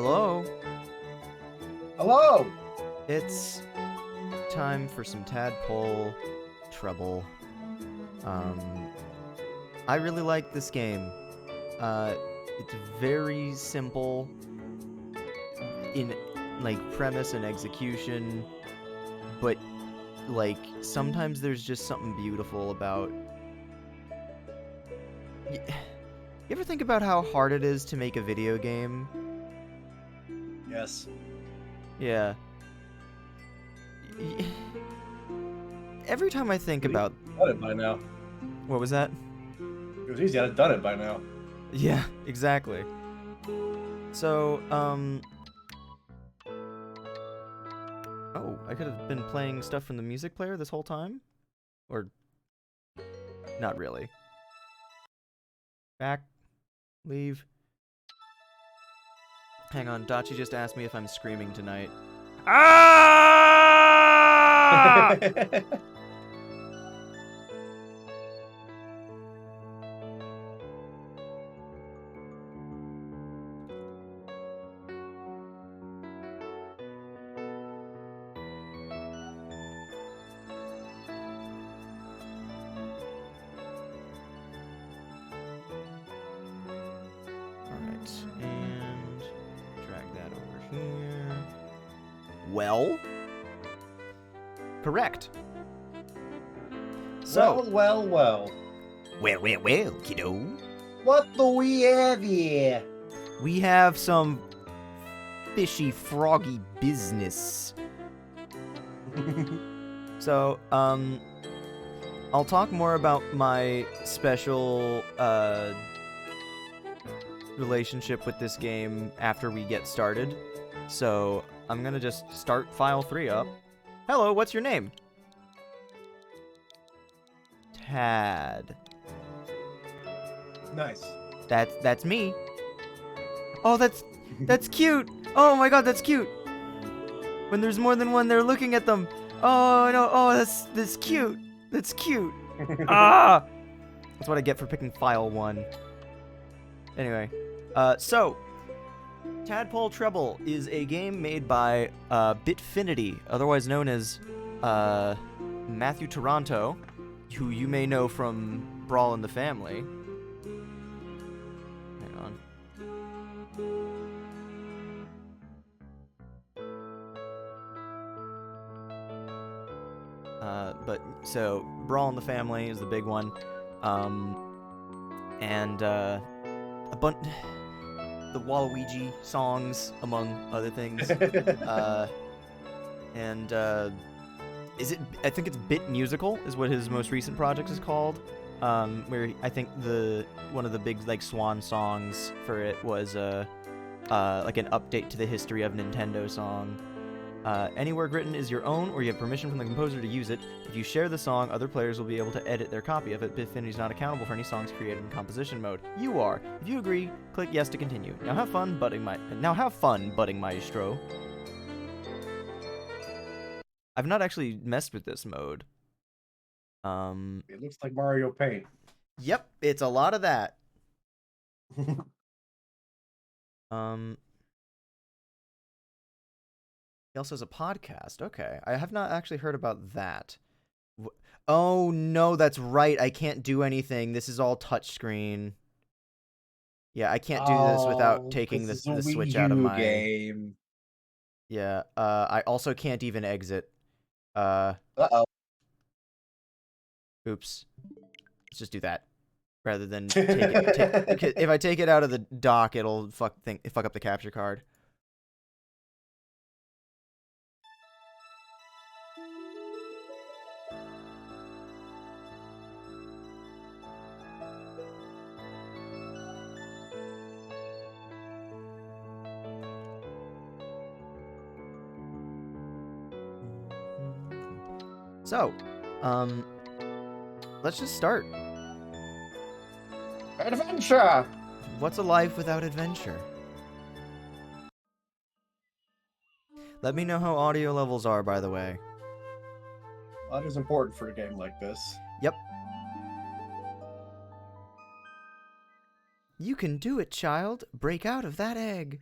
Hello? Hello! It's time for some Tadpole Treble. I really like this game. It's very simple in, like, premise and execution, but, like, sometimes there's just something beautiful about... You ever think about how hard it is to make a video game? Yes. Yeah. Every time I think about... Done it by now. What was that? It was easy. I'd have done it by now. Yeah, exactly. So, oh, I could have been playing stuff from the music player this whole time? Or... not really. Back. Leave. Hang on, Dachi just asked me if I'm screaming tonight. Ah! Alright, and drag that over here. Well? Correct. So, Well. well, kiddo. What do we have here? We have some fishy, froggy business. So, I'll talk more about my special, relationship with this game after we get started. So, I'm gonna just start file 3 up. Hello, what's your name? Tad. Nice. That's me. Oh, that's cute. Oh my god, that's cute. When there's more than one, they're looking at them. Oh no, oh that's cute. That's cute. Ah! That's what I get for picking file 1. Anyway, so Tadpole Treble is a game made by Bitfinity, otherwise known as Matthew Toronto, who you may know from Brawl in the Family. Hang on. But so Brawl in the Family is the big one, and a bunch the Waluigi songs among other things, and is it? I think it's Bit Musical is what his most recent project is called. Where I think one of the big like swan songs for it was like an update to the history of Nintendo song. Any word written is your own, or you have permission from the composer to use it. If you share the song, other players will be able to edit their copy of it. Bitfinity is not accountable for any songs created in composition mode. You are. If you agree, click yes to continue. Now have fun, budding maestro. I've not actually messed with this mode. It looks like Mario Paint. Yep, it's a lot of that. He also has a podcast. Okay. I have not actually heard about that. Oh, no, that's right. I can't do anything. This is all touchscreen. Yeah, I can't do this without taking the switch out of my game. Yeah, I also can't even exit. Uh-oh. Oops. Let's just do that. Rather than take it, if I take it out of the dock, it'll fuck up the capture card. So, let's just start. Adventure! What's a life without adventure? Let me know how audio levels are, by the way. That is important for a game like this. Yep. You can do it, child. Break out of that egg.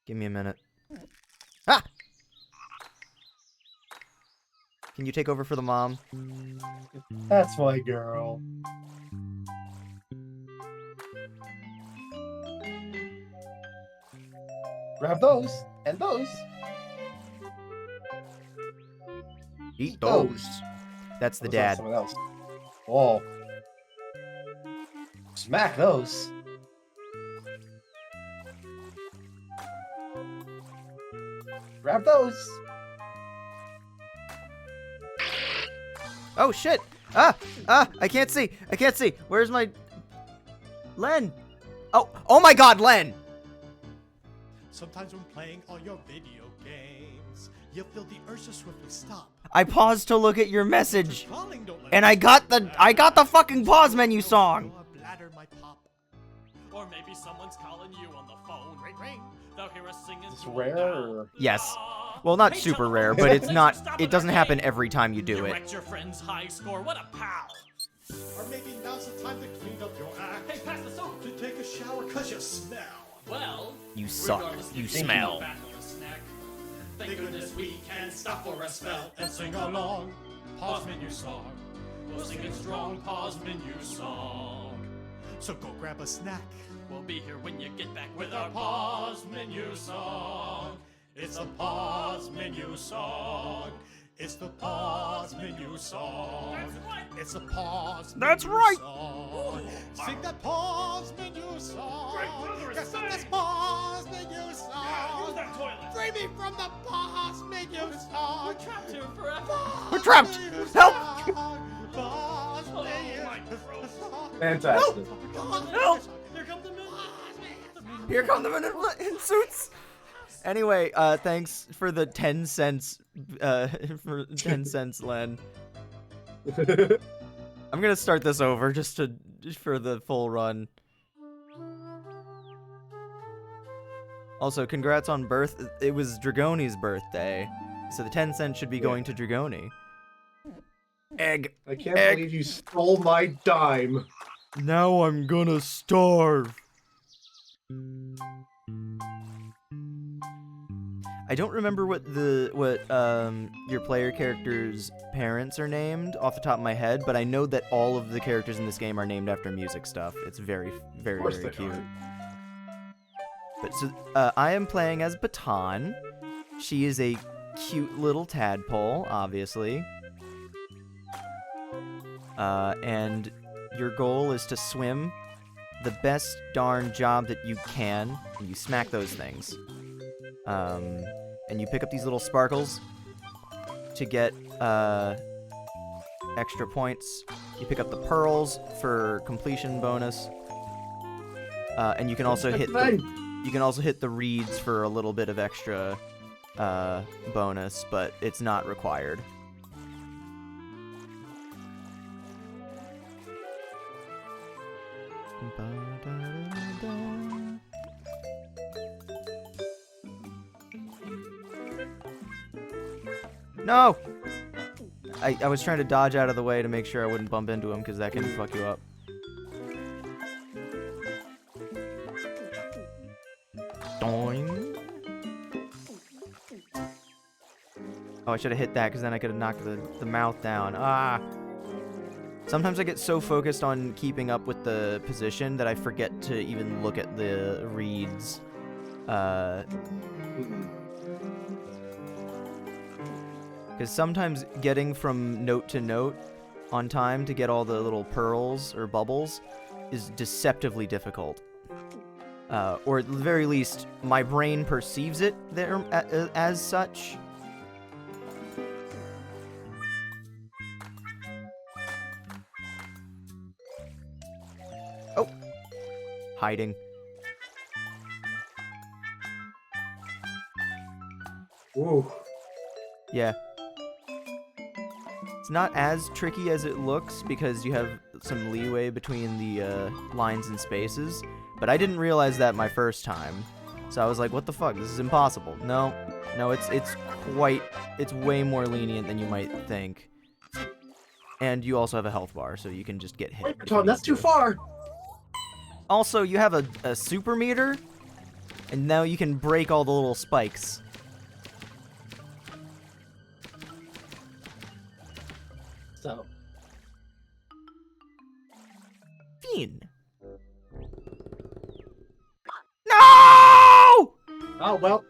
Give me a minute. Ah! Can you take over for the mom? That's my girl. Grab those and those. Eat those. That's the Those are dad. someone else. Oh. Smack those. Grab those. Oh shit! I can't see. I can't see. Where's my Len? Oh my God, Len! Sometimes when playing all your video games, you feel the urge to swiftly stop. I paused to look at your message, and I got the fucking pause menu song. Your bladder might pop. Or maybe someone's calling you on the phone. Ring, ring. They'll hear us singing. It's rare. Or... Yes. Well, not super rare, but it's not. It doesn't happen every time you do it. Wrecked your friend's high score. What a pal. Or maybe now's the time to clean up your act. Hey, pass the soap to take a shower 'cause you smell. Well, You suck. You smell. Thank goodness we can stop for a spell and sing along. Pause menu song. We'll sing it strong. Pause menu song. So go grab a snack. We'll be here when you get back with our pause menu song. It's a pause menu song. It's the pause menu song. That's right. It's a pause menu That's right. song. Sing that pause menu song. Yes, sing this pause menu song. Yeah, use that toilet. Free me from the pause menu song. We're trapped here forever. We're trapped. Help! Pause menu song. Fantastic. Help! Here come the men. Here come the men in suits. Anyway, thanks for the 10 cents, for 10 cents, Len. I'm gonna start this over just for the full run. Also, congrats on birth. It was Dragoni's birthday, so the 10 cents should be going to Dragoni. Egg. I can't believe you stole my dime. Now I'm gonna starve. I don't remember what your player character's parents are named off the top of my head, but I know that all of the characters in this game are named after music stuff. It's very, very, very cute. But so I am playing as Baton. She is a cute little tadpole, obviously. And your goal is to swim the best darn job that you can, and you smack those things. And you pick up these little sparkles to get extra points. You pick up the pearls for completion bonus, and you can also hit the reeds for a little bit of extra bonus, but it's not required. No! I was trying to dodge out of the way to make sure I wouldn't bump into him, because that can fuck you up. Doing. Oh, I should have hit that, because then I could have knocked the mouth down. Ah! Sometimes I get so focused on keeping up with the position that I forget to even look at the reeds. Because sometimes getting from note to note on time to get all the little pearls or bubbles is deceptively difficult. Or at the very least, my brain perceives it there as such. Oh! Hiding. Ooh. Yeah. It's not as tricky as it looks because you have some leeway between the lines and spaces, but I didn't realize that my first time. So I was like, what the fuck? This is impossible. No, it's way more lenient than you might think. And you also have a health bar, so you can just get hit. Wait, Tom, that's too far! Also, you have a super meter, And now you can break all the little spikes. So, Fiend. No! oh well.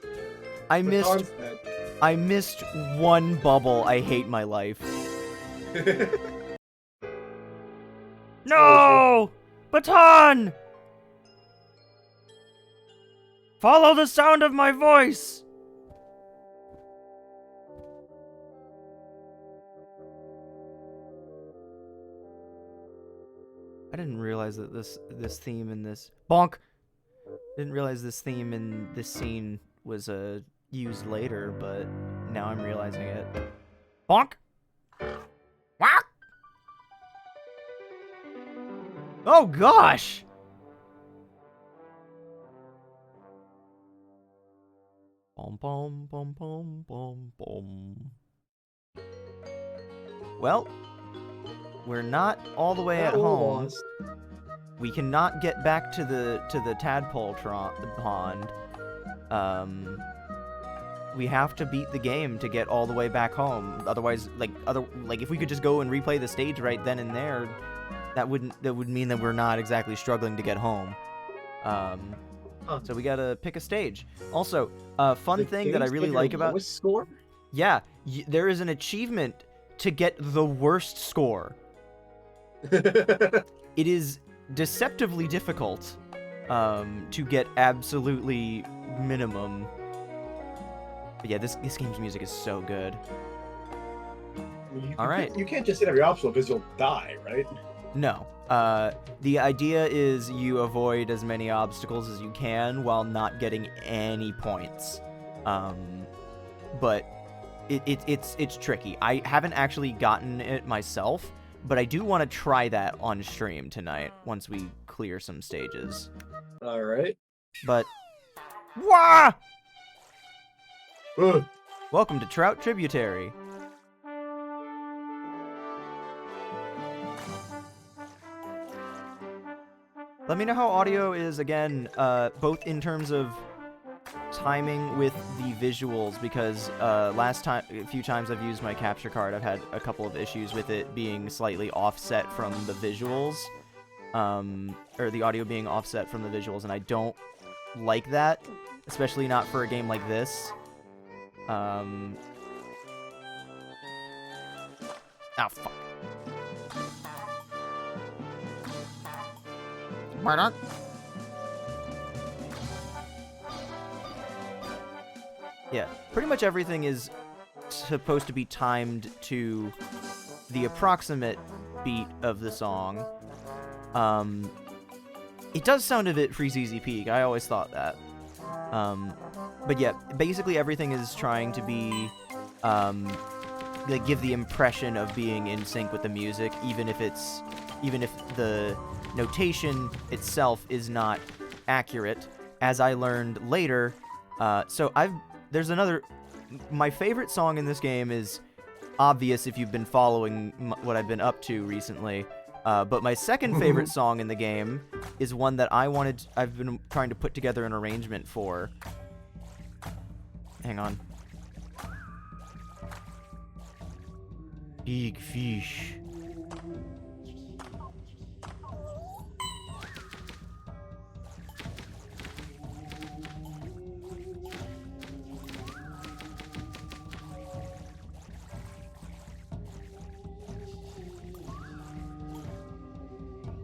I missed Baton's dead. I missed one bubble. I hate my life. No! Baton! Follow the sound of my voice! I didn't realize that this theme in this bonk. Didn't realize this theme in this scene was used later, but now I'm realizing it. Bonk. Whack. Oh gosh. Bom bom bom bom bom bom. Well, we're not all the way at home. Lost. We cannot get back to the tadpole pond. We have to beat the game to get all the way back home. Otherwise, like if we could just go and replay the stage right then and there, that would mean that we're not exactly struggling to get home. So we gotta pick a stage. Also, fun thing that I really like about score. Yeah, there is an achievement to get the worst score. It is deceptively difficult to get absolutely minimum. But yeah, this game's music is so good. All right. You can't just hit every obstacle because you'll die, right? No. The idea is you avoid as many obstacles as you can while not getting any points. But it's tricky. I haven't actually gotten it myself, but I do want to try that on stream tonight once we clear some stages. All right. But wah! Ugh. Welcome to Trout Tributary. Let me know how audio is again, both in terms of timing with the visuals, because a few times I've used my capture card, I've had a couple of issues with it being slightly offset from the visuals, or the audio being offset from the visuals, and I don't like that, especially not for a game like this. Oh, fuck. Why not? Yeah, pretty much everything is supposed to be timed to the approximate beat of the song. It does sound a bit Freezeezy Peak, I always thought that. But yeah, basically everything is trying to be, like, give the impression of being in sync with the music, even if the notation itself is not accurate, as I learned later. There's another, my favorite song in this game is obvious if you've been following what I've been up to recently, but my second favorite song in the game is one that I've been trying to put together an arrangement for. Hang on. Big fish.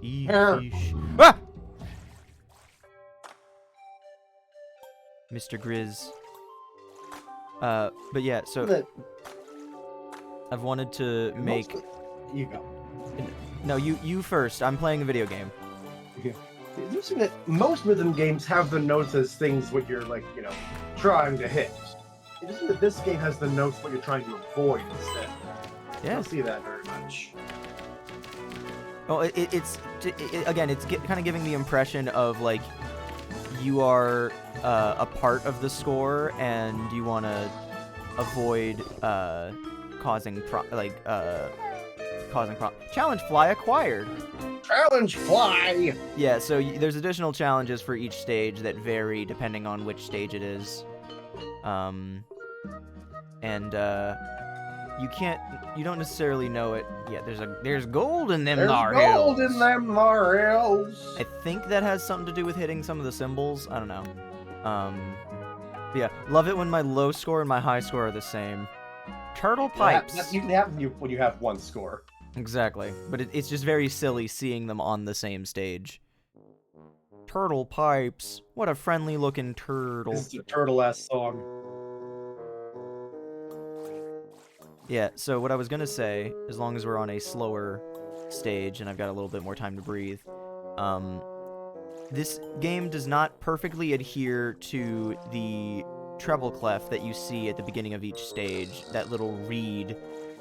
Big fish. Ah! Mr. Grizz. But yeah, so I've wanted to make. You go. No, you first. I'm playing a video game. You see that most rhythm games have the notes as things what you're trying to hit. You just see that this game has the notes what you're trying to avoid instead. Yeah. I don't see that very much. Well, it's kind of giving the impression of like you are a part of the score and you want to avoid causing causing problems. Challenge fly acquired. Challenge fly! Yeah, so there's additional challenges for each stage that vary depending on which stage it is. You don't necessarily know it. Yeah, there's gold in them There's thar gold hills. in them thar hills. I think that has something to do with hitting some of the symbols. I don't know. But yeah, love it when my low score and my high score are the same. Turtle pipes. That usually happens when you have one score. Exactly, but it's just very silly seeing them on the same stage. Turtle pipes. What a friendly looking turtle. This is a turtle-ass song. Yeah, so what I was gonna say, as long as we're on a slower stage and I've got a little bit more time to breathe, this game does not perfectly adhere to the treble clef that you see at the beginning of each stage, that little reed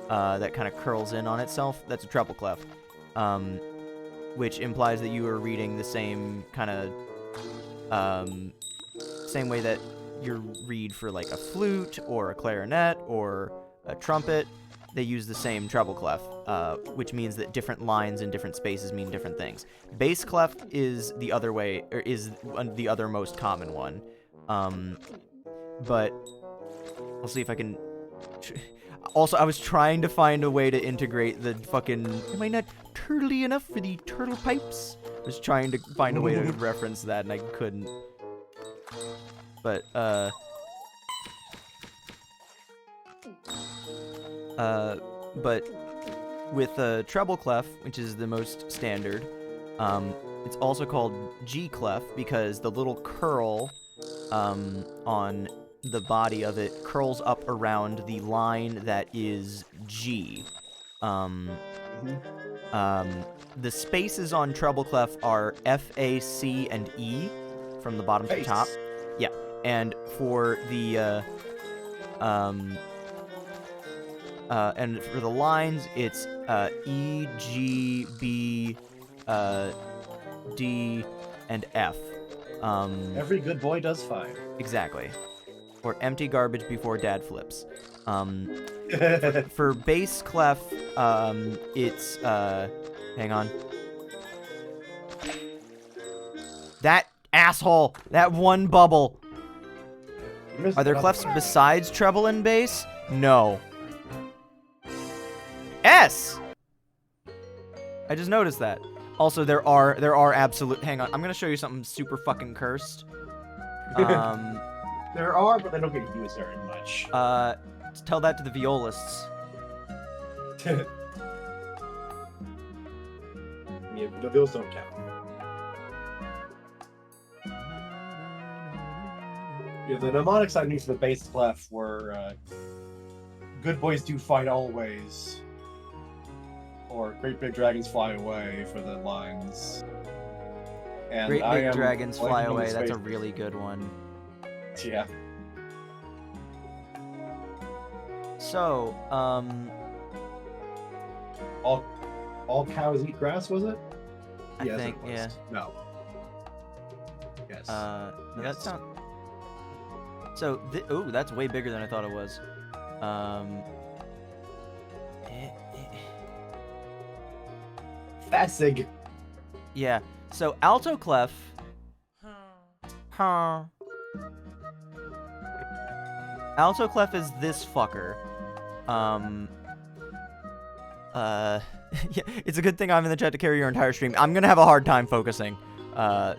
that kind of curls in on itself. That's a treble clef, which implies that you are reading the same kind of same way that you read for like a flute or a clarinet or a trumpet. They use the same treble clef, which means that different lines in different spaces mean different things. Bass clef is the other way, or is the other most common one. But I'll see if I can. Also, I was trying to find a way to integrate the fucking. Am I not turtly enough for the turtle pipes? I was trying to find a way to reference that, and I couldn't. But but with treble clef, which is the most standard, it's also called G clef because the little curl on the body of it curls up around the line that is G. The spaces on treble clef are F, A, C, and E from the bottom to the top. Yeah, and for the and for the lines, it's E, G, B, D, and F. Every good boy does fine. Exactly. Or empty garbage before dad flips. For bass clef, it's hang on. That asshole! That one bubble! Are there clefs besides treble and bass? No. S! I just noticed that. Also, there are absolute. Hang on, I'm gonna show you something super fucking cursed. There are, but they don't get used very much. Tell that to the violists. Yeah, those don't count. Yeah, the mnemonics I knew for the bass clef were "Good boys do fight always," or "Great big dragons fly away" for the lines. And Great I big am dragons fly blanking on the away. That's a space. really good one. Yeah. So, All cows eat grass, was it? I Yes, think, it was. yeah. No. Yes. No, Yes. that's not. So, ooh, that's way bigger than I thought it was. Fasig. Yeah. So alto clef. Huh. Alto clef is this fucker. Yeah, it's a good thing I'm in the chat to carry your entire stream. I'm gonna have a hard time focusing.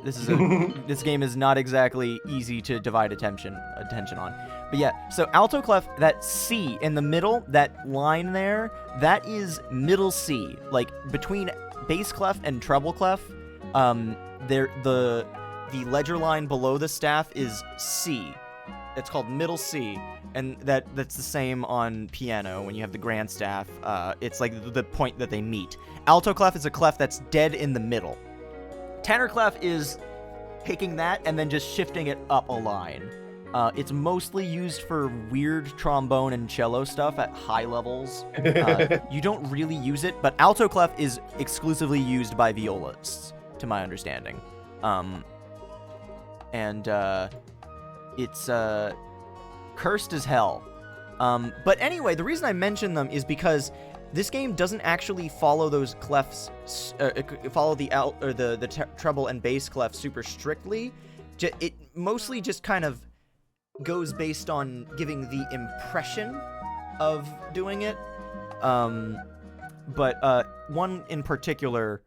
This game is not exactly easy to divide attention on. But yeah, so alto clef, that C in the middle, that line there, that is middle C. Like between bass clef and treble clef, the ledger line below the staff is C. It's called middle C, and that's the same on piano when you have the grand staff. It's like the point that they meet. Alto clef is a clef that's dead in the middle. Tenor clef is taking that and then just shifting it up a line. It's mostly used for weird trombone and cello stuff at high levels. You don't really use it, but alto clef is exclusively used by violists, to my understanding. It's cursed as hell. But anyway, the reason I mention them is because this game doesn't actually follow those clefs, follow the alt or the treble and bass clef super strictly. It mostly just kind of goes based on giving the impression of doing it. But one in particular,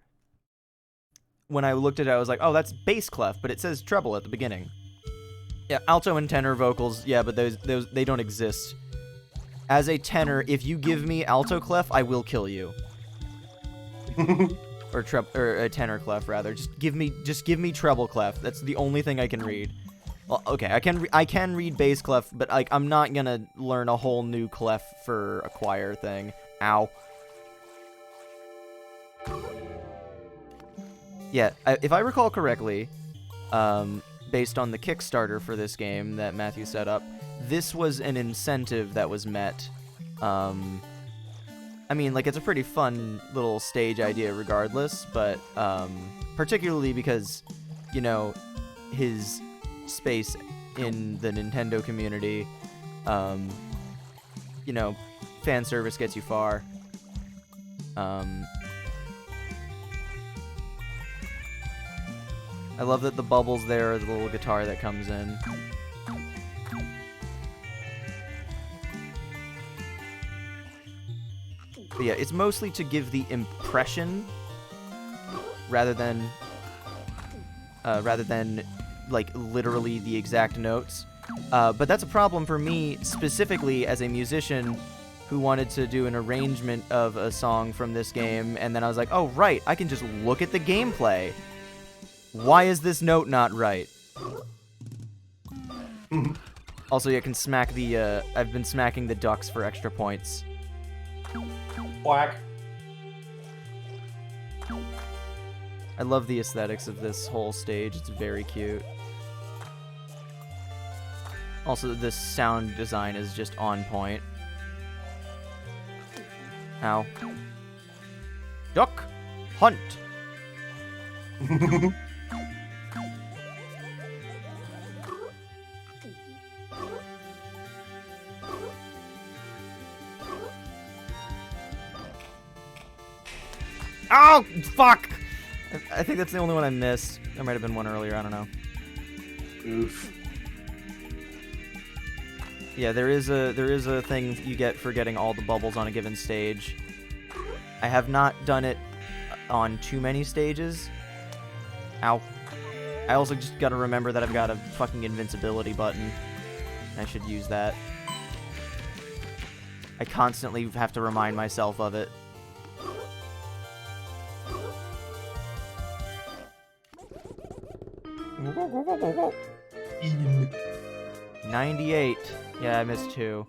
when I looked at it, I was like, oh, that's bass clef, but it says treble at the beginning. Yeah, alto and tenor vocals, yeah, but those they don't exist. As a tenor, if you give me alto clef, I will kill you. or a tenor clef rather. Just give me treble clef. That's the only thing I can read. Well, okay, I can read bass clef, but like I'm not gonna learn a whole new clef for a choir thing. Ow. Yeah, if I recall correctly, based on the Kickstarter for this game that Matthew set up, this was an incentive that was met. I mean, like, it's a pretty fun little stage idea regardless, but particularly because, you know, his space in the Nintendo community, you know, fan service gets you far. I love that the bubbles there are the little guitar that comes in. But yeah, it's mostly to give the impression rather than like literally the exact notes. But that's a problem for me specifically as a musician who wanted to do an arrangement of a song from this game, and then I was like, oh right, I can just look at the gameplay. Why is this note not right? Also, yeah, I can smack the, I've been smacking the ducks for extra points. Whack. I love the aesthetics of this whole stage. It's very cute. Also, the sound design is just on point. Ow. Duck! Hunt! Oh, fuck! I think that's the only one I missed. There might have been one earlier, I don't know. Oof. Yeah, there is a thing you get for getting all the bubbles on a given stage. I have not done it on too many stages. Ow. I also just gotta remember that I've got a fucking invincibility button. I should use that. I constantly have to remind myself of it. In. 98. Yeah, I missed 2.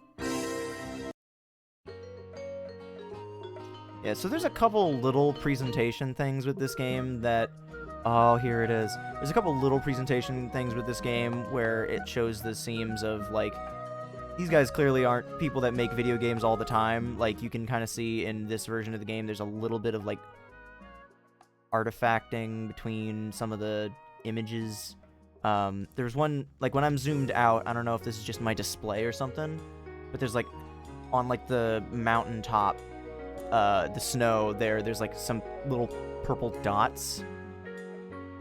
Yeah, so there's a couple little presentation things with this game that... Oh, here it is. There's a couple little presentation things with this game where it shows the seams of, like... These guys clearly aren't people that make video games all the time. Like, you can kind of see in this version of the game, there's a little bit of, like, artifacting between some of the images. There's one, like, when I'm zoomed out, I don't know if this is just my display or something, but there's, like, on, like, the mountaintop, the snow there's, like, some little purple dots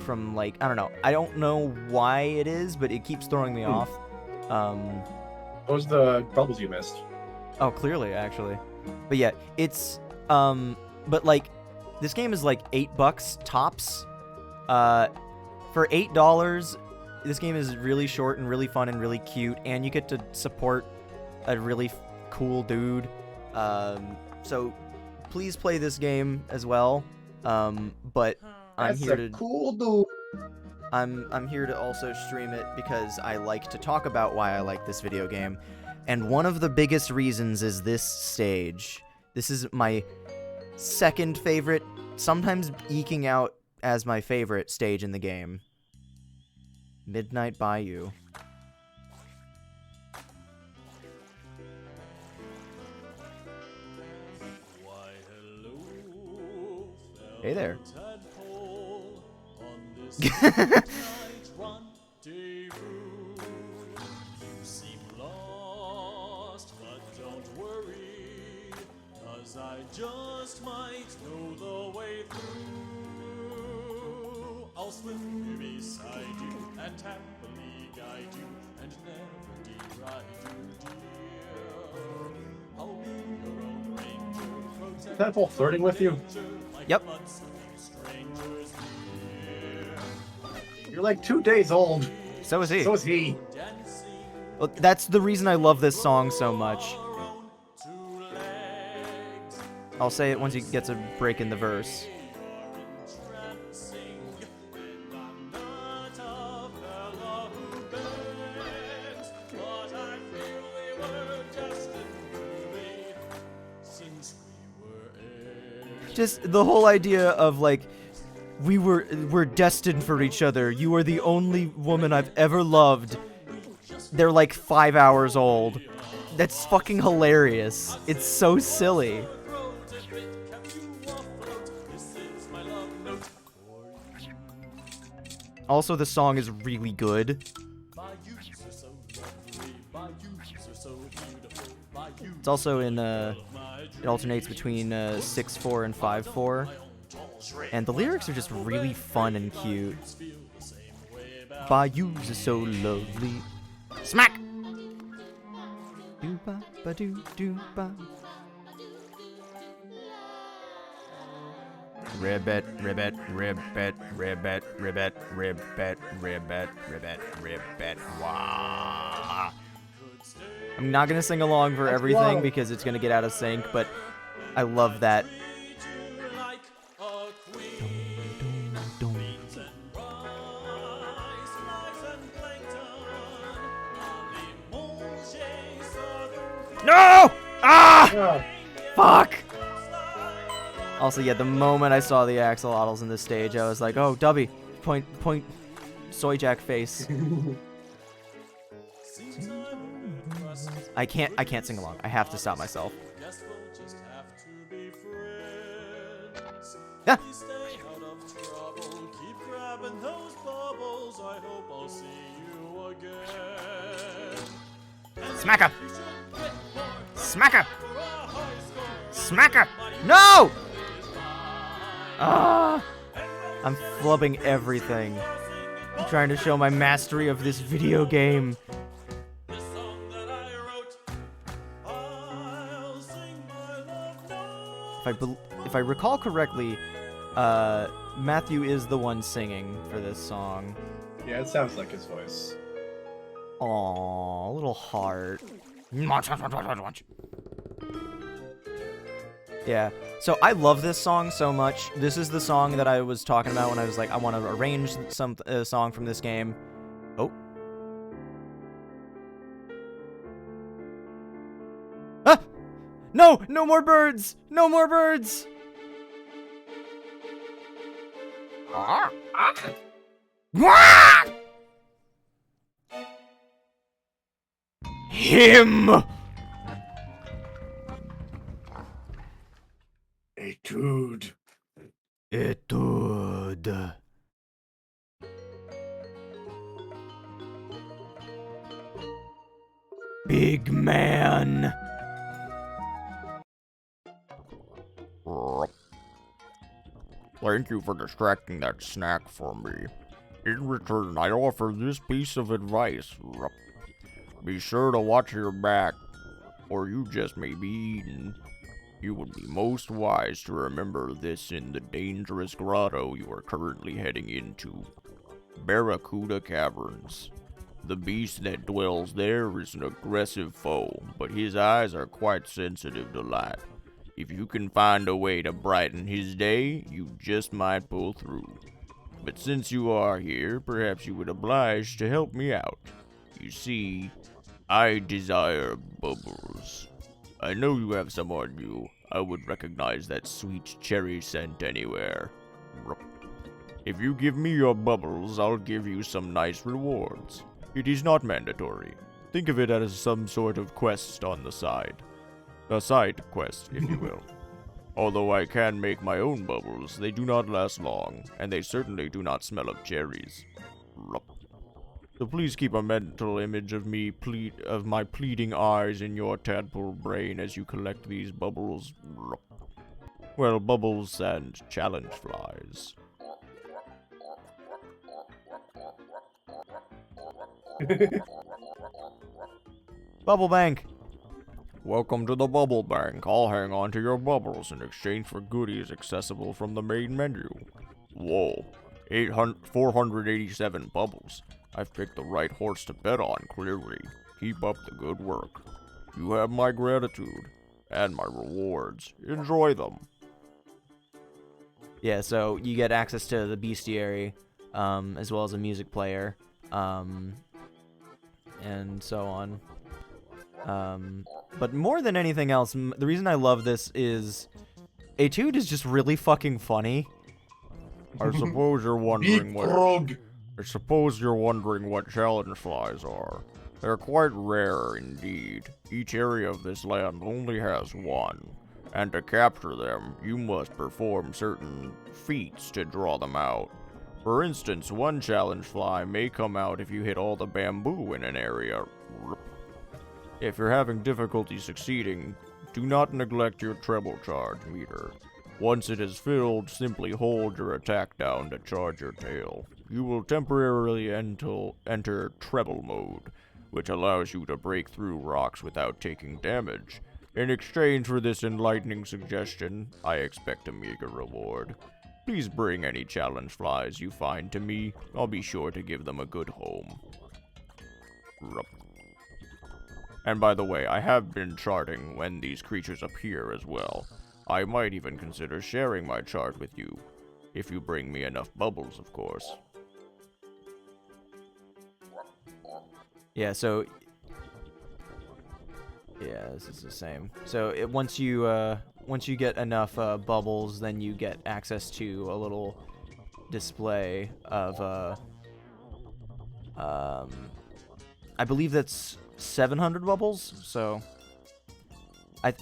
from, like, I don't know. I don't know why it is, but it keeps throwing me off. Those are the bubbles you missed. Oh, clearly, actually. But yeah, it's, but, like, this game is, like, $8 tops. For $8, this game is really short and really fun and really cute, and you get to support a really cool dude. So please play this game as well. But I'm here to cool dude. I'm here to also stream it because I like to talk about why I like this video game. And one of the biggest reasons is this stage. This is my second favorite, sometimes eking out as my favorite stage in the game. Midnight Bayou. Why, hello, Hey there. Tadpole, on this midnight rendezvous. You seem lost, but don't worry, 'cause 'cause I just might know the way through. I'll swim beside you and happily guide you and never deride you, dear. I'll be your own ranger, protect Tadpole flirting with you? like Yep. strangers here. You're like 2 days old. So is he. So is he. Well, that's the reason I love this song so much. I'll say it once he gets a break in the verse. Just the whole idea of like, we're destined for each other. You are the only woman I've ever loved. They're like 5 hours old. That's fucking hilarious. It's so silly. Also, the song is really good. It's also in, it alternates between 6/4 and 5/4. And the lyrics are just really fun and cute. Bayous are so lovely. Smack! Doo-ba, ba-doo, doo-ba. Ribbit, ribbit, ribbit, ribbit, ribbit, ribbit, ribbit, ribbit, ribbit, wah. I'm not gonna sing along for everything because it's gonna get out of sync, but I love that. No! Ah! Oh. Fuck! Also, yeah, the moment I saw the axolotls in this stage, I was like, oh, Dubby, point, soy jack face. I can't sing along. I have to stop myself. Ah! Smack her! Smack her! Smack her! No! Ah! I'm flubbing everything. I'm trying to show my mastery of this video game. If I recall correctly, Matthew is the one singing for this song. Yeah, it sounds like his voice. Aww, little heart. Yeah, so I love this song so much. This is the song that I was talking about when I was like, I want to arrange some song from this game. Oh. Ah! No! No more birds! No more birds! Ah! Ah! Him! Etude. Etude. Big man. Thank you for distracting that snack from me. In return, I offer this piece of advice. Be sure to watch your back, or you just may be eaten. You would be most wise to remember this in the dangerous grotto you are currently heading into. Barracuda Caverns. The beast that dwells there is an aggressive foe, but his eyes are quite sensitive to light. If you can find a way to brighten his day, you just might pull through. But since you are here, perhaps you would oblige to help me out. You see, I desire bubbles. I know you have some on you. I would recognize that sweet cherry scent anywhere. If you give me your bubbles, I'll give you some nice rewards. It is not mandatory. Think of it as some sort of quest on the side. A side quest, if you will. Although I can make my own bubbles, they do not last long, and they certainly do not smell of cherries. So please keep a mental image of me my pleading eyes in your tadpole brain as you collect these bubbles. Well, bubbles and challenge flies. Bubble Bank! Welcome to the Bubble Bank. I'll hang on to your bubbles in exchange for goodies accessible from the main menu. Whoa, 487 bubbles. I've picked the right horse to bet on, clearly. Keep up the good work. You have my gratitude and my rewards. Enjoy them. Yeah, so you get access to the bestiary, as well as a music player, and so on. But more than anything else, the reason I love this is Etude is just really fucking funny. I suppose you're wondering what challenge flies are. They're quite rare indeed. Each area of this land only has one, and to capture them, you must perform certain feats to draw them out. For instance, one challenge fly may come out if you hit all the bamboo in an area. If you're having difficulty succeeding, do not neglect your treble charge meter. Once it is filled, simply hold your attack down to charge your tail. You will temporarily enter treble mode, which allows you to break through rocks without taking damage. In exchange for this enlightening suggestion, I expect a meager reward. Please bring any challenge flies you find to me. I'll be sure to give them a good home. And by the way, I have been charting when these creatures appear as well. I might even consider sharing my chart with you, if you bring me enough bubbles, of course. Yeah, so... yeah, this is the same. So once you get enough bubbles, then you get access to a little display of I believe that's 700 bubbles. So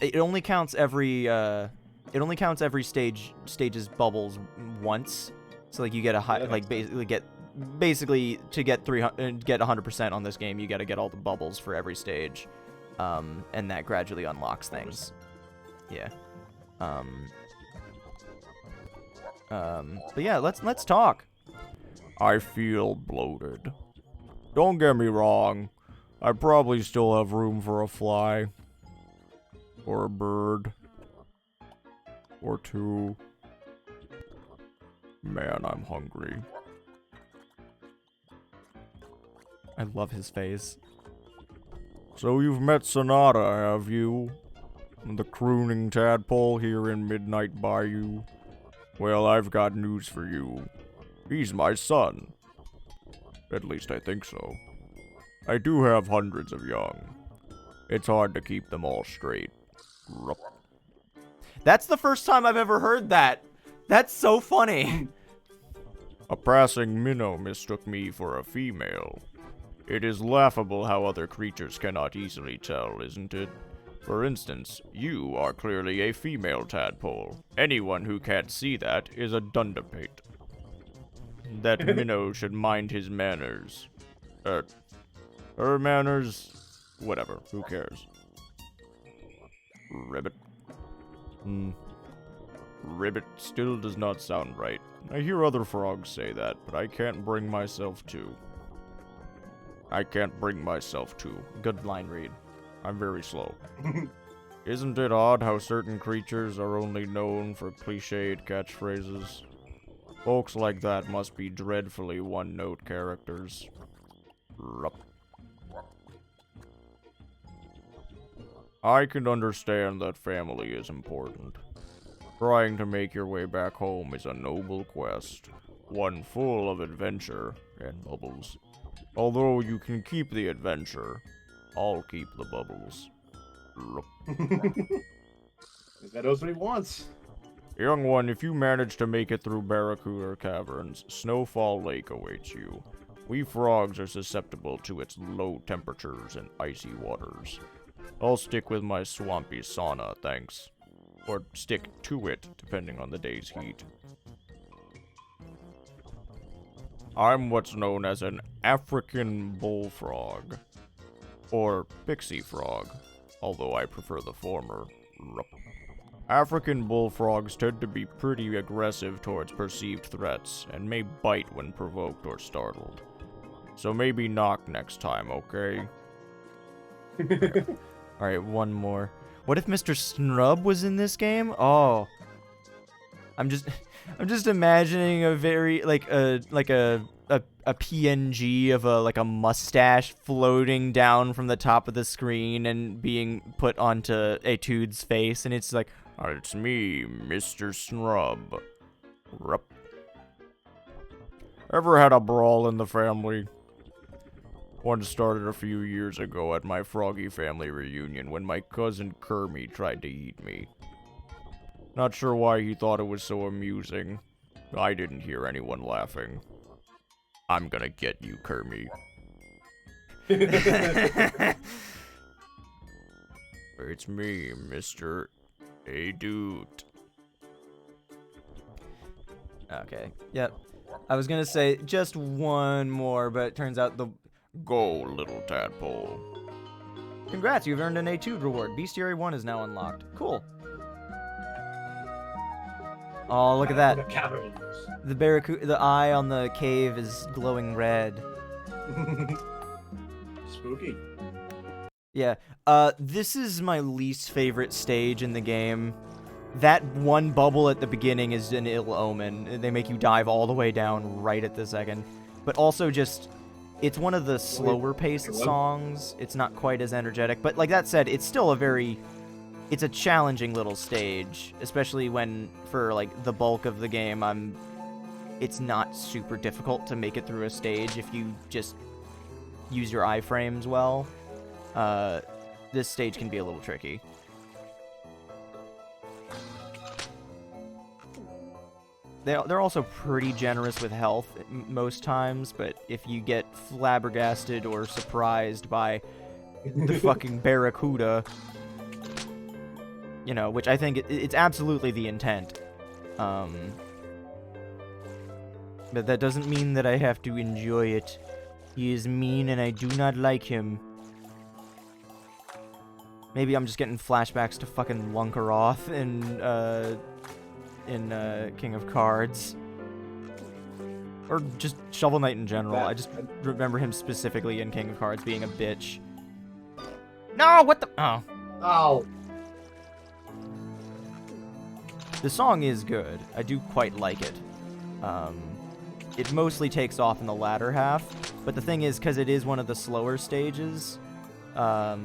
it only counts every stage's bubbles once. So like you get a high, like basically to get 100% on this game, you got to get all the bubbles for every stage. And that gradually unlocks things. Yeah. But yeah, let's talk. I feel bloated. Don't get me wrong. I probably still have room for a fly. Or a bird. Or two. Man, I'm hungry. I love his face. So you've met Sonata, have you? The crooning tadpole here in Midnight Bayou? Well, I've got news for you. He's my son. At least I think so. I do have hundreds of young. It's hard to keep them all straight. That's the first time I've ever heard that. That's so funny. A passing minnow mistook me for a female. It is laughable how other creatures cannot easily tell, isn't it? For instance, you are clearly a female tadpole. Anyone who can't see that is a dundapate. That minnow should mind his manners. Her manners? Whatever, who cares? Ribbit. Ribbit still does not sound right. I hear other frogs say that, but I can't bring myself to. Good line read. I'm very slow. Isn't it odd how certain creatures are only known for cliched catchphrases? Folks like that must be dreadfully one-note characters. I can understand that family is important. Trying to make your way back home is a noble quest, one full of adventure and bubbles. Although you can keep the adventure, I'll keep the bubbles. This guy knows what he wants. Young one, if you manage to make it through Barracuda Caverns, Snowfall Lake awaits you. We frogs are susceptible to its low temperatures and icy waters. I'll stick with my swampy sauna, thanks. Or stick to it, depending on the day's heat. I'm what's known as an African bullfrog. Or pixie frog, although I prefer the former. African bullfrogs tend to be pretty aggressive towards perceived threats, and may bite when provoked or startled. So maybe knock next time, okay? Alright, one more. What if Mr. Snrub was in this game? Oh. I'm just imagining a very, like a PNG of a mustache floating down from the top of the screen and being put onto Etude's face, and it's like, it's me, Mr. Snrub. Rup. Ever had a brawl in the family? One started a few years ago at my Froggy family reunion when my cousin Kermie tried to eat me. Not sure why he thought it was so amusing. I didn't hear anyone laughing. I'm gonna get you, Kermie. It's me, Mr. A Dude. Okay, yep. I was gonna say just one more, but it turns out the... Go, little tadpole. Congrats, you've earned an A2 reward. Bestiary 1 is now unlocked. Cool. Oh, look at that. The barracuda, the eye on the cave is glowing red. Spooky. Yeah. This is my least favorite stage in the game. That one bubble at the beginning is an ill omen. They make you dive all the way down right at the second. But also just, it's one of the slower paced songs. It's not quite as energetic. But like that said, it's still it's a challenging little stage. Especially when, for like the bulk of the game, it's not super difficult to make it through a stage if you just use your iframes well. This stage can be a little tricky. They're also pretty generous with health most times, but if you get flabbergasted or surprised by the fucking barracuda, you know, which I think it's absolutely the intent. But that doesn't mean that I have to enjoy it. He is mean and I do not like him. Maybe I'm just getting flashbacks to fucking Lunkaroth in King of Cards. Or just Shovel Knight in general. I just remember him specifically in King of Cards being a bitch. No, what the... Oh. Oh. The song is good. I do quite like it. It mostly takes off in the latter half, but the thing is, because it is one of the slower stages, oh,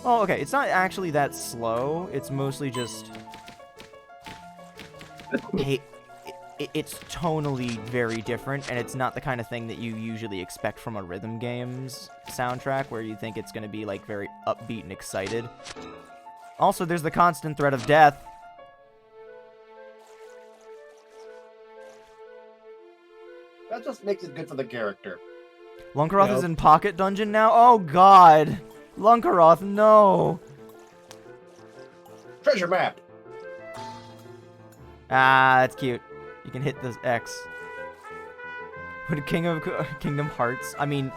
okay, it's not actually that slow. It's mostly just... It's tonally very different, and it's not the kind of thing that you usually expect from a rhythm game's soundtrack, where you think it's going to be, like, very upbeat and excited. Also, there's the constant threat of death. That just makes it good for the character. Lunkaroth is in Pocket Dungeon now? Oh, God. Lunkaroth, no. Treasure map. Ah, that's cute. You can hit this X. What, Kingdom Hearts? I mean,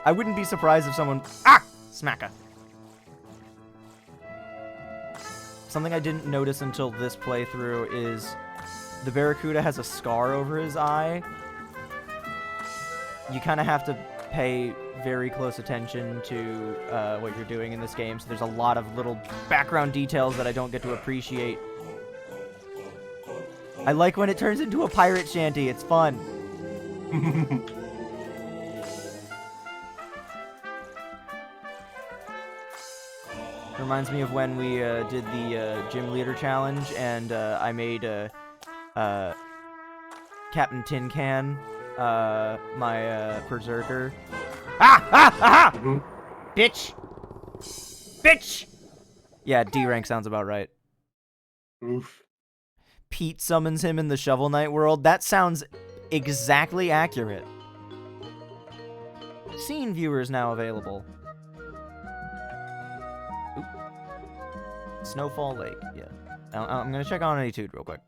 I wouldn't be surprised if someone... Ah! Smacker. Something I didn't notice until this playthrough is the Barracuda has a scar over his eye. You kind of have to pay very close attention to what you're doing in this game, so there's a lot of little background details that I don't get to appreciate. I like when it turns into a pirate shanty, it's fun. Reminds me of when we did the gym leader challenge, and I made Captain Tin Can my berserker. Ah! Ah! Ah! Mm-hmm. Bitch! Bitch! Yeah, D rank sounds about right. Oof. Pete summons him in the Shovel Knight world. That sounds exactly accurate. Scene viewer is now available. Oop. Snowfall Lake, yeah. I'm gonna check on Etude real quick.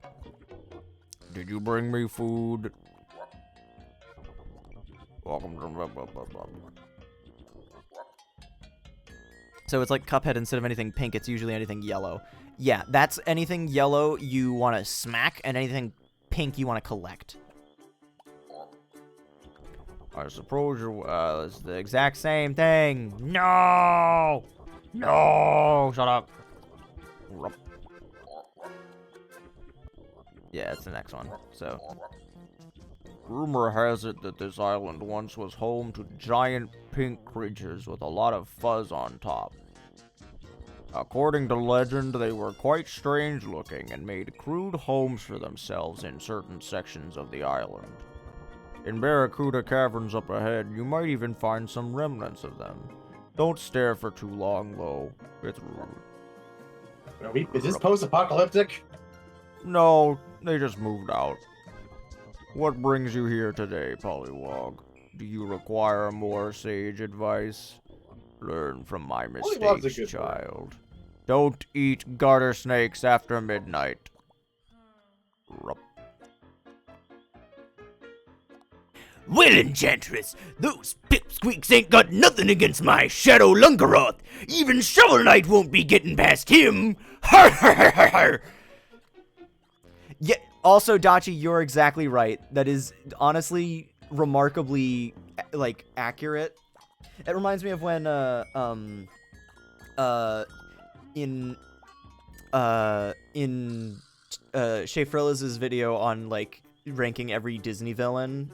Did you bring me food? Welcome to... So it's like Cuphead, instead of anything pink, it's usually anything yellow. Yeah, that's anything yellow you want to smack, and anything pink you want to collect. I suppose it's the exact same thing. No! No! Shut up. Yeah, it's the next one. So, rumor has it that this island once was home to giant pink creatures with a lot of fuzz on top. According to legend, they were quite strange looking and made crude homes for themselves in certain sections of the island. In Barracuda Caverns up ahead, you might even find some remnants of them. Don't stare for too long, though. It's rude. Is this post-apocalyptic? No, they just moved out. What brings you here today, Pollywog? Do you require more sage advice? Learn from my mistakes, child. Don't eat garter snakes after midnight. Rup. Well, Enchantress, those pipsqueaks ain't got nothing against my Shadow Lungaroth. Even Shovel Knight won't be getting past him. Har har har har har. Yeah, also, Dachi, you're exactly right. That is honestly remarkably, like, accurate. It reminds me of when, in Shea Frillis's video on, like, ranking every Disney villain,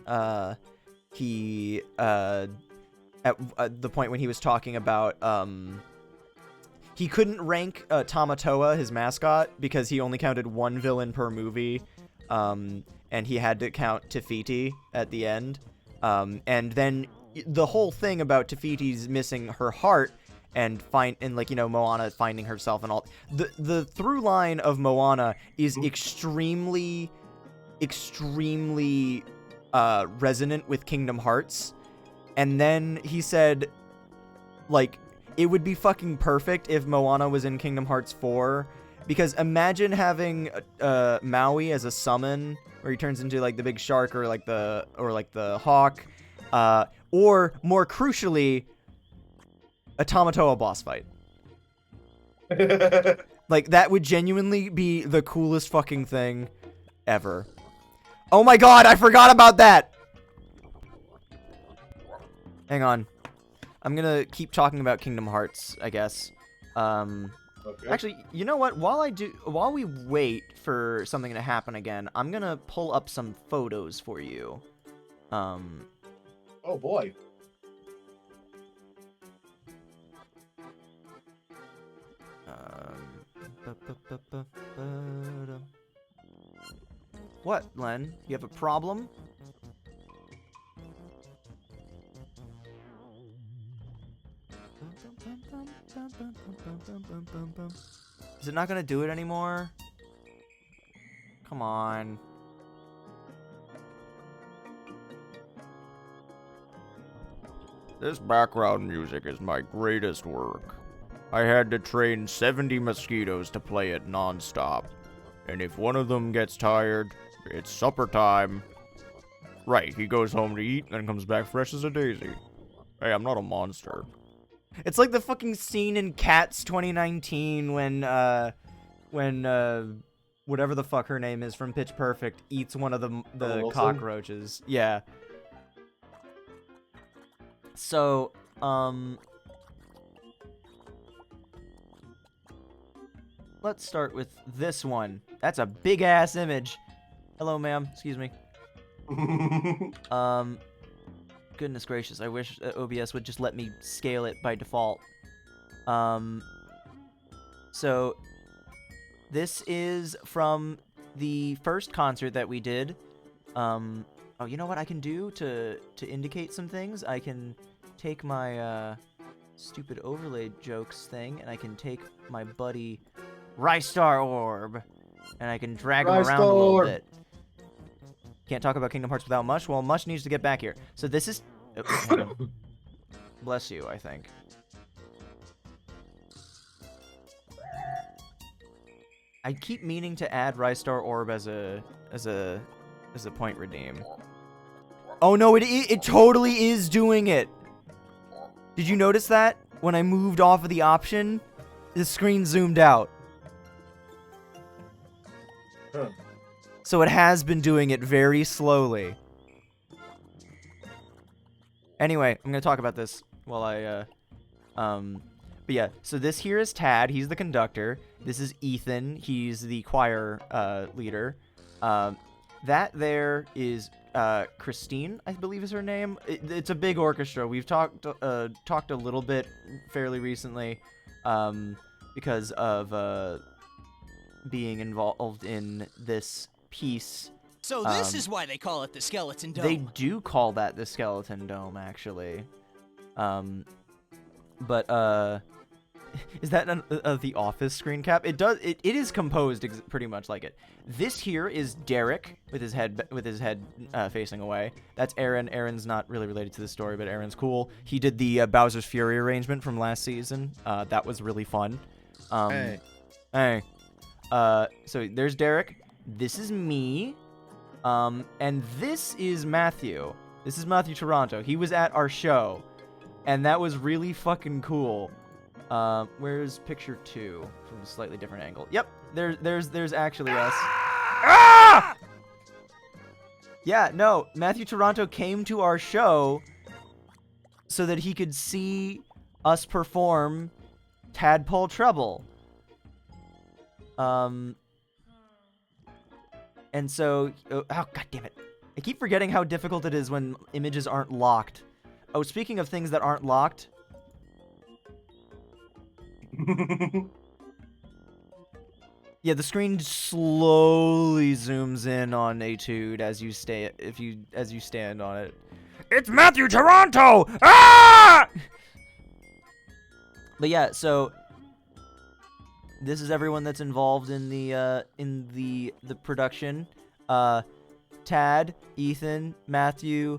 he, at the point when he was talking about, he couldn't rank Tamatoa, his mascot, because he only counted one villain per movie, and he had to count Te-Fiti at the end. And then the whole thing about Te-Fiti's missing her heart and like, you know, Moana finding herself and all, the through line of Moana is extremely resonant with Kingdom Hearts. And then he said, like, it would be fucking perfect if Moana was in Kingdom Hearts 4, because imagine having Maui as a summon, where he turns into, like, the big shark or like the hawk, or more crucially, a Tamatoa boss fight. Like, that would genuinely be the coolest fucking thing ever. Oh my god, I forgot about that! Hang on. I'm gonna keep talking about Kingdom Hearts, I guess. Okay. Actually, you know what? While we wait for something to happen again, I'm gonna pull up some photos for you. Oh boy. What, Len? You have a problem? Is it not gonna do it anymore? Come on. This background music is my greatest work. I had to train 70 mosquitoes to play it non-stop. And if one of them gets tired, it's supper time. Right, he goes home to eat, then comes back fresh as a daisy. Hey, I'm not a monster. It's like the fucking scene in Cats 2019 when whatever the fuck her name is from Pitch Perfect eats one of the cockroaches. Yeah. So, let's start with this one. That's a big ass image. Hello, ma'am. Excuse me. Goodness gracious, I wish OBS would just let me scale it by default. So, this is from the first concert that we did. Oh, you know what I can do to indicate some things? I can take my, stupid overlay jokes thing, and I can take my buddy Rystar Orb, and I can drag him around a little bit. Can't talk about Kingdom Hearts without Mush. Well, Mush needs to get back here. So this is... Oh, bless you, I think. I keep meaning to add Rystar Orb as a point redeem. Oh no, it totally is doing it. Did you notice that? when I moved off of the option, the screen zoomed out. Huh. So it has been doing it very slowly. Anyway, I'm gonna talk about this while I, but yeah, so this here is Tad, he's the conductor. This is Ethan, he's the choir, leader. That there is, Christine, I believe is her name. It's a big orchestra. We've talked a little bit fairly recently, because of, being involved in this piece. So this is why they call it the Skeleton Dome. They do call that the Skeleton Dome, actually. But, is that the Office screen cap? It is composed pretty much like it. This here is Derek with his head facing away. That's Aaron. Aaron's not really related to the story, but Aaron's cool. He did the Bowser's Fury arrangement from last season. That was really fun. Hey. So there's Derek. This is me. And this is Matthew. This is Matthew Toronto. He was at our show, and that was really fucking cool. Where's picture 2 from a slightly different angle? Yep, there's actually us. Ah! Yeah, no, Matthew Toronto came to our show so that he could see us perform Tadpole Treble. And so, oh god damn it. I keep forgetting how difficult it is when images aren't locked. Oh, speaking of things that aren't locked. Yeah, the screen slowly zooms in on Etude as you stand on it. It's Matthew Toronto! Ah! But yeah, so this is everyone that's involved in the production. Tad, Ethan, Matthew,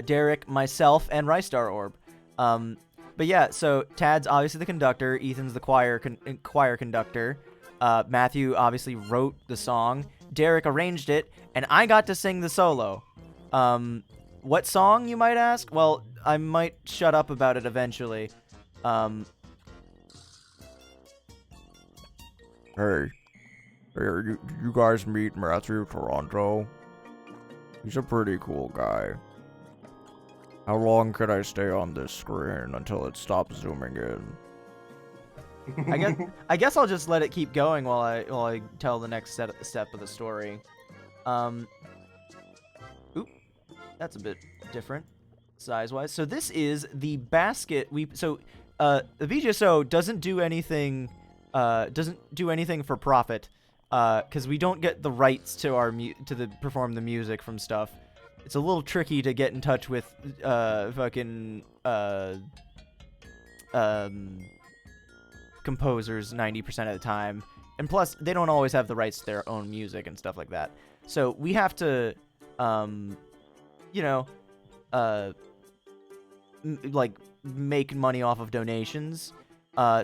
Derek, myself, and Rystar Orb. But yeah, so Tad's obviously the conductor. Ethan's the choir conductor. Matthew obviously wrote the song. Derek arranged it, and I got to sing the solo. What song, you might ask? Well, I might shut up about it eventually. Hey, did you guys meet Matthew Toronto? He's a pretty cool guy. How long can I stay on this screen until it stops zooming in? I guess I'll just let it keep going while I tell the next step of the story. Oop, that's a bit different size-wise. So this is the basket. The BGSO doesn't do anything for profit, because we don't get the rights to perform the music from stuff. It's a little tricky to get in touch with composers 90% of the time, and plus they don't always have the rights to their own music and stuff like that. So we have to, like make money off of donations.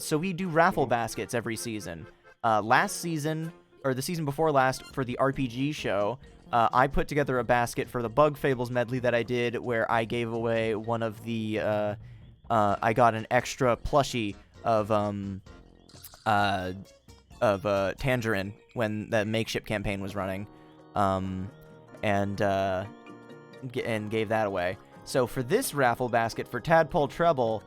So we do raffle baskets every season. Last season, or the season before last, for the RPG show, I put together a basket for the Bug Fables medley that I did, where I gave away one of the, I got an extra plushie of Tangerine when the makeshift campaign was running, and gave that away. So for this raffle basket for Tadpole Treble,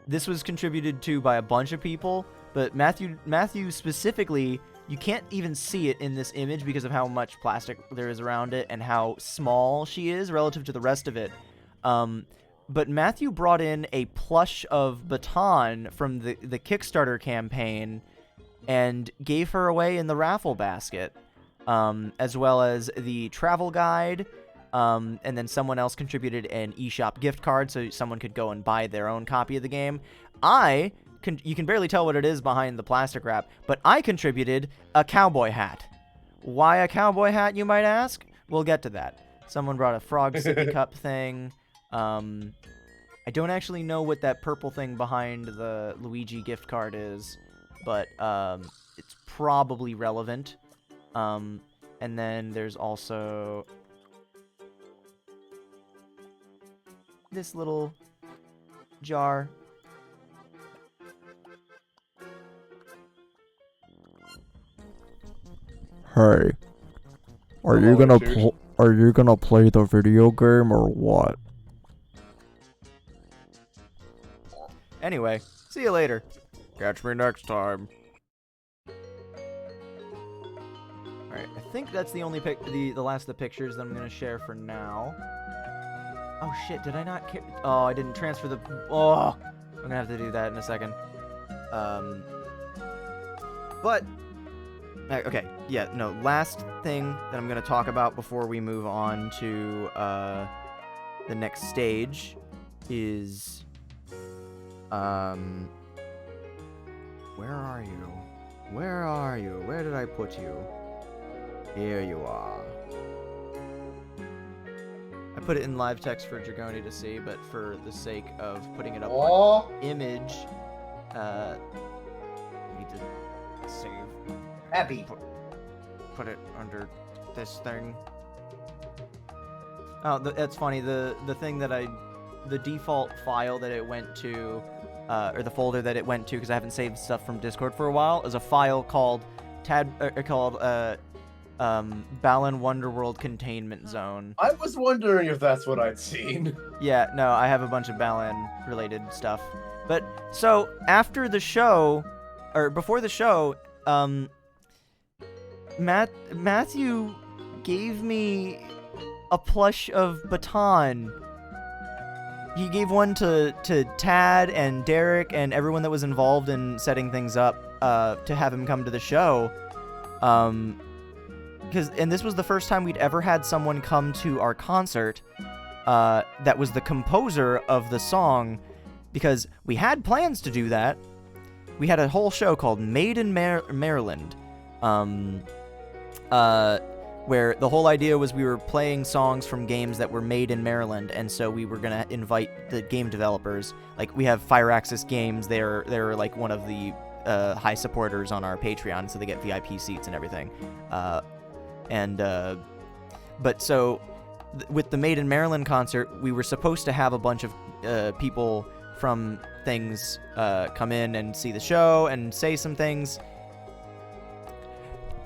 this was contributed to by a bunch of people, but Matthew specifically, you can't even see it in this image because of how much plastic there is around it and how small she is relative to the rest of it. But Matthew brought in a plush of Baton from the Kickstarter campaign and gave her away in the raffle basket, as well as the travel guide, and then someone else contributed an eShop gift card so someone could go and buy their own copy of the game. You can barely tell what it is behind the plastic wrap, but I contributed a cowboy hat. Why a cowboy hat, you might ask? We'll get to that. Someone brought a frog sippy cup thing. I don't actually know what that purple thing behind the Luigi gift card is, but it's probably relevant. And then there's also this little jar Hey, are Hello, Richard. are you gonna play the video game or what? Anyway, see you later. Catch me next time. Alright, I think that's the only the last of the pictures that I'm gonna share for now. Oh shit, did I not oh, I didn't transfer the... Oh! I'm gonna have to do that in a second. But... Okay, yeah, no, last thing that I'm gonna talk about before we move on to, the next stage is... Where are you? Where are you? Where did I put you? Here you are. I put it in live text for Dragoni to see, but for the sake of putting it up on image, need to save. Happy. Put it under this thing. Oh, that's funny. The thing that the default file that it went to, or the folder that it went to, because I haven't saved stuff from Discord for a while, is a file called Balan Wonderworld Containment Zone. I was wondering if that's what I'd seen. Yeah, no, I have a bunch of Balan related stuff. But so after the show, or before the show, Matthew gave me a plush of Baton. He gave one to Tad and Derek and everyone that was involved in setting things up to have him come to the show. And this was the first time we'd ever had someone come to our concert that was the composer of the song, because we had plans to do that. We had a whole show called Made in Maryland, where the whole idea was we were playing songs from games that were made in Maryland, and so we were gonna invite the game developers. Like, we have Fire Axis Games, they're like one of the high supporters on our Patreon, so they get VIP seats and everything. But so, with the Made in Maryland concert, we were supposed to have a bunch of people from things come in and see the show and say some things.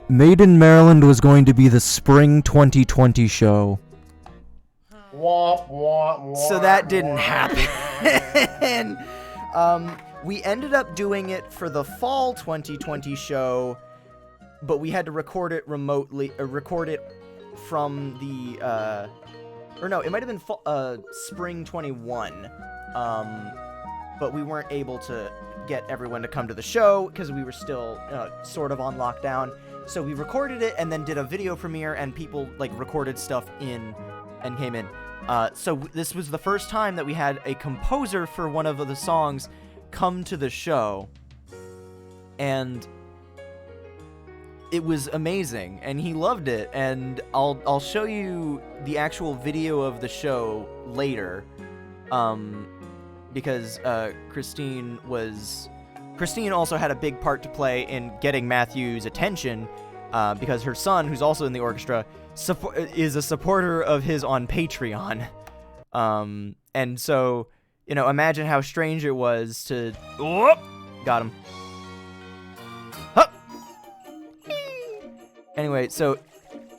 Made in Maryland was going to be the spring 2020 show. So that didn't happen. We ended up doing it for the fall 2020 show, but we had to record it remotely, record it from the, or no, it might have been spring 21, but we weren't able to get everyone to come to the show because we were still sort of on lockdown. So we recorded it and then did a video premiere, and people like recorded stuff in and came in. So this was the first time that we had a composer for one of the songs come to the show, and it was amazing, and he loved it. And I'll show you the actual video of the show later, because Christine also had a big part to play in getting Matthew's attention, because her son, who's also in the orchestra, is a supporter of his on Patreon. And so, you know, imagine how strange it was to... Whoop! Got him. Hup! Anyway, so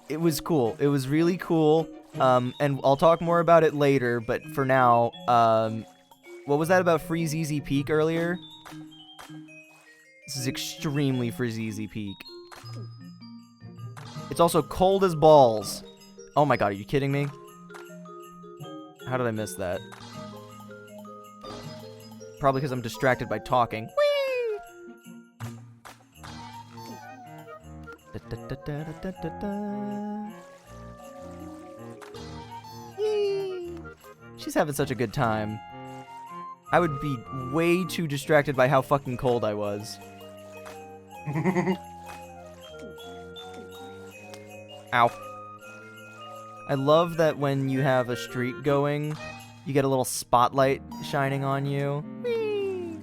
it was cool. It was really cool. And I'll talk more about it later, but for now, what was that about Freeze Easy Peak earlier? This is extremely Freeze Easy Peak. It's also cold as balls. Oh my god, are you kidding me? How did I miss that? Probably because I'm distracted by talking. Yee. She's having such a good time. I would be way too distracted by how fucking cold I was. Ow. I love that when you have a streak going, you get a little spotlight shining on you. Whee!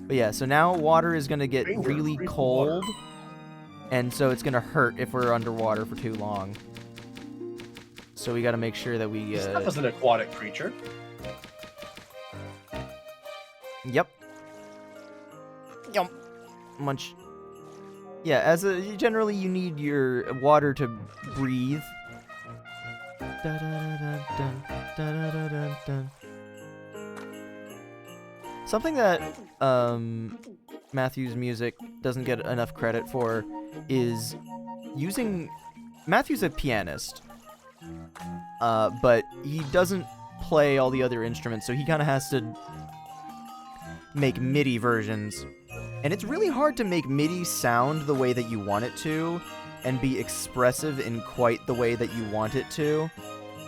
But yeah, so now water is going to get really cold, and so it's going to hurt if we're underwater for too long. So we got to make sure that we... Stuff is an aquatic creature. Yep. Yum. Munch. Yeah, generally you need your water to breathe. Something that Matthew's music doesn't get enough credit for is using... Matthew's a pianist, but he doesn't play all the other instruments, so he kind of has to make MIDI versions. And it's really hard to make MIDI sound the way that you want it to, and be expressive in quite the way that you want it to.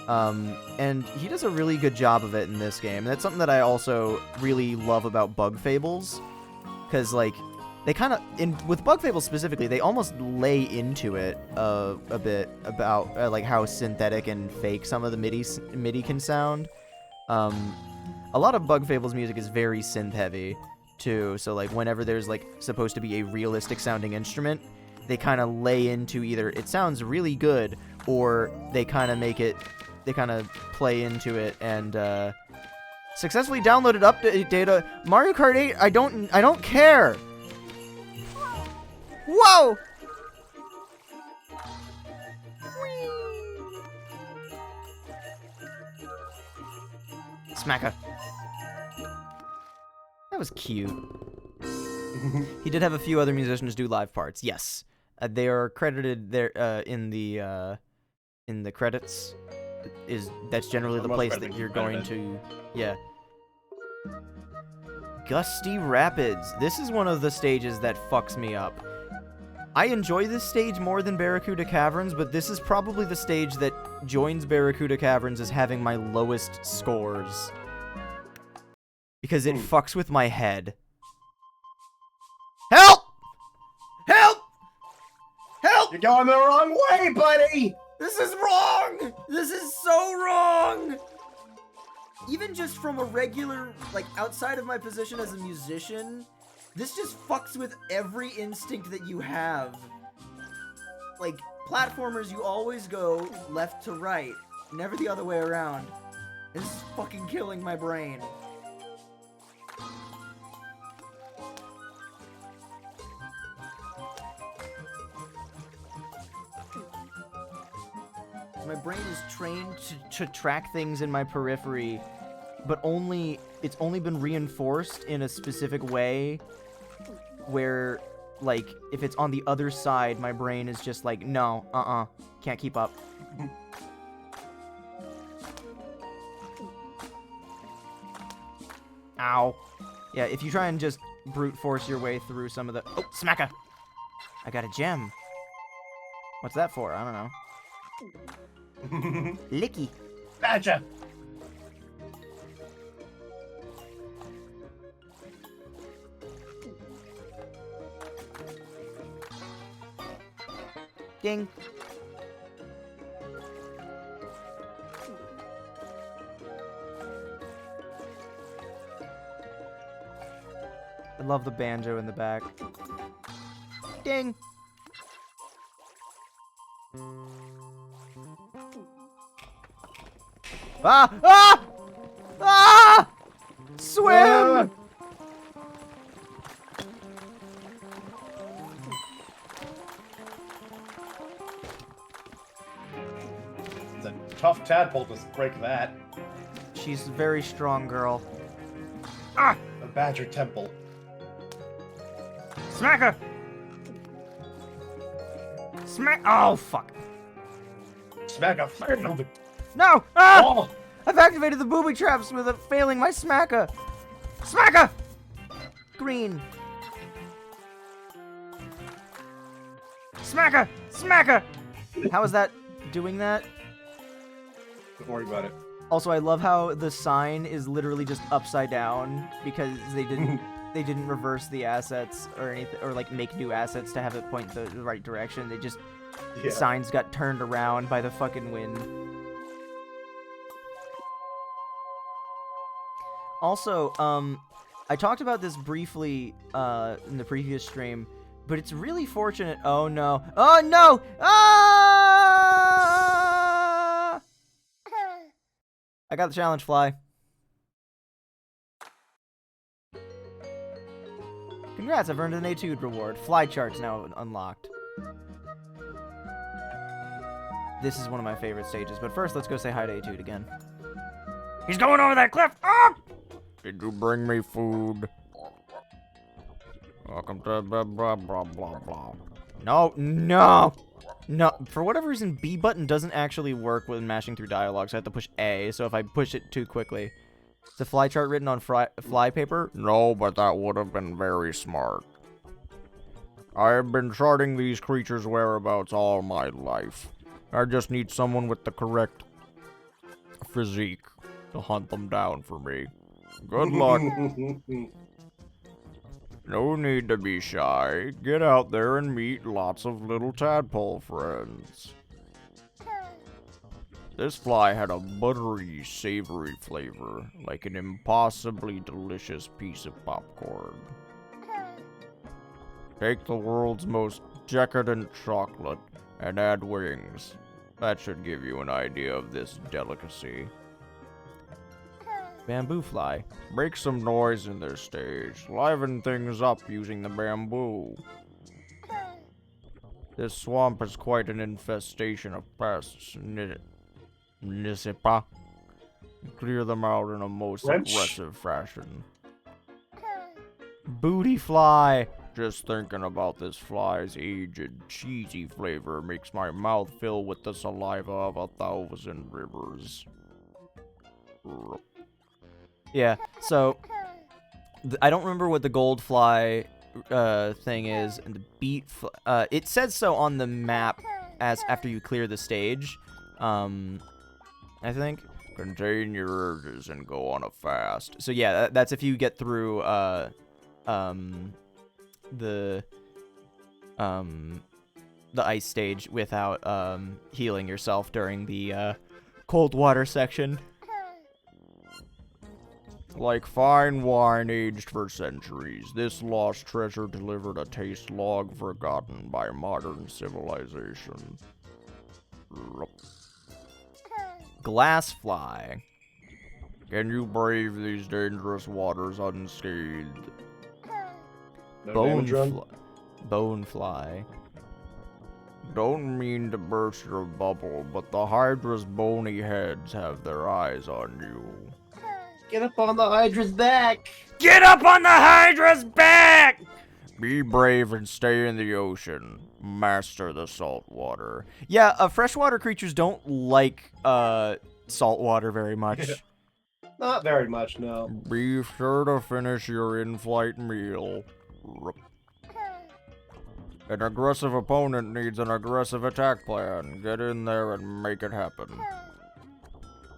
And he does a really good job of it in this game. And that's something that I also really love about Bug Fables, because, like, they kind of, with Bug Fables specifically, they almost lay into it a bit about, like, how synthetic and fake some of the MIDI can sound. A lot of Bug Fables music is very synth-heavy, too, so, like, whenever there's, like, supposed to be a realistic-sounding instrument, they kind of lay into either it sounds really good, or they kind of play into it, and, successfully downloaded update data. Mario Kart 8, I don't care! Whoa! Smacker. That was cute. He did have a few other musicians do live parts. Yes, they are credited there in the credits. That's generally the place that you're going to. Yeah. Gusty Rapids. This is one of the stages that fucks me up. I enjoy this stage more than Barracuda Caverns, but this is probably the stage that joins Barracuda Caverns as having my lowest scores. Because it fucks with my head. Help! Help! Help! You're going the wrong way, buddy! This is wrong! This is so wrong! Even just from a regular, like, outside of my position as a musician, this just fucks with every instinct that you have. Like, platformers, you always go left to right, never the other way around. This is fucking killing my brain. My brain is trained to track things in my periphery, but it's only been reinforced in a specific way where, like, if it's on the other side, my brain is just like, no, can't keep up. Ow. Yeah, if you try and just brute force your way through some of the... Oh, smacker! I got a gem. What's that for? I don't know. Licky. Gotcha. Ding. I love the banjo in the back. Ding. Ah! Ah! Ah! Swim! It's a tough tadpole to break that. She's a very strong girl. Ah! A badger temple. Smack her! Smack! Oh, fuck. Smack a No! Ah! Oh! I've activated the booby traps with failing my smacker! Smacker! Green. Smacker! Smacker! How is that doing that? Don't worry about it. Also, I love how the sign is literally just upside down because they didn't reverse the assets or anything, or like make new assets to have it point the right direction. They just the signs got turned around by the fucking wind. Also, I talked about this briefly in the previous stream, but it's really fortunate. Oh no! Oh no! Ah! I got the challenge fly. Congrats, I've earned an etude reward. Fly chart's now unlocked. This is one of my favorite stages, but first let's go say hi to Etude again. He's going over that cliff! Ah! Did you bring me food? Welcome to blah blah blah blah blah. No, no! No, for whatever reason, B button doesn't actually work when mashing through dialogue, so I have to push A, so if I push it too quickly. Is the fly chart written on fly paper? No, but that would have been very smart. I have been charting these creatures' whereabouts all my life. I just need someone with the correct physique to hunt them down for me. Good luck. No need to be shy. Get out there and meet lots of little tadpole friends. This fly had a buttery, savory flavor, like an impossibly delicious piece of popcorn. Take the world's most decadent chocolate and add wings. That should give you an idea of this delicacy. Bamboo fly. Make some noise in this stage. Liven things up using the bamboo. This swamp is quite an infestation of pests. Nisipa. Clear them out in a most aggressive fashion. Booty fly. Just thinking about this fly's aged, cheesy flavor makes my mouth fill with the saliva of 1,000 rivers. Yeah, so I don't remember what the gold fly thing is, and the beat. It says so on the map as after you clear the stage. I think. Contain your urges and go on a fast. So yeah, that's if you get through the ice stage without healing yourself during the cold water section. Like fine wine aged for centuries, this lost treasure delivered a taste long forgotten by modern civilization. Glass fly. Can you brave these dangerous waters unscathed? Bone fly. Don't mean to burst your bubble, but the Hydra's bony heads have their eyes on you. Get up on the Hydra's back! Get up on the Hydra's back! Be brave and stay in the ocean. Master the salt water. Yeah, freshwater creatures don't like salt water very much. Not very much, no. Be sure to finish your in-flight meal. An aggressive opponent needs an aggressive attack plan. Get in there and make it happen.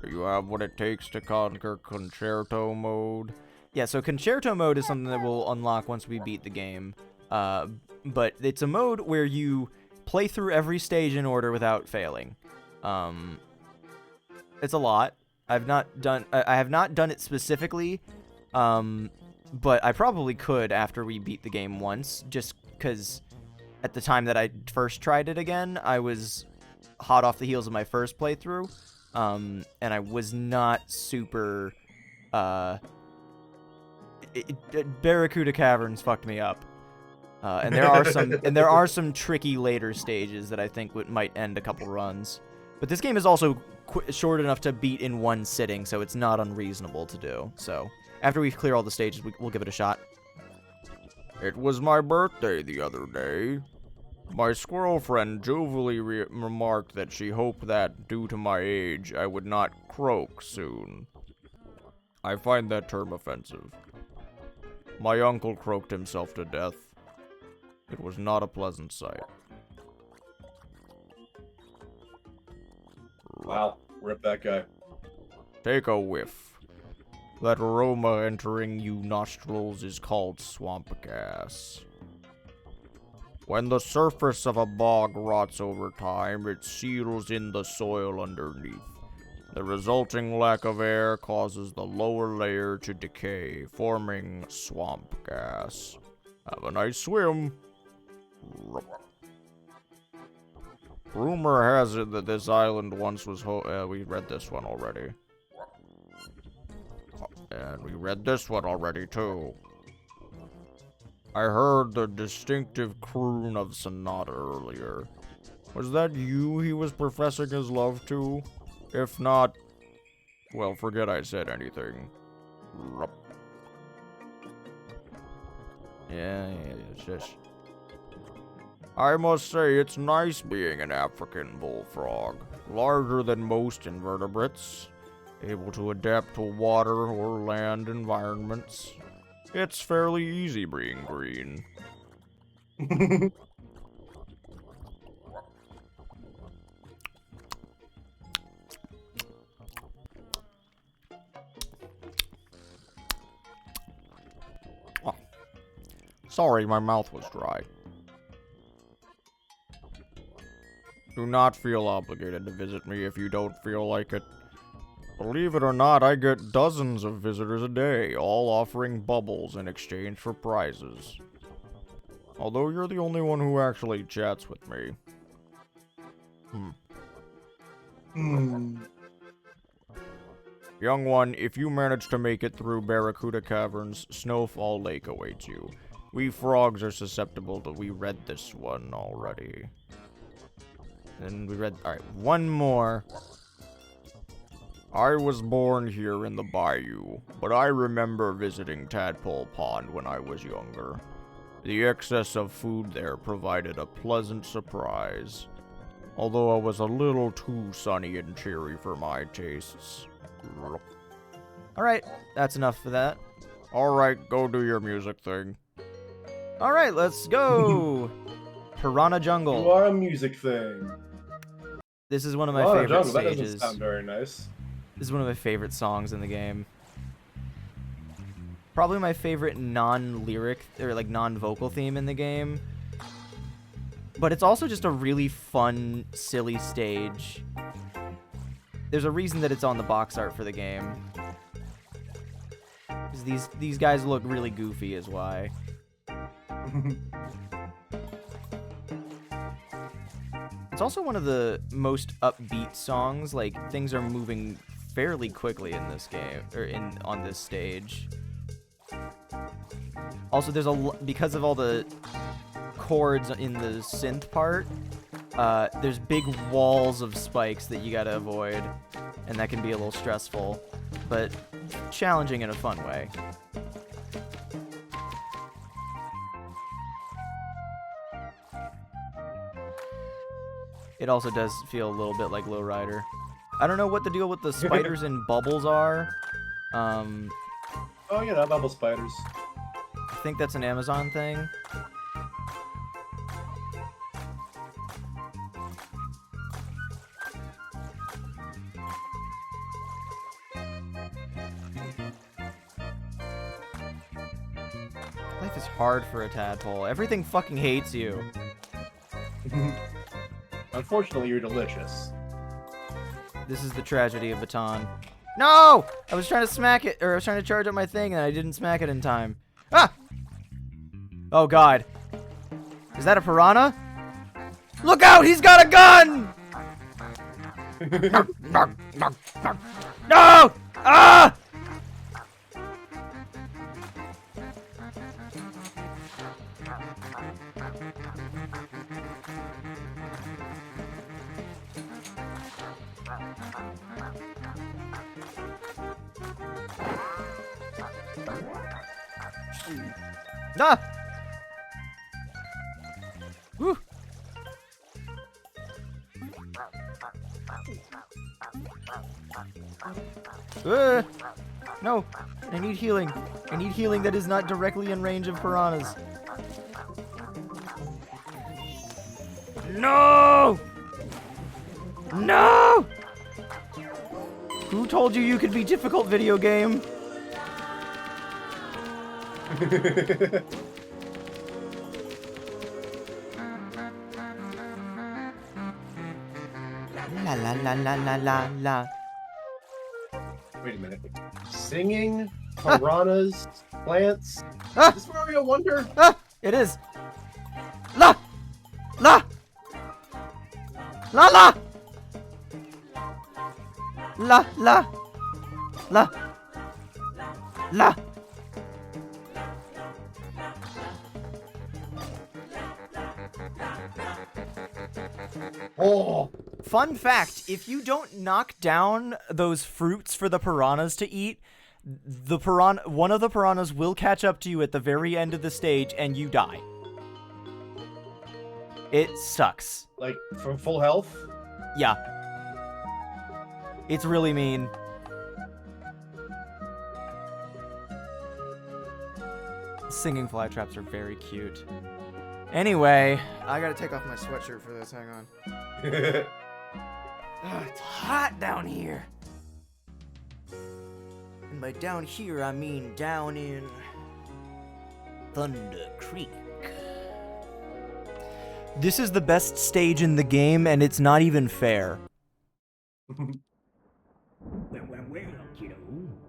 You have what it takes to conquer Concerto mode. Yeah, so Concerto mode is something that we'll unlock once we beat the game. But it's a mode where you play through every stage in order without failing. It's a lot. I have not done it specifically, but I probably could after we beat the game once, just because at the time that I first tried it again, I was hot off the heels of my first playthrough, and I was not super, Barracuda Caverns fucked me up. And there are some tricky later stages that I think might end a couple runs. But this game is also short enough to beat in one sitting, so it's not unreasonable to do. So after we clear all the stages, we'll give it a shot. It was my birthday the other day. My squirrel friend jovially remarked that she hoped that, due to my age, I would not croak soon. I find that term offensive. My uncle croaked himself to death. It was not a pleasant sight. Wow, rip that guy. Take a whiff. That aroma entering you nostrils is called swamp gas. When the surface of a bog rots over time, it seals in the soil underneath. The resulting lack of air causes the lower layer to decay, forming swamp gas. Have a nice swim. Rumor has it that this island once was we read this one already. And we read this one already, too. I heard the distinctive croon of Sonata earlier. Was that you he was professing his love to? If not, well, forget I said anything. Rup. Yeah, shush. I must say, it's nice being an African bullfrog. Larger than most invertebrates. Able to adapt to water or land environments. It's fairly easy being green. Oh. Sorry, my mouth was dry. Do not feel obligated to visit me if you don't feel like it. Believe it or not, I get dozens of visitors a day, all offering bubbles in exchange for prizes. Although you're the only one who actually chats with me. Young one, if you manage to make it through Barracuda Caverns, Snowfall Lake awaits you. We frogs are susceptible to... We read this one already. And we read... Alright, one more. I was born here in the bayou, but I remember visiting Tadpole Pond when I was younger. The excess of food there provided a pleasant surprise, although I was a little too sunny and cheery for my tastes. Alright, that's enough for that. Alright, go do your music thing. Alright, let's go! Piranha Jungle. You are a music thing. This is one of my Piranha favorite Jungle, that doesn't stages. sound very nice. This is one of my favorite songs in the game. Probably my favorite non-lyric, or like non-vocal theme in the game. But it's also just a really fun, silly stage. There's a reason that it's on the box art for the game. 'Cause these guys look really goofy is why. It's also one of the most upbeat songs. Like, things are moving fairly quickly in this game, or on this stage. Also, there's because of all the chords in the synth part, there's big walls of spikes that you gotta avoid, and that can be a little stressful, but challenging in a fun way. It also does feel a little bit like Lowrider. I don't know what the deal with the spiders and bubbles are. Oh, you know, bubble spiders. I think that's an Amazon thing. Life is hard for a tadpole. Everything fucking hates you. Unfortunately, you're delicious. This is the tragedy of Baton. No! I was trying to smack it, or I was trying to charge up my thing, and I didn't smack it in time. Ah! Oh, God. Is that a piranha? Look out! He's got a gun! No! Ah! Ah! Woo! No! I need healing. I need healing that is not directly in range of piranhas. No! No! Who told you could be difficult, video game? La la la la la la la. Wait a minute. Singing, piranhas, plants. Ah! Is this Mario Wonder? Ah! It is. La! La! La la! La la! La! La! Oh! Fun fact, if you don't knock down those fruits for the piranhas to eat, one of the piranhas will catch up to you at the very end of the stage and you die. It sucks. Like, from full health? Yeah. It's really mean. Singing fly traps are very cute. Anyway, I gotta take off my sweatshirt for this. Hang on. It's hot down here. And by down here, I mean down in Thunder Creek. This is the best stage in the game, and it's not even fair. Well, kiddo.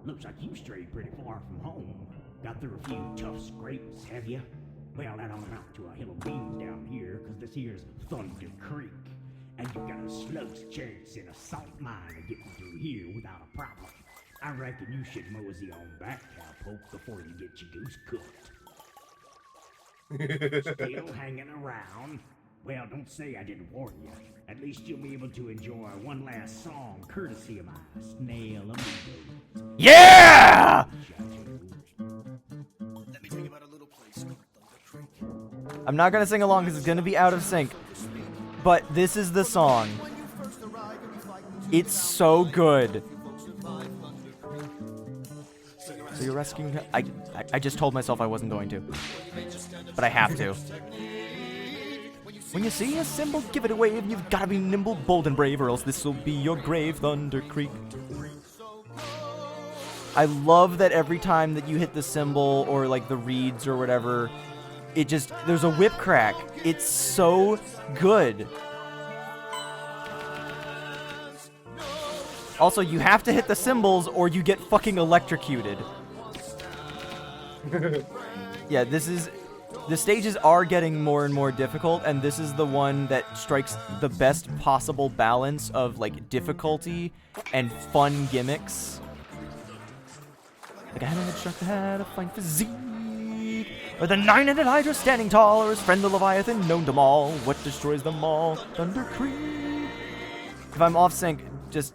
Looks like you strayed pretty far from home. Got through a few tough scrapes, have you? Well, that don't amount to a hill of beans down here, 'cause this here's Thunder Creek. And you got a slug's chance in a salt mine of getting through here without a problem. I reckon you should mosey on back, cowpoke, before you get your goose cooked. Still hanging around? Well, don't say I didn't warn you. At least you'll be able to enjoy one last song courtesy of my snail amigo. Yeah! Let me tell you about a little place called Thunder Creek. I'm not gonna sing along because it's gonna be out of sync. But this is the song. It's so good. So you're rescuing... I just told myself I wasn't going to. But I have to. When you see a symbol, give it a wave. You've gotta be nimble, bold, and brave, or else this'll be your grave, Thunder Creek. I love that every time that you hit the symbol, or like the reeds or whatever, it just... There's a whip crack. It's so good. Also, you have to hit the symbols or you get fucking electrocuted. Yeah, this is... The stages are getting more and more difficult, and this is the one that strikes the best possible balance of, like, difficulty and fun gimmicks. Like, I had an instructor had a fine physique, or the nine-headed Hydra standing tall, or his friend the Leviathan known to maul. What destroys them all? Thunder Creek. If I'm off sync, just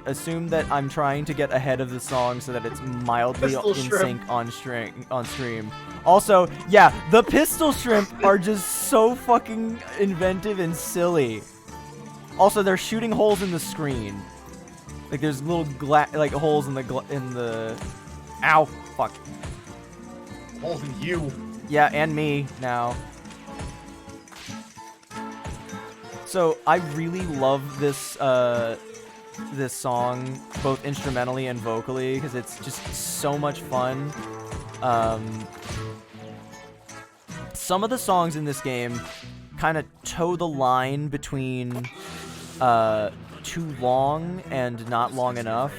assume that I'm trying to get ahead of the song so that it's mildly in sync on stream. Also, yeah, the pistol shrimp are just so fucking inventive and silly. Also, they're shooting holes in the screen. Like there's little like holes in the ow, fuck. Holes in you. Yeah, and me now. So I really love this this song, both instrumentally and vocally, because it's just so much fun. Some of the songs in this game kind of toe the line between too long and not long enough,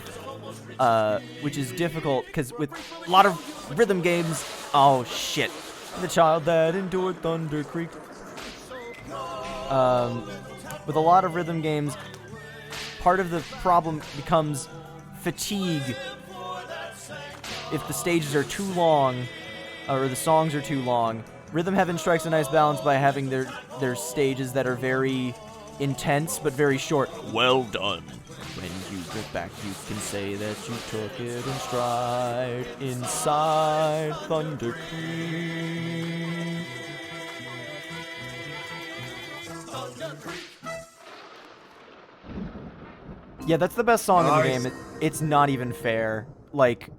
which is difficult because with a lot of rhythm games, oh shit, the child that endured Thunder Creek. With a lot of rhythm games, part of the problem becomes fatigue. If the stages are too long, or the songs are too long, Rhythm Heaven strikes a nice balance by having their stages that are very intense but very short. Well done. When you get back, you can say that you took it in stride inside Thunder Creek. Yeah, that's the best song in the game. It's not even fair. Like,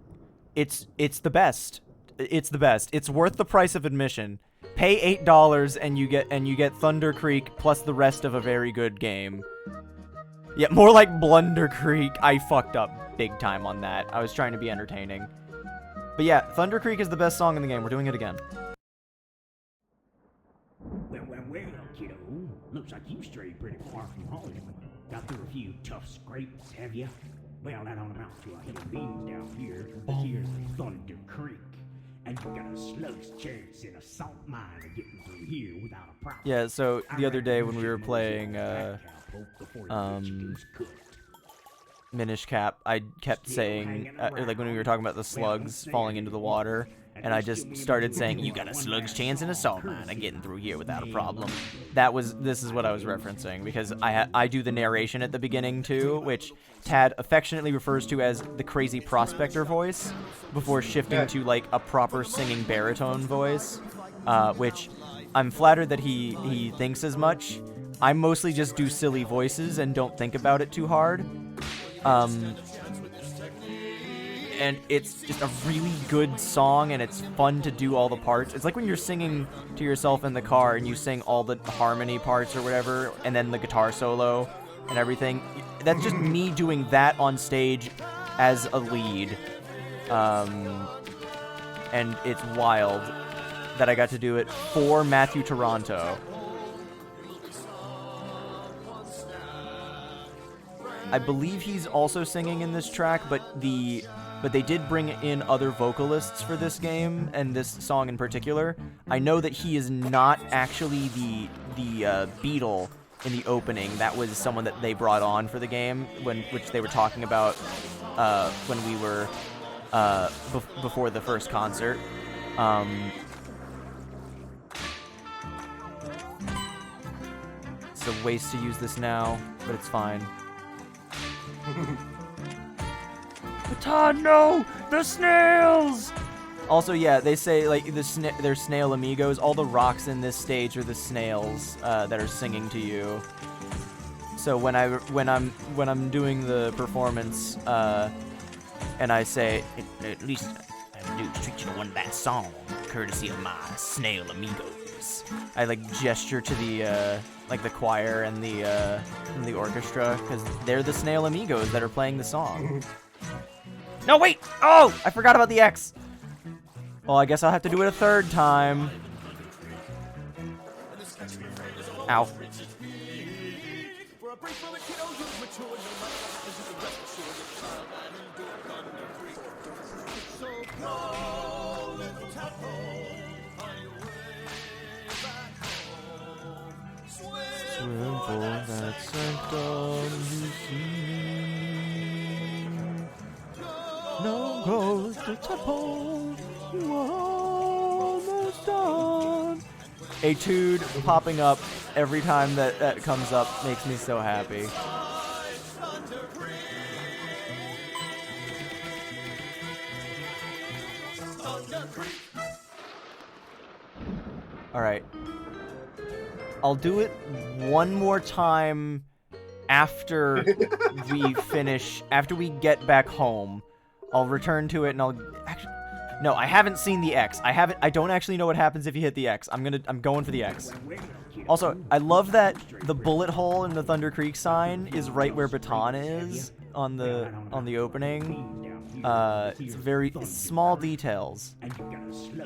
it's the best. It's the best. It's worth the price of admission. Pay $8 and you get Thunder Creek plus the rest of a very good game. Yeah, more like Blunder Creek. I fucked up big time on that. I was trying to be entertaining. But yeah, Thunder Creek is the best song in the game. We're doing it again. Well, kiddo. Looks like you strayed pretty far from home. Got through a few tough scrapes, have you? Well, that don't amount to a hill of beans down here. This here's Thunder Creek. And you got a slug's chance in a salt mine of getting through here without a problem. Yeah, so the other day when we were playing Minish Cap, I kept saying, like when we were talking about the slugs falling into the water, and I just started saying, "You got a slug's chance in a salt mine of getting through here without a problem." This is what I was referencing, because I do the narration at the beginning too, which Tad affectionately refers to as the crazy prospector voice, before shifting to like a proper singing baritone voice, which I'm flattered that he thinks as much. I mostly just do silly voices and don't think about it too hard. And it's just a really good song, and it's fun to do all the parts. It's like when you're singing to yourself in the car and you sing all the harmony parts or whatever, and then the guitar solo and everything. That's just me doing that on stage as a lead. And it's wild that I got to do it for Matthew Toronto. I believe he's also singing in this track, but they did bring in other vocalists for this game and this song in particular. I know that he is not actually the Beatle in the opening. That was someone that they brought on for the game, which they were talking about when we were before the first concert. It's a waste to use this now, but it's fine. But Todd, no! The snails! Also, yeah, they say, like, they're snail amigos. All the rocks in this stage are the snails that are singing to you. So when I'm doing the performance, and I say, at least I do treat you to one last song, courtesy of my snail amigos. I like gesture to the like the choir and the orchestra, because they're the snail amigos that are playing the song. No, wait! Oh! I forgot about the X! Well, I guess I'll have to do it a third time. Ow. Swim for that sanctum you see. No goes the tadpole, you are almost done. Etude popping up every time that comes up makes me so happy. Alright. I'll do it one more time after after we get back home. I'll return to it and I'll actually, no, I haven't seen the X. I don't actually know what happens if you hit the X. I'm going for the X. Also, I love that the bullet hole in the Thunder Creek sign is right where Baton is on the opening. It's very small details.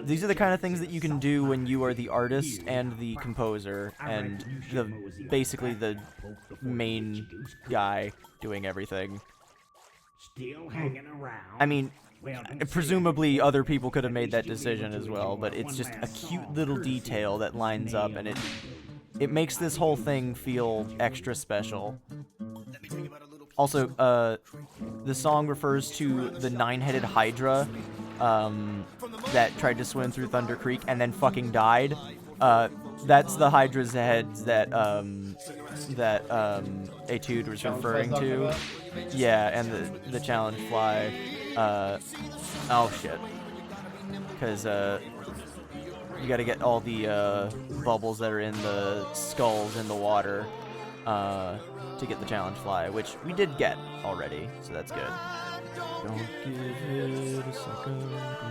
These are the kind of things that you can do when you are the artist and the composer and basically the main guy doing everything. I mean, presumably other people could have made that decision as well, but it's just a cute little detail that lines up, and it makes this whole thing feel extra special. Also, the song refers to the 9-headed Hydra that tried to swim through Thunder Creek and then fucking died. That's the Hydra's heads that Etude was referring to. Yeah, and the challenge fly. Oh shit. Because you gotta get all the bubbles that are in the skulls in the water to get the challenge fly, which we did get already, so that's good. Don't give it a second glance.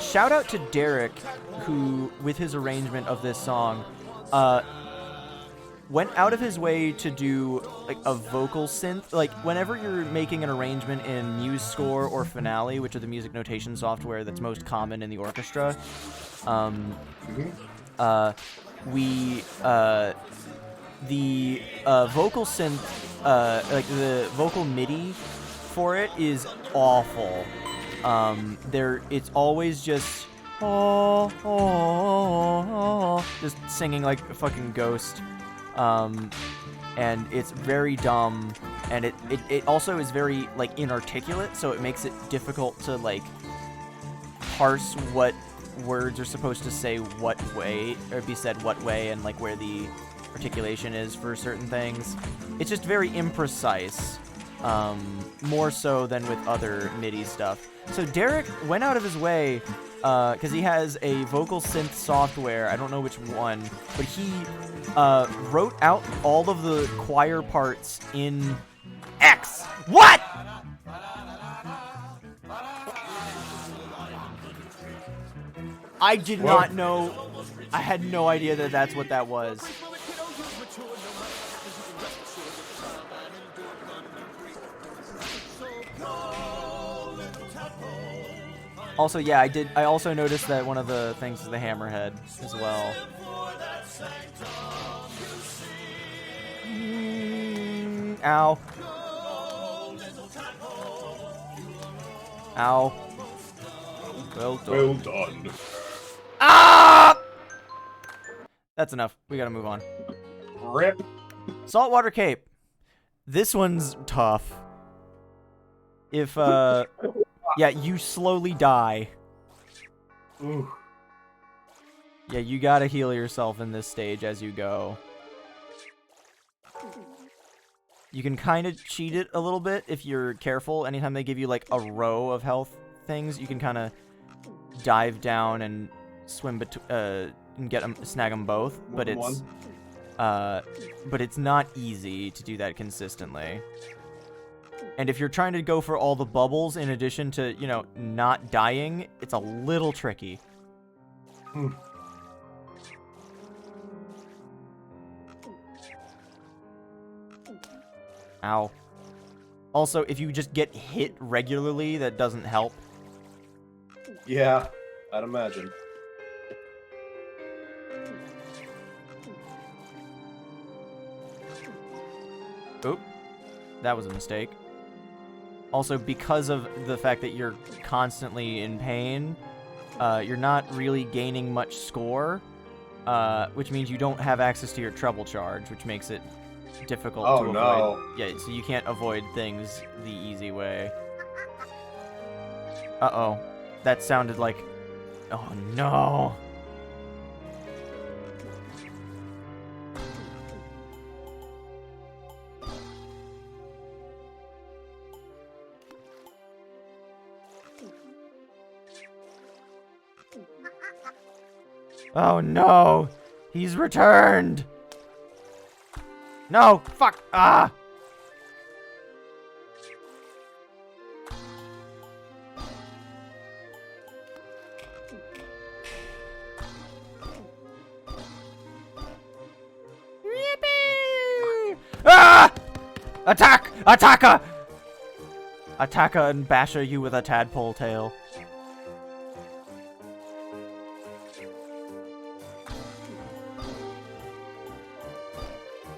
Shout out to Derek, who, with his arrangement of this song, went out of his way to do like a vocal synth. Like, whenever you're making an arrangement in MuseScore or Finale, which are the music notation software that's most common in the orchestra, the vocal synth, like the vocal MIDI for it is awful. It's always just just singing like a fucking ghost. and it's very dumb, and it also is very, like, inarticulate, so it makes it difficult to, like, parse what words are supposed to say what way, or be said what way, and, like, where the articulation is for certain things. It's just very imprecise, more so than with other MIDI stuff. So Derek went out of his way, because he has a vocal synth software, I don't know which one, but he wrote out all of the choir parts in X. What? I did not know. I had no idea that that's what that was. Also, yeah, I also noticed that one of the things is the hammerhead as well. Ow. Ow. Well done. Well done. Ah! That's enough. We gotta move on. Rip. Saltwater Cape. This one's tough. If, yeah, you slowly die. Ooh. Yeah, you gotta heal yourself in this stage as you go. You can kind of cheat it a little bit if you're careful. Anytime they give you, like, a row of health things, you can kind of dive down and swim and get them, snag them both. But it's not easy to do that consistently. And if you're trying to go for all the bubbles in addition to, you know, not dying, it's a little tricky. Ow. Also, if you just get hit regularly, that doesn't help. Yeah, I'd imagine. Oop. That was a mistake. Also, because of the fact that you're constantly in pain, you're not really gaining much score, which means you don't have access to your treble charge, which makes it difficult to avoid. No. Yeah, so you can't avoid things the easy way. Uh-oh. That sounded like... Oh, no! Oh, no! He's returned! No! Fuck! Ah! Yippee! Ah! Attack! Attacka! Attacka and basher you with a tadpole tail.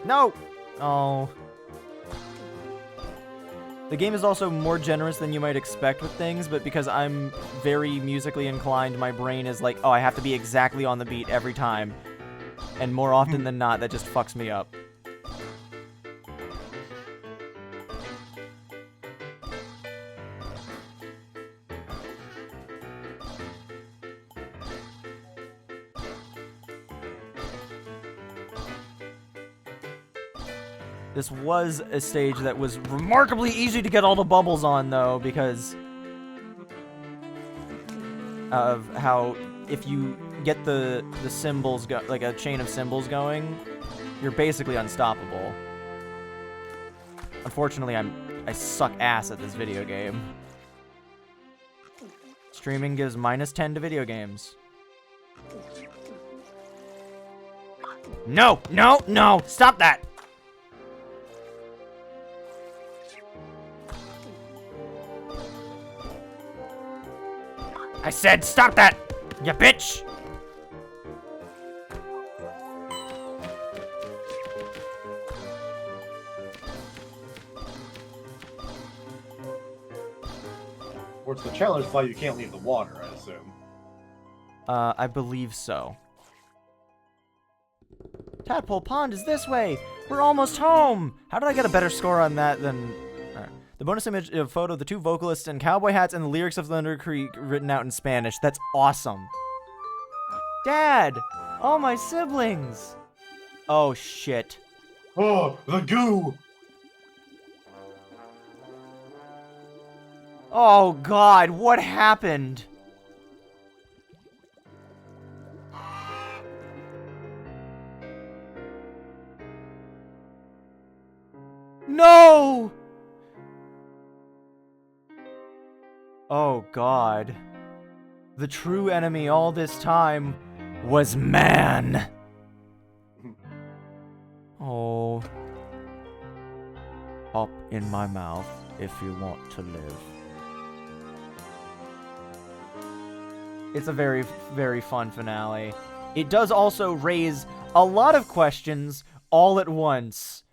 No! Oh. The game is also more generous than you might expect with things, but because I'm very musically inclined, my brain is like, oh, I have to be exactly on the beat every time. And more often than not, that just fucks me up. This was a stage that was remarkably easy to get all the bubbles on, though, because of how if you get the cymbals, like a chain of cymbals going, you're basically unstoppable. Unfortunately, I suck ass at this video game. Streaming gives -10 to video games. No! No! No! Stop that! I said stop that, you bitch! What's the challenge is why you can't leave the water, I assume. I believe so. Tadpole Pond is this way. We're almost home. How did I get a better score on that than... Alright. The bonus image of photo of the 2 vocalists in cowboy hats and the lyrics of Thunder Creek written out in Spanish. That's awesome. Dad! All my siblings! Oh, shit. Oh, the goo! Oh, God, what happened? No! Oh, God. The true enemy all this time was man. Oh. Up in my mouth if you want to live. It's a very, very fun finale. It does also raise a lot of questions all at once.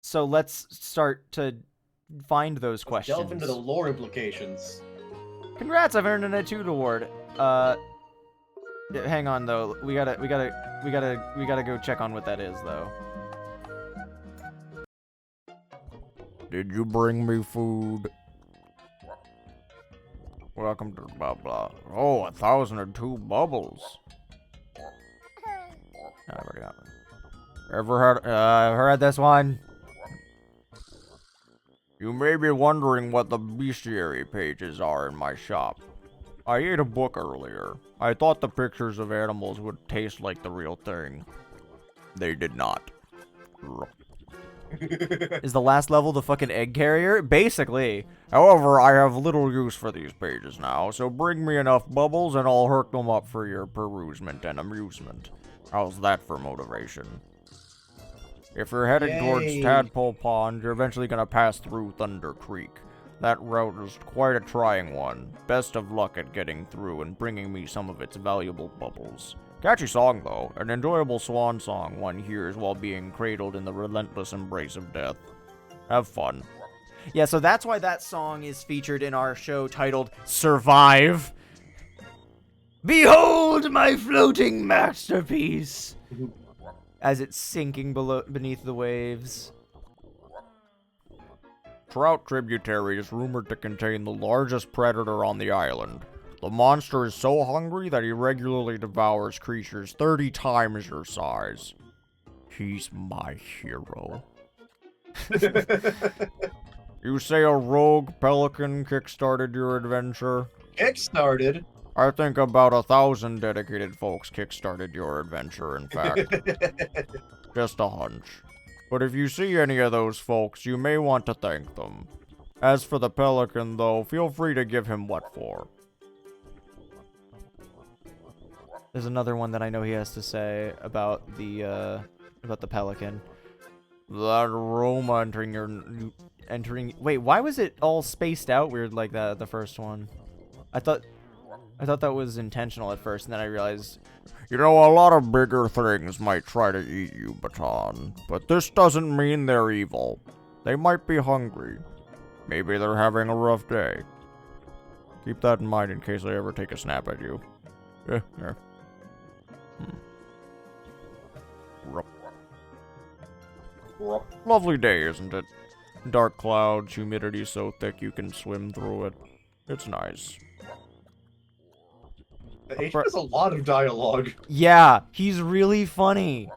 So let's start to find those questions. Delve into the lore implications. Congrats, I've earned an Etude Award. Hang on though. We gotta go check on what that is though. Did you bring me food? Welcome to blah blah. Oh, 1,002 bubbles. I already got them. Ever heard this one? You may be wondering what the bestiary pages are in my shop. I ate a book earlier. I thought the pictures of animals would taste like the real thing. They did not. Is the last level the fucking egg carrier? Basically. However, I have little use for these pages now, so bring me enough bubbles and I'll hook them up for your perusement and amusement. How's that for motivation? If you're heading towards Tadpole Pond, you're eventually gonna pass through Thunder Creek. That route is quite a trying one. Best of luck at getting through and bringing me some of its valuable bubbles. Catchy song, though. An enjoyable swan song one hears while being cradled in the relentless embrace of death. Have fun. Yeah, so that's why that song is featured in our show titled Survive. Behold my floating masterpiece! As it's sinking beneath the waves. Trout Tributary is rumored to contain the largest predator on the island. The monster is so hungry that he regularly devours creatures 30 times your size. He's my hero. You say a rogue pelican kickstarted your adventure? Kickstarted? I think about 1,000 dedicated folks kickstarted your adventure, in fact. Just a hunch. But if you see any of those folks, you may want to thank them. As for the pelican, though, feel free to give him what for. There's another one that I know he has to say about the pelican. That aroma entering. Wait, why was it all spaced out weird like that? The first one, I thought that was intentional at first, and then I realized. You know, a lot of bigger things might try to eat you, Baton, but this doesn't mean they're evil. They might be hungry. Maybe they're having a rough day. Keep that in mind in case I ever take a snap at you. Yeah. Lovely day, isn't it? Dark clouds, humidity so thick you can swim through it. It's nice. The H has a lot of dialogue. Yeah, he's really funny.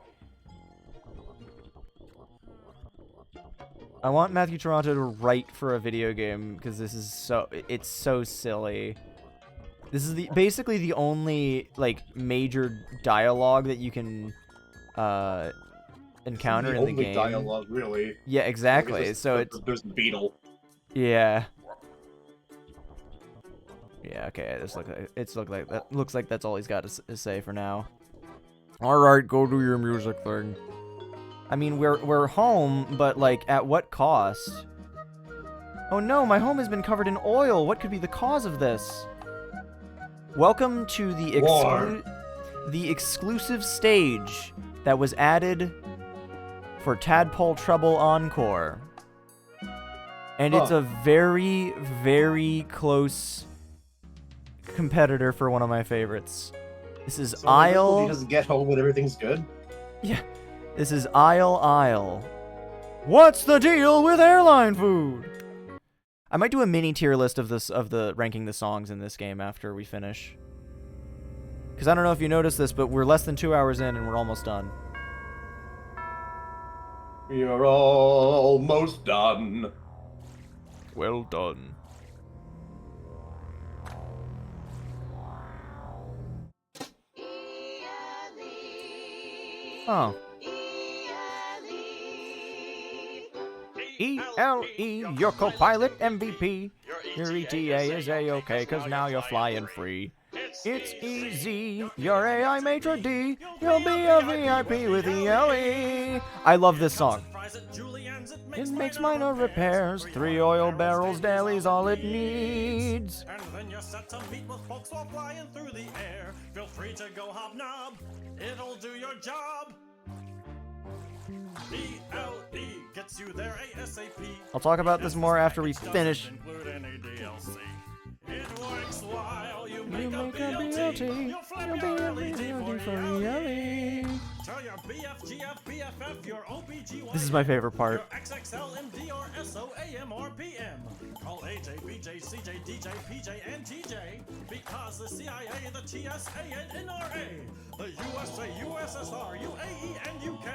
I want Matthew Toronto to write for a video game because it's so silly. This is basically the only like major dialogue that you can encounter in the game. Only dialogue, really. Yeah, exactly. So there's the beetle. Yeah. Yeah. Okay. Looks like that's all he's got to say for now. All right, go do your music thing. I mean, we're home, but like, at what cost? Oh no, my home has been covered in oil. What could be the cause of this? Welcome to the exclusive stage that was added for Tadpole Treble Encore. And it's a very, very close competitor for one of my favorites. This is So he doesn't get home when everything's good? Yeah, this is Aisle. What's the deal with airline food? I might do a mini tier list of the ranking the songs in this game after we finish. Because I don't know if you noticed this, but we're less than 2 hours in and we're almost done. We are almost done. Well done. Oh. ELE, your co-pilot MVP. Your ETA is A-OK, cause now you're flying free. It's easy, your AI maitre D. You'll be a VIP with ELE. I love this song. It makes minor repairs. 3 oil barrels daily's all it needs. And then you're set to meet with folks while flying through the air. Feel free to go hobnob, it'll do your job. ELE gets you there ASAP. I'll talk about this more after we finish. It works while you make a BLT. You'll flip You'll be your a LED for ELE. Tell your BF, GF, BFF, your OPG. This is my favorite part. Your XXL, MD, or SOAM, or PM. Call AJ, BJ, CJ, DJ, PJ, and TJ. Because the CIA, the TSA, and NRA, the USA, USSR, UAE, and UK,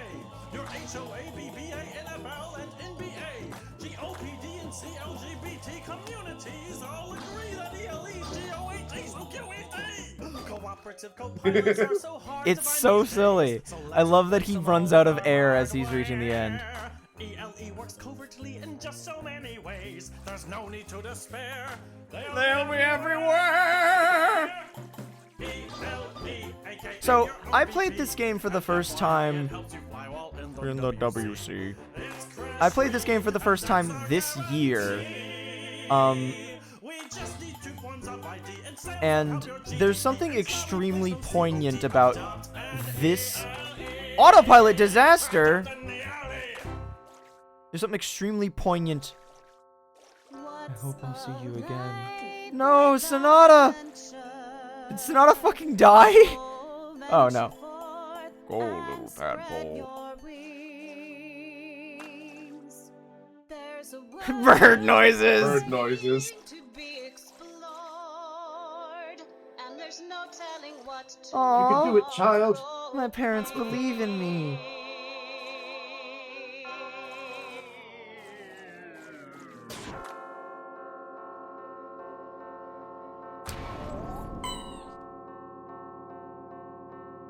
your HOA, BBA, NFL, and NBA, GOPD, and CLGBT communities all agree that ELE's GOAT, so QED. Cooperative co-pilots are so hard to It's so find silly. so I love that he runs out of air as he's reaching the end. ELE works covertly in just so many ways. There's no need to despair. They'll be everywhere. So, I played this game for the first time In the WC. I played this game for the first time this year. And there's something extremely poignant about this autopilot disaster. There's something extremely poignant. I hope I'll see you again. No, Sonata! Did Sonata fucking die? Oh no. Go, little tadpole. Bird noises! Bird noises. You Aww, can do it, child. my parents believe in me.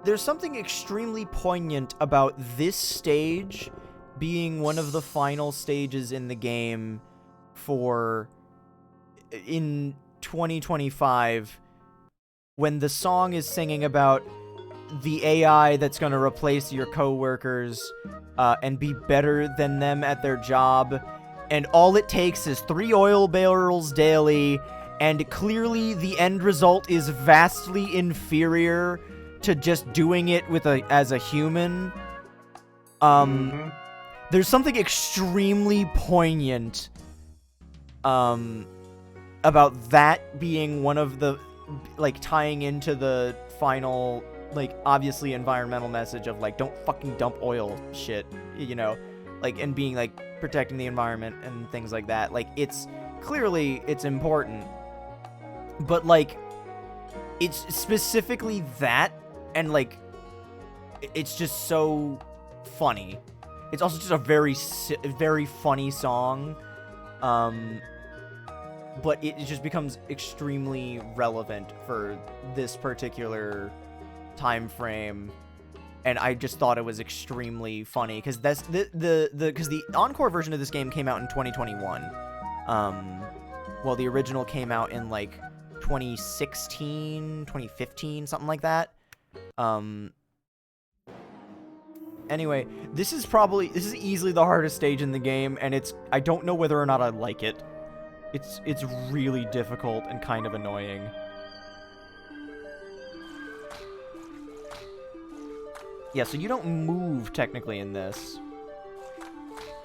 There's something extremely poignant about this stage being one of the final stages in the game in 2025, when the song is singing about the AI that's going to replace your coworkers and be better than them at their job, and all it takes is 3 oil barrels daily, and clearly the end result is vastly inferior to just doing it as a human. There's something extremely poignant about that being one of the, like, tying into the final, like, obviously environmental message of, like, don't fucking dump oil shit, you know, like, and being, like, protecting the environment and things like that. Like, it's clearly important, but, like, it's specifically that, and, like, it's just so funny. It's also just a very funny song, but it just becomes extremely relevant for this particular time frame, and I just thought it was extremely funny because that's because the encore version of this game came out in 2021, while the original came out in like 2016, 2015, something like that. Anyway, this is easily the hardest stage in the game, and I don't know whether or not I like it. It's really difficult and kind of annoying. Yeah, so you don't move technically in this.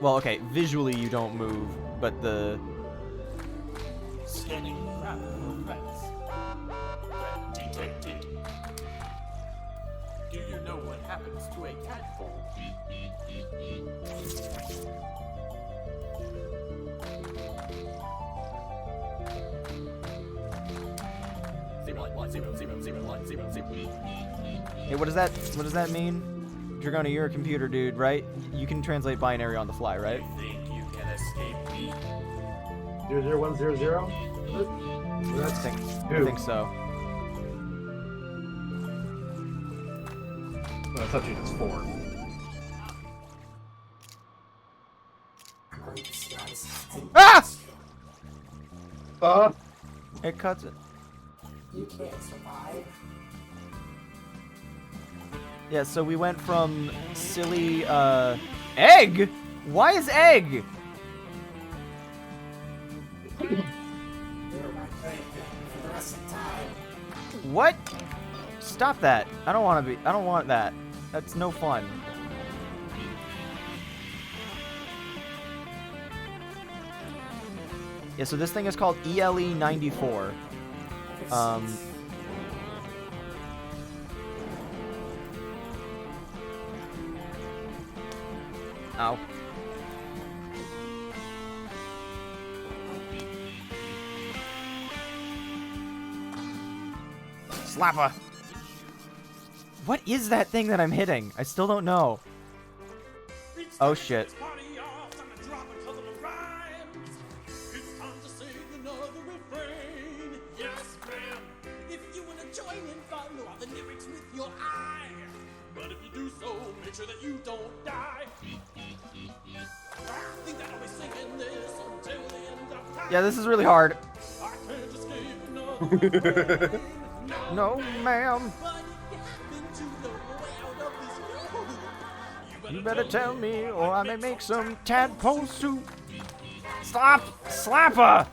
Well, okay, visually you don't move, but the Scanning crap for threats. Threat detected. Do you know what happened? happens to a tadpole. Hey, what does that mean? Dragona, you're a computer dude, right? You can translate binary on the fly, right? Think you can escape me? 00100? I think so. No, it's not it's 4. Ah! It cuts it. You can't survive. Yeah, so we went from silly, egg? Why is egg? You're my plaything for the rest of the time. What? Stop that. I don't want that. That's no fun. Yeah, so this thing is called ELE-94. Ow. Slapper! What is that thing that I'm hitting? I still don't know. Oh shit. Sure that you don't die. Think that I'll be singing this until the end of time. Yeah, this is really hard. I can't escape another No, ma'am. You better tell me, or I may make some tadpole soup. Stop! Slapper!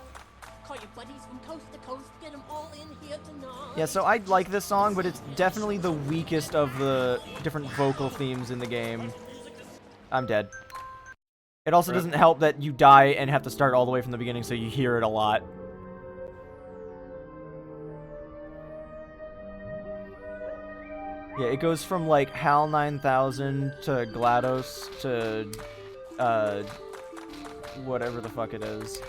Call your buddies from coast to coast, get them all in here tonight. Yeah, so I like this song, but it's definitely the weakest of the different vocal themes in the game. I'm dead. It also doesn't help that you die and have to start all the way from the beginning, so you hear it a lot. Yeah, it goes from, like, HAL 9000 to GLaDOS to, whatever the fuck it is.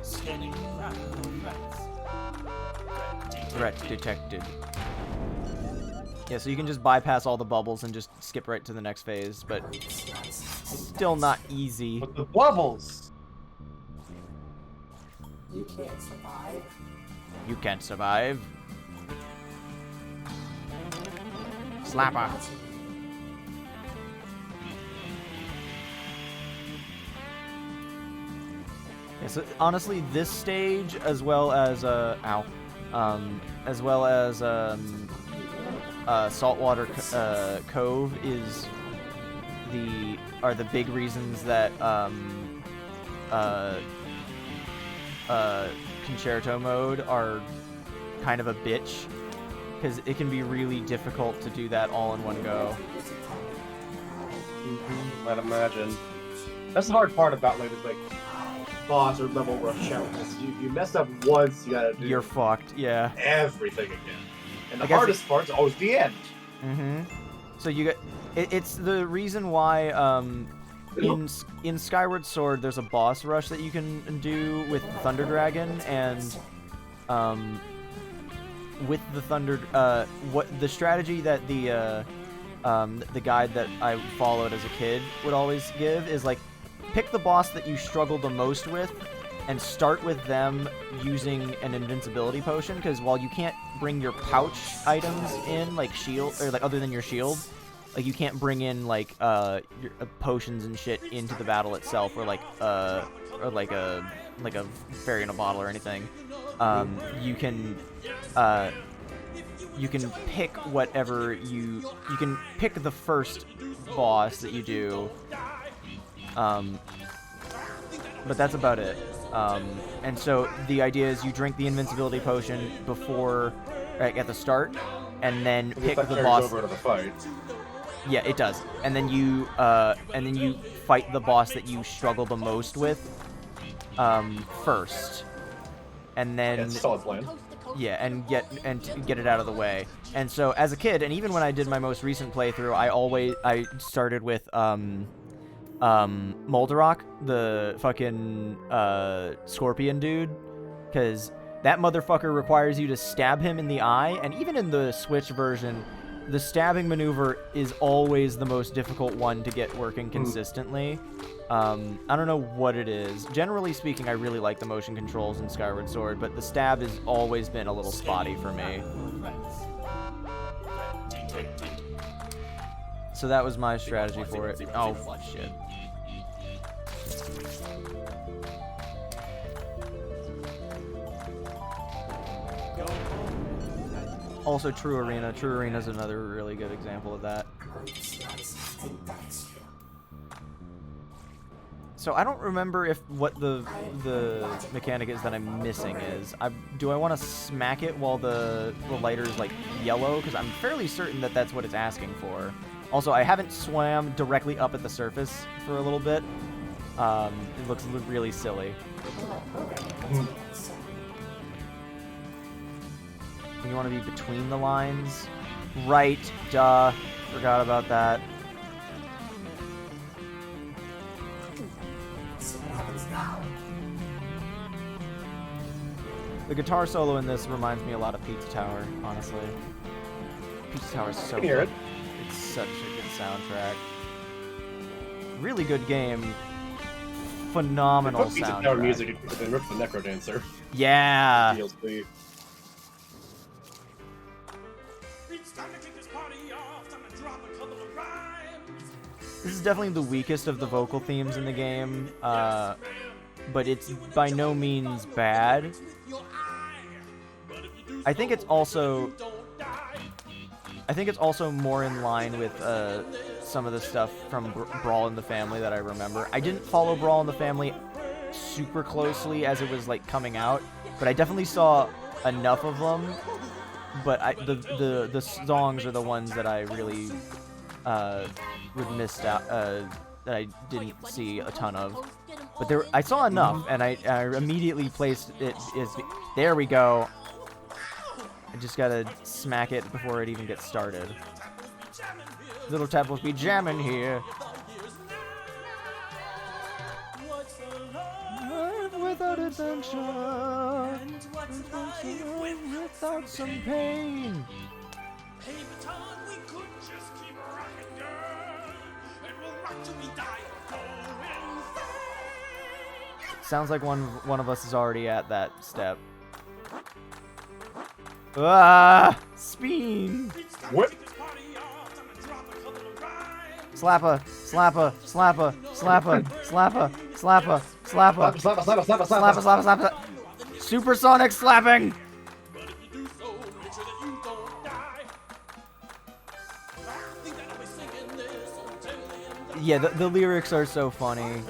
Scanning Threat detected. Yeah, so you can just bypass all the bubbles and just skip right to the next phase, but still not easy. But the bubbles! You can't survive. You can't survive. Slapper. Yeah, so honestly, this stage, as well as Saltwater Cove are the big reasons that Concerto mode are kind of a bitch, because it can be really difficult to do that all in one go. I'd imagine. That's the hard part about like boss or level rush challenges. You mess up once, you gotta do You're fucked, yeah. everything again. And the I guess hardest part's always the end. So you get it's the reason why in Skyward Sword there's a boss rush that you can do with the Thunder Dragon, and with the Thunder what the strategy that the guide that I followed as a kid would always give is like, pick the boss that you struggle the most with and start with them using an invincibility potion, because while you can't bring your pouch items in, like shield, or like other than your shield, like you can't bring in like your potions and shit into the battle itself, or like a fairy in a bottle or anything. You can pick whatever you can pick the first boss that you do. But that's about it. And so the idea is you drink the invincibility potion before, at the start, and then pick the boss. Over to the fight. Yeah, it does. And then you fight the boss that you struggle the most with, first. And then Yeah, solid plan. yeah, and get it out of the way. And so as a kid, and even when I did my most recent playthrough, I started with Moldarok, the fucking scorpion dude, because that motherfucker requires you to stab him in the eye, and even in the Switch version, the stabbing maneuver is always the most difficult one to get working consistently. I don't know what it is. Generally speaking, I really like the motion controls in Skyward Sword, but the stab has always been a little spotty for me. So that was my strategy for it. Oh, shit. Also, True Arena. True Arena is another really good example of that. So I don't remember what the mechanic is that I'm missing is. Do I want to smack it while the lighter is like yellow? Because I'm fairly certain that that's what it's asking for. Also, I haven't swam directly up at the surface for a little bit. It looks really silly. You want to be between the lines? Right, duh. Forgot about that. The guitar solo in this reminds me a lot of Pizza Tower, honestly. Pizza Tower is so good. It's such a good soundtrack. Really good game. Phenomenal Pizza soundtrack. Tower music, it could have been ripped the Necrodancer. Yeah. DLC. This is definitely the weakest of the vocal themes in the game, but it's by no means bad. I think it's also more in line with some of the stuff from Brawl in the Family that I remember. I didn't follow Brawl in the Family super closely as it was like coming out, but I definitely saw enough of them. But the songs are the ones that I really missed out, that I didn't see a ton of. But I saw enough, and I immediately placed it as. There we go. I just gotta smack it before it even gets started. Little Tadpoles be jamming here. Without adventure, without some pain. Hey, Baton, we could just keep rocking, girl, and we'll rock till we die or go insane. Sounds like one of us is already at that step. Ah, Speen. What? Slapper, slapper, slapper, slapper, slapper, slapper, slapper, slapper, slapper, slapper. Supersonic slapping. Yeah, the lyrics are so funny.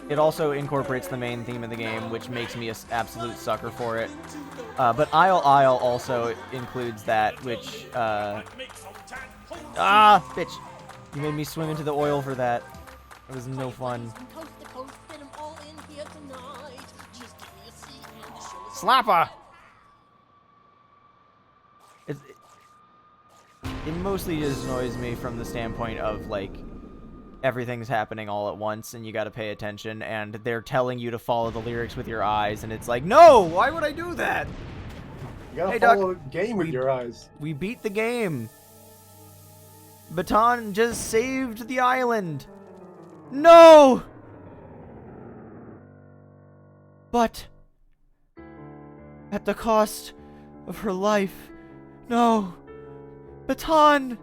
It also incorporates the main theme of the game, which makes me an absolute sucker for it. But Isle Isle also includes that, which, bitch! You made me swim into the oil for that. It was no fun. Slapper! It mostly just annoys me from the standpoint of, like, everything's happening all at once and you gotta pay attention, and they're telling you to follow the lyrics with your eyes, and it's like, no! Why would I do that? You gotta Hey, follow Doc, the game with your eyes. We beat the game. Baton just saved the island. No! But at the cost of her life. No. Baton!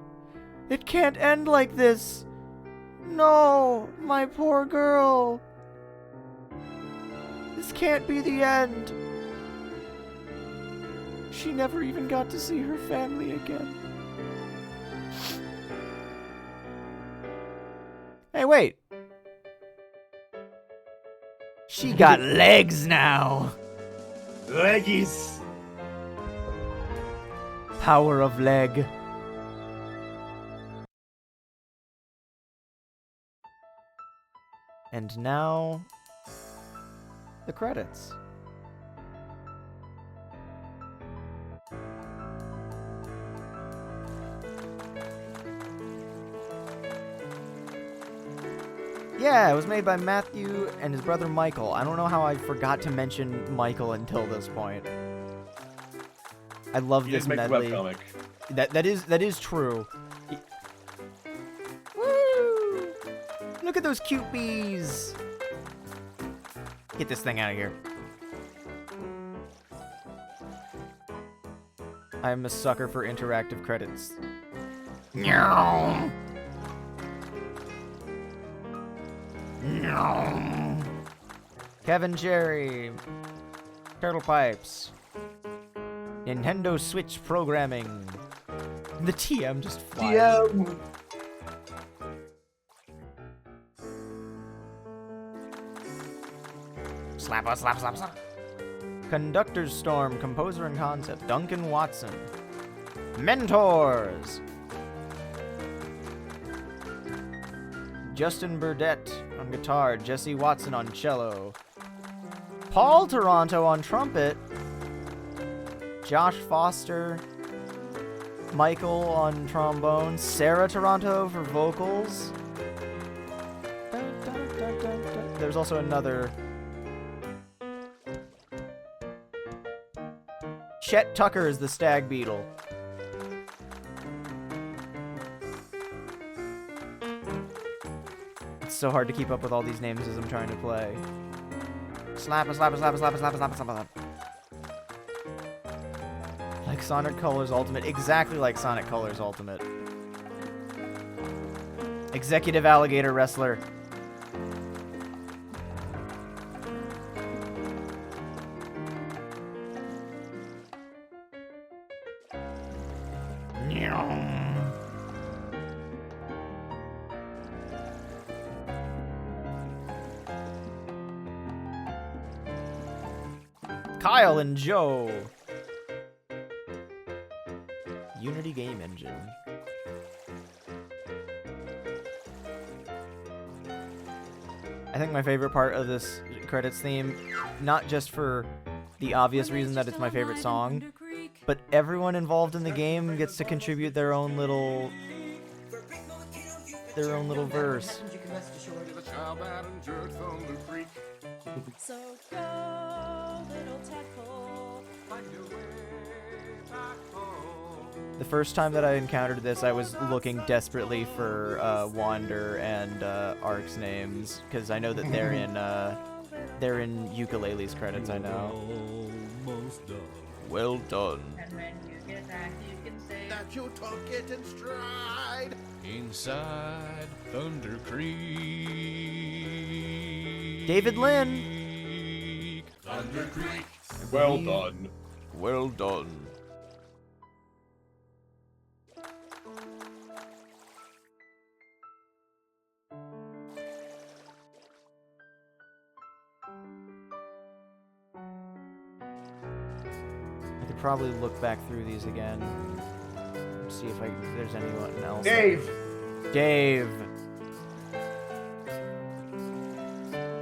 It can't end like this. No, my poor girl. This can't be the end. She never even got to see her family again. Hey, wait. She got legs now. Leggies. Power of leg. And now, the credits. Yeah, it was made by Matthew and his brother Michael. I don't know how I forgot to mention Michael until this point. I love He this didn't make medley. the webcomic. That is true. Woo! Look at those cute bees. Get this thing out of here. I'm a sucker for interactive credits. Meow. Meow. Kevin Jerry. Turtle Pipes. Nintendo Switch programming. The TM just flies. TM! Slap, slap, slap, slap. Conductor's Storm, composer and concept, Duncan Watson. Mentors! Justin Burdett on guitar, Jesse Watson on cello. Paul Toronto on trumpet. Josh Foster. Michael on trombone. Sarah Toronto for vocals. There's also another. Chet Tucker is the Stag Beetle. It's so hard to keep up with all these names as I'm trying to play. Slap, slap, slap, slap, slap, slap, slap. Like Sonic Colors Ultimate. Exactly like Sonic Colors Ultimate. Executive Alligator Wrestler. Kyle and Joe. Unity Game Engine. I think my favorite part of this credits theme, not just for the obvious reason that it's my favorite song, but everyone involved in the game gets to contribute their own little verse. So go, little tadpole, find your way back home. The first time that I encountered this, I was looking desperately for Wander and Ark's names, because I know that they're in Ukulele's credits. I know. Well done. And when you get back, you can say That you took it in stride inside Thunder Creek. David Lynn. Thunder Creek. Well done. Well done. I could probably look back through these again. See if there's anyone else. Dave! Dave.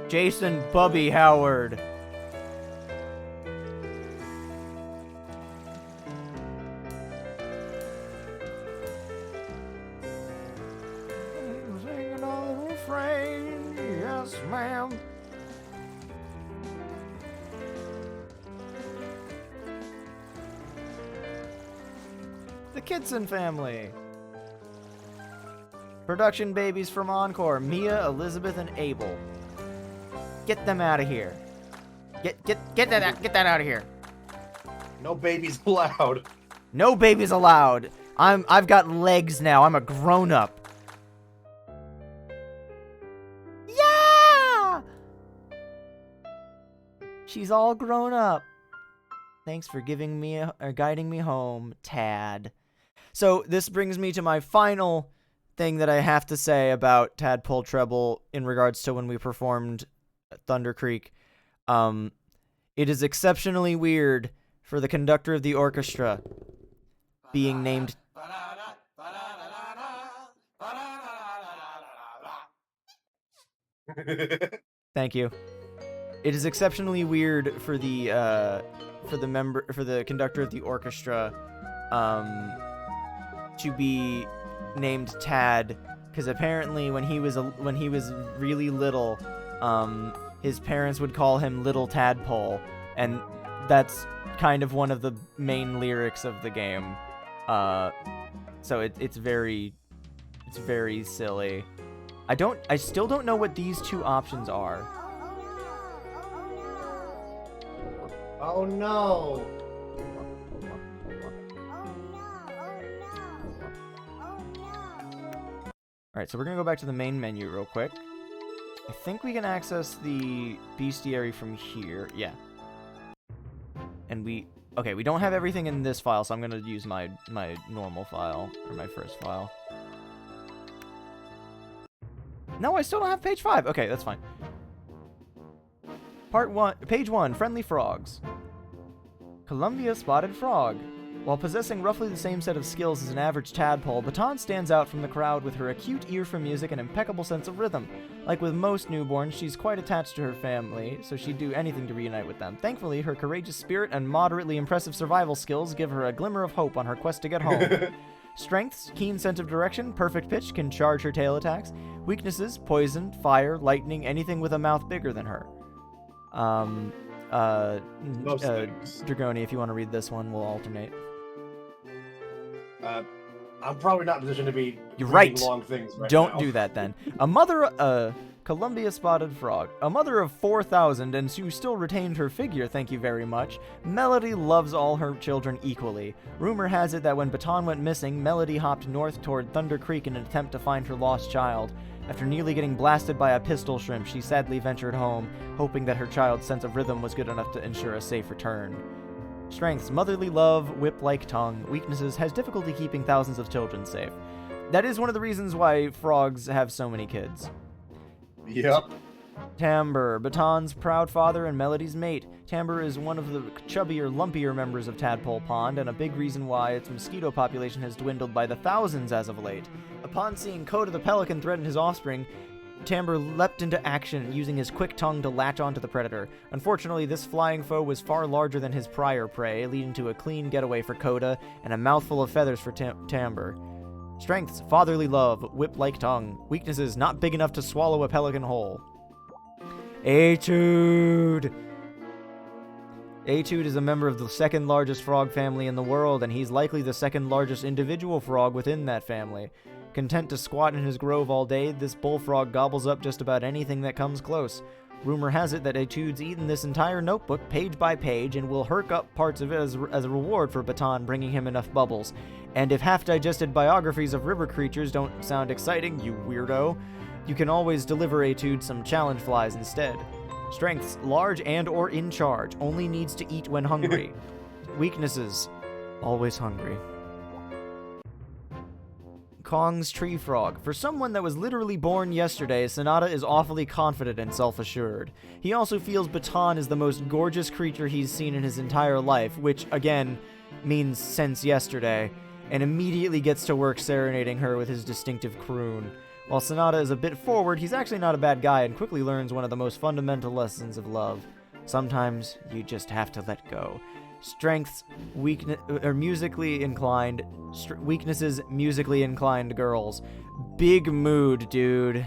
Jason Bubby Howard. Singing a little refrain, yes, ma'am. The Kitson family. Production babies from Encore, Mia, Elizabeth, and Abel. Get them out of here. Get that out of here. No babies allowed. No babies allowed. I've got legs now. I'm a grown-up. Yeah! She's all grown up. Thanks for giving me or guiding me home, Tad. So this brings me to my final thing that I have to say about Tadpole Treble in regards to when we performed Thunder Creek. It is exceptionally weird for the conductor of the orchestra being named... Thank you. It is exceptionally weird for the conductor of the orchestra to be named Tad, because apparently when he was really little, his parents would call him Little Tadpole, and that's kind of one of the main lyrics of the game. So it's very silly. I still don't know what these two options are. Oh no! Alright, so we're gonna go back to the main menu real quick. I think we can access the bestiary from here. Yeah. And we don't have everything in this file, so I'm gonna use my normal file, or my first file. No, I still don't have page 5. Okay, that's fine. Page 1, Friendly Frogs. Columbia Spotted Frog. While possessing roughly the same set of skills as an average tadpole, Baton stands out from the crowd with her acute ear for music and impeccable sense of rhythm. Like with most newborns, she's quite attached to her family, so she'd do anything to reunite with them. Thankfully, her courageous spirit and moderately impressive survival skills give her a glimmer of hope on her quest to get home. Strengths, keen sense of direction, perfect pitch, can charge her tail attacks. Weaknesses, poison, fire, lightning, anything with a mouth bigger than her. Dragoni, if you want to read this one, we'll alternate. I'm probably not in a position to be You're reading right. long things right Don't now. do that then. Columbia Spotted Frog. A mother of 4,000 and who still retained her figure, thank you very much. Melody loves all her children equally. Rumor has it that when Baton went missing, Melody hopped north toward Thunder Creek in an attempt to find her lost child. After nearly getting blasted by a pistol shrimp, she sadly ventured home, hoping that her child's sense of rhythm was good enough to ensure a safe return. Strengths, motherly love, whip-like tongue. Weaknesses, has difficulty keeping thousands of children safe. That is one of the reasons why frogs have so many kids. Yep. Tamber, Baton's proud father and Melody's mate. Tamber is one of the chubbier, lumpier members of Tadpole Pond, and a big reason why its mosquito population has dwindled by the thousands as of late. Upon seeing Coda the pelican threaten his offspring, Tamber leapt into action, using his quick tongue to latch onto the predator. Unfortunately, this flying foe was far larger than his prior prey, leading to a clean getaway for Coda and a mouthful of feathers for Tamber. Strengths, fatherly love, whip-like tongue. Weaknesses, not big enough to swallow a pelican whole. Etude! Etude is a member of the second largest frog family in the world, and he's likely the second largest individual frog within that family. Content to squat in his grove all day, this bullfrog gobbles up just about anything that comes close. Rumor has it that Etude's eaten this entire notebook page by page and will herc up parts of it as a reward for Baton bringing him enough bubbles. And if half-digested biographies of river creatures don't sound exciting, you weirdo, you can always deliver Etude some challenge flies instead. Strengths, large and or in charge, only needs to eat when hungry. Weaknesses, always hungry. Kong's tree frog. For someone that was literally born yesterday, Sonata is awfully confident and self-assured. He also feels Baton is the most gorgeous creature he's seen in his entire life, which, again, means since yesterday, and immediately gets to work serenading her with his distinctive croon. While Sonata is a bit forward, he's actually not a bad guy and quickly learns one of the most fundamental lessons of love. Sometimes you just have to let go. Strengths, musically inclined. Weaknesses, musically inclined girls. Big mood, dude.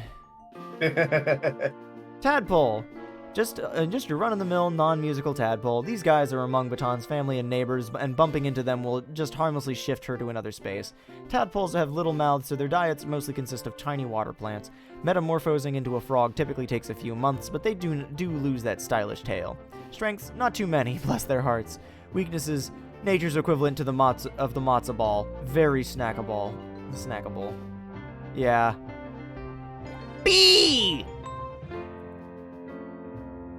Tadpole. Just your run-of-the-mill, non-musical tadpole. These guys are among Baton's family and neighbors, and bumping into them will just harmlessly shift her to another space. Tadpoles have little mouths, so their diets mostly consist of tiny water plants. Metamorphosing into a frog typically takes a few months, but they do lose that stylish tail. Strengths, not too many, bless their hearts. Weaknesses, nature's equivalent to the matzo ball. Very snackable. Yeah. Bee!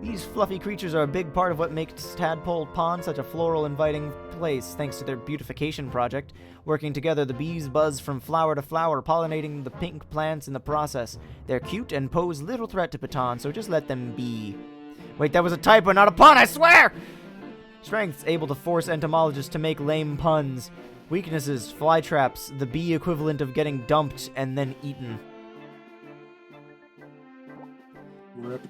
These fluffy creatures are a big part of what makes Tadpole Pond such a floral, inviting place, thanks to their beautification project. Working together, the bees buzz from flower to flower, pollinating the pink plants in the process. They're cute and pose little threat to Baton, so just let them be. Wait, that was a typo, not a pun, I swear! Strengths, able to force entomologists to make lame puns. Weaknesses, fly traps, the bee equivalent of getting dumped and then eaten. Rip.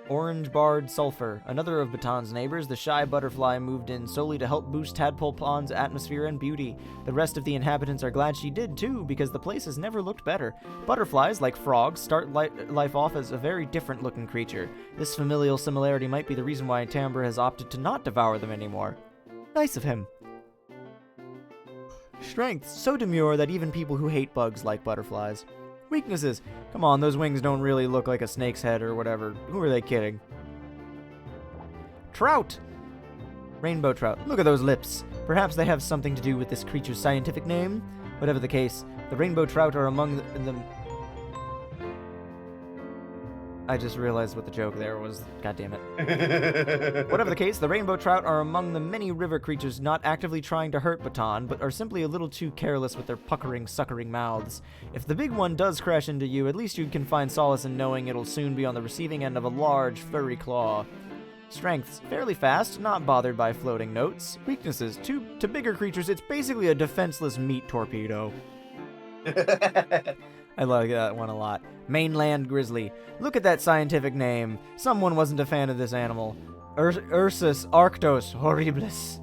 Orange-barred sulfur. Another of Baton's neighbors, the shy butterfly, moved in solely to help boost Tadpole Pond's atmosphere and beauty. The rest of the inhabitants are glad she did, too, because the place has never looked better. Butterflies, like frogs, start life off as a very different-looking creature. This familial similarity might be the reason why Timbre has opted to not devour them anymore. Nice of him. Strengths, so demure that even people who hate bugs like butterflies. Weaknesses, come on, those wings don't really look like a snake's head or whatever. Who are they kidding? Trout! Rainbow trout. Look at those lips. Perhaps they have something to do with this creature's scientific name? Whatever the case, the rainbow trout are among the I just realized what the joke there was. God damn it. Whatever the case, the rainbow trout are among the many river creatures not actively trying to hurt Baton, but are simply a little too careless with their puckering, suckering mouths. If the big one does crash into you, at least you can find solace in knowing it'll soon be on the receiving end of a large, furry claw. Strengths, fairly fast, not bothered by floating notes. Weaknesses, to bigger creatures, it's basically a defenseless meat torpedo. I like that one a lot. Mainland grizzly. Look at that scientific name. Someone wasn't a fan of this animal. Ursus arctos horribilis.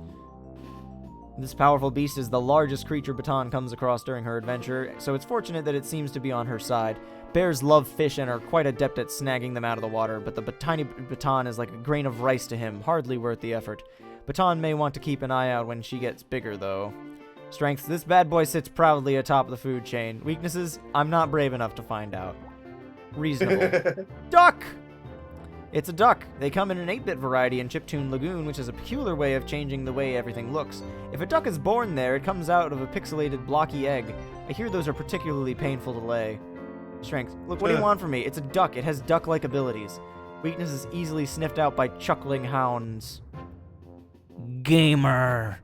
This powerful beast is the largest creature Baton comes across during her adventure, so it's fortunate that it seems to be on her side. Bears love fish and are quite adept at snagging them out of the water, but the tiny Baton is like a grain of rice to him, hardly worth the effort. Baton may want to keep an eye out when she gets bigger, though. Strengths, this bad boy sits proudly atop the food chain. Weaknesses, I'm not brave enough to find out. Reasonable. Duck! It's a duck. They come in an 8-bit variety in Chiptune Lagoon, which is a peculiar way of changing the way everything looks. If a duck is born there, it comes out of a pixelated, blocky egg. I hear those are particularly painful to lay. Strength, look, what do you want from me? It's a duck. It has duck-like abilities. Weakness is easily sniffed out by chuckling hounds. Gamer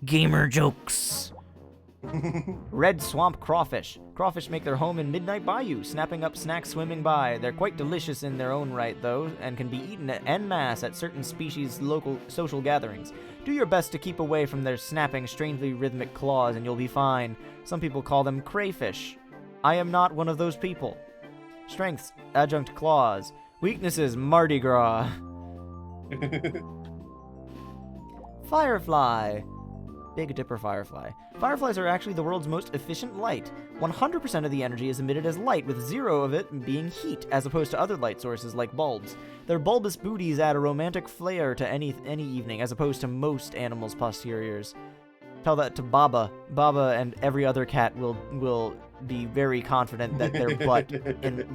jokes. Red swamp crawfish. Crawfish make their home in Midnight Bayou, snapping up snacks swimming by. They're quite delicious in their own right, though, and can be eaten en masse at certain species' local social gatherings. Do your best to keep away from their snapping, strangely rhythmic claws, and you'll be fine. Some people call them crayfish. I am not one of those people. Strengths, adjunct claws. Weaknesses, Mardi Gras. Firefly. Big Dipper Firefly. Fireflies are actually the world's most efficient light. 100% of the energy is emitted as light, with 0 of it being heat, as opposed to other light sources like bulbs. Their bulbous booties add a romantic flair to any evening, as opposed to most animals' posteriors. Tell that to Baba. Baba and every other cat will be very confident that their butt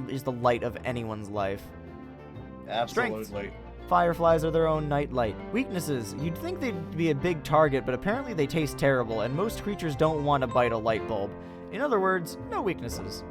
is the light of anyone's life. Absolutely. Strengths. Fireflies are their own night light. Weaknesses. You'd think they'd be a big target, but apparently they taste terrible, and most creatures don't want to bite a light bulb. In other words, no weaknesses.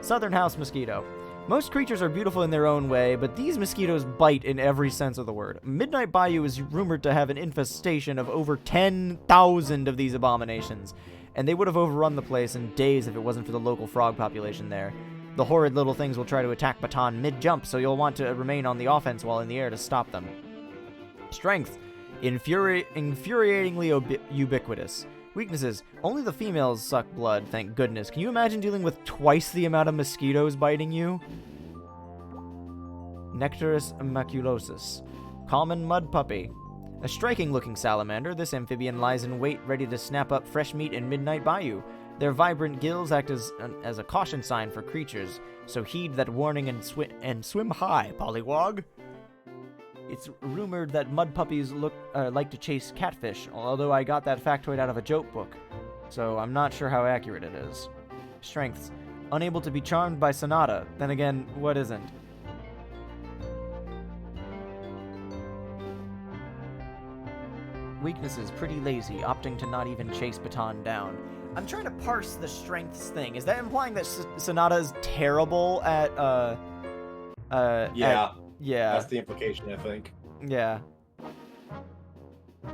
Southern house mosquito. Most creatures are beautiful in their own way, but these mosquitoes bite in every sense of the word. Midnight Bayou is rumored to have an infestation of over 10,000 of these abominations, and they would have overrun the place in days if it wasn't for the local frog population there. The horrid little things will try to attack Baton mid-jump, so you'll want to remain on the offense while in the air to stop them. Strength. Infuriatingly ubiquitous. Weaknesses. Only the females suck blood, thank goodness. Can you imagine dealing with twice the amount of mosquitoes biting you? Nectaris maculosus. Common mud puppy. A striking-looking salamander, this amphibian lies in wait, ready to snap up fresh meat in Midnight Bayou. Their vibrant gills act as a caution sign for creatures, so heed that warning and swim high, pollywog. It's rumored that mud puppies like to chase catfish, although I got that factoid out of a joke book, so I'm not sure how accurate it is. Strengths. Unable to be charmed by Sonata. Then again, what isn't? Weaknesses. Pretty lazy, opting to not even chase Baton down. I'm trying to parse the strengths thing. Is that implying that Sonata is terrible at, yeah. Yeah. That's the implication, I think. Yeah.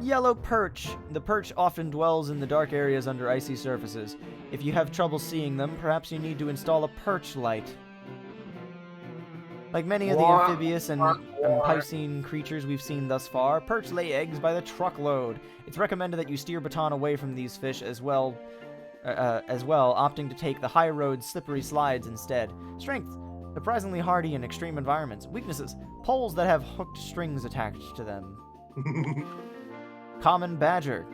Yellow perch. The perch often dwells in the dark areas under icy surfaces. If you have trouble seeing them, perhaps you need to install a perch light. Like many of the amphibious and piscine creatures we've seen thus far, perch lay eggs by the truckload. It's recommended that you steer Baton away from these fish as well, opting to take the high road slippery slides instead. Strength. Surprisingly hardy in extreme environments. Weaknesses: poles that have hooked strings attached to them. Common badger.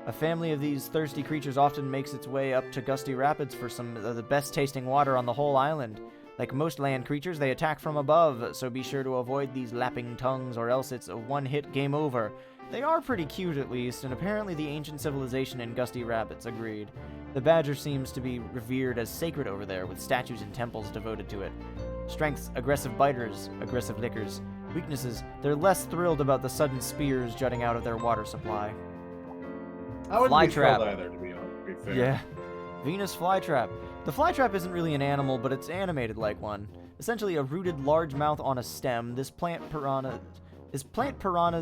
A family of these thirsty creatures often makes its way up to Gusty Rapids for some of the best tasting water on the whole island. Like most land creatures, they attack from above, so be sure to avoid these lapping tongues or else it's a one-hit game over. They are pretty cute at least, and apparently the ancient civilization in Gusty Rapids agreed. The badger seems to be revered as sacred over there, with statues and temples devoted to it. Strengths: aggressive biters, aggressive lickers. Weaknesses: they're less thrilled about the sudden spears jutting out of their water supply. I wouldn't be Flytrap. thrilled either, to be fair. Yeah. Venus flytrap. The flytrap isn't really an animal, but it's animated like one. Essentially a rooted large mouth on a stem, this plant piranhas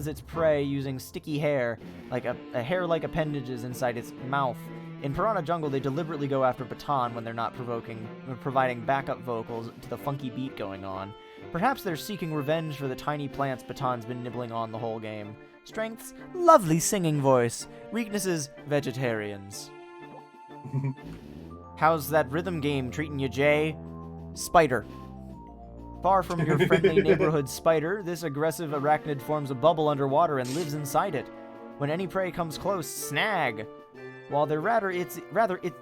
its prey using sticky hair, like a hair-like appendages inside its mouth. In Piranha Jungle, they deliberately go after Baton when they're not providing backup vocals to the funky beat going on. Perhaps they're seeking revenge for the tiny plants Baton's been nibbling on the whole game. Strengths: lovely singing voice. Weaknesses: vegetarians. How's that rhythm game treating you, Jay? Spider. Far from your friendly neighborhood spider, this aggressive arachnid forms a bubble underwater and lives inside it. When any prey comes close, snag. While they're rather itsy-bitsy,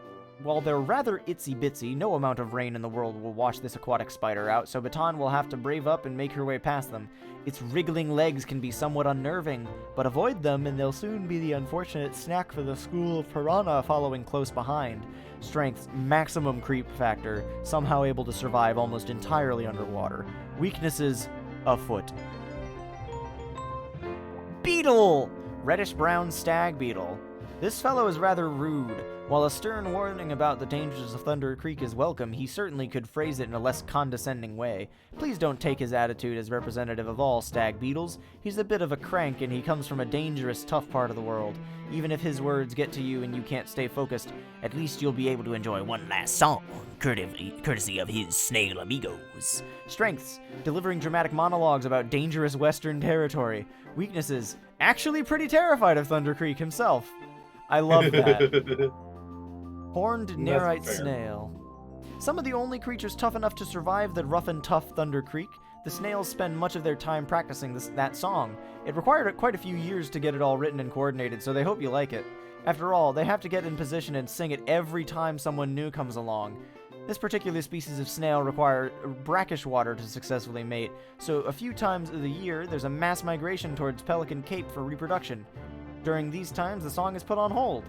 no amount of rain in the world will wash this aquatic spider out, so Baton will have to brave up and make her way past them. Its wriggling legs can be somewhat unnerving, but avoid them and they'll soon be the unfortunate snack for the school of piranha following close behind. Strengths: maximum creep factor, somehow able to survive almost entirely underwater. Weaknesses: afoot. Beetle! Reddish-brown stag beetle. This fellow is rather rude. While a stern warning about the dangers of Thunder Creek is welcome, he certainly could phrase it in a less condescending way. Please don't take his attitude as representative of all stag beetles. He's a bit of a crank, and he comes from a dangerous, tough part of the world. Even if his words get to you and you can't stay focused, at least you'll be able to enjoy one last song, courtesy of his snail amigos. Strengths: delivering dramatic monologues about dangerous western territory. Weaknesses: actually pretty terrified of Thunder Creek himself. I love that. Horned Nerite Snail. Some of the only creatures tough enough to survive the rough and tough Thunder Creek. The snails spend much of their time practicing that song. It required quite a few years to get it all written and coordinated, so they hope you like it. After all, they have to get in position and sing it every time someone new comes along. This particular species of snail require brackish water to successfully mate, so a few times of the year there's a mass migration towards Pelican Cape for reproduction. During these times, the song is put on hold.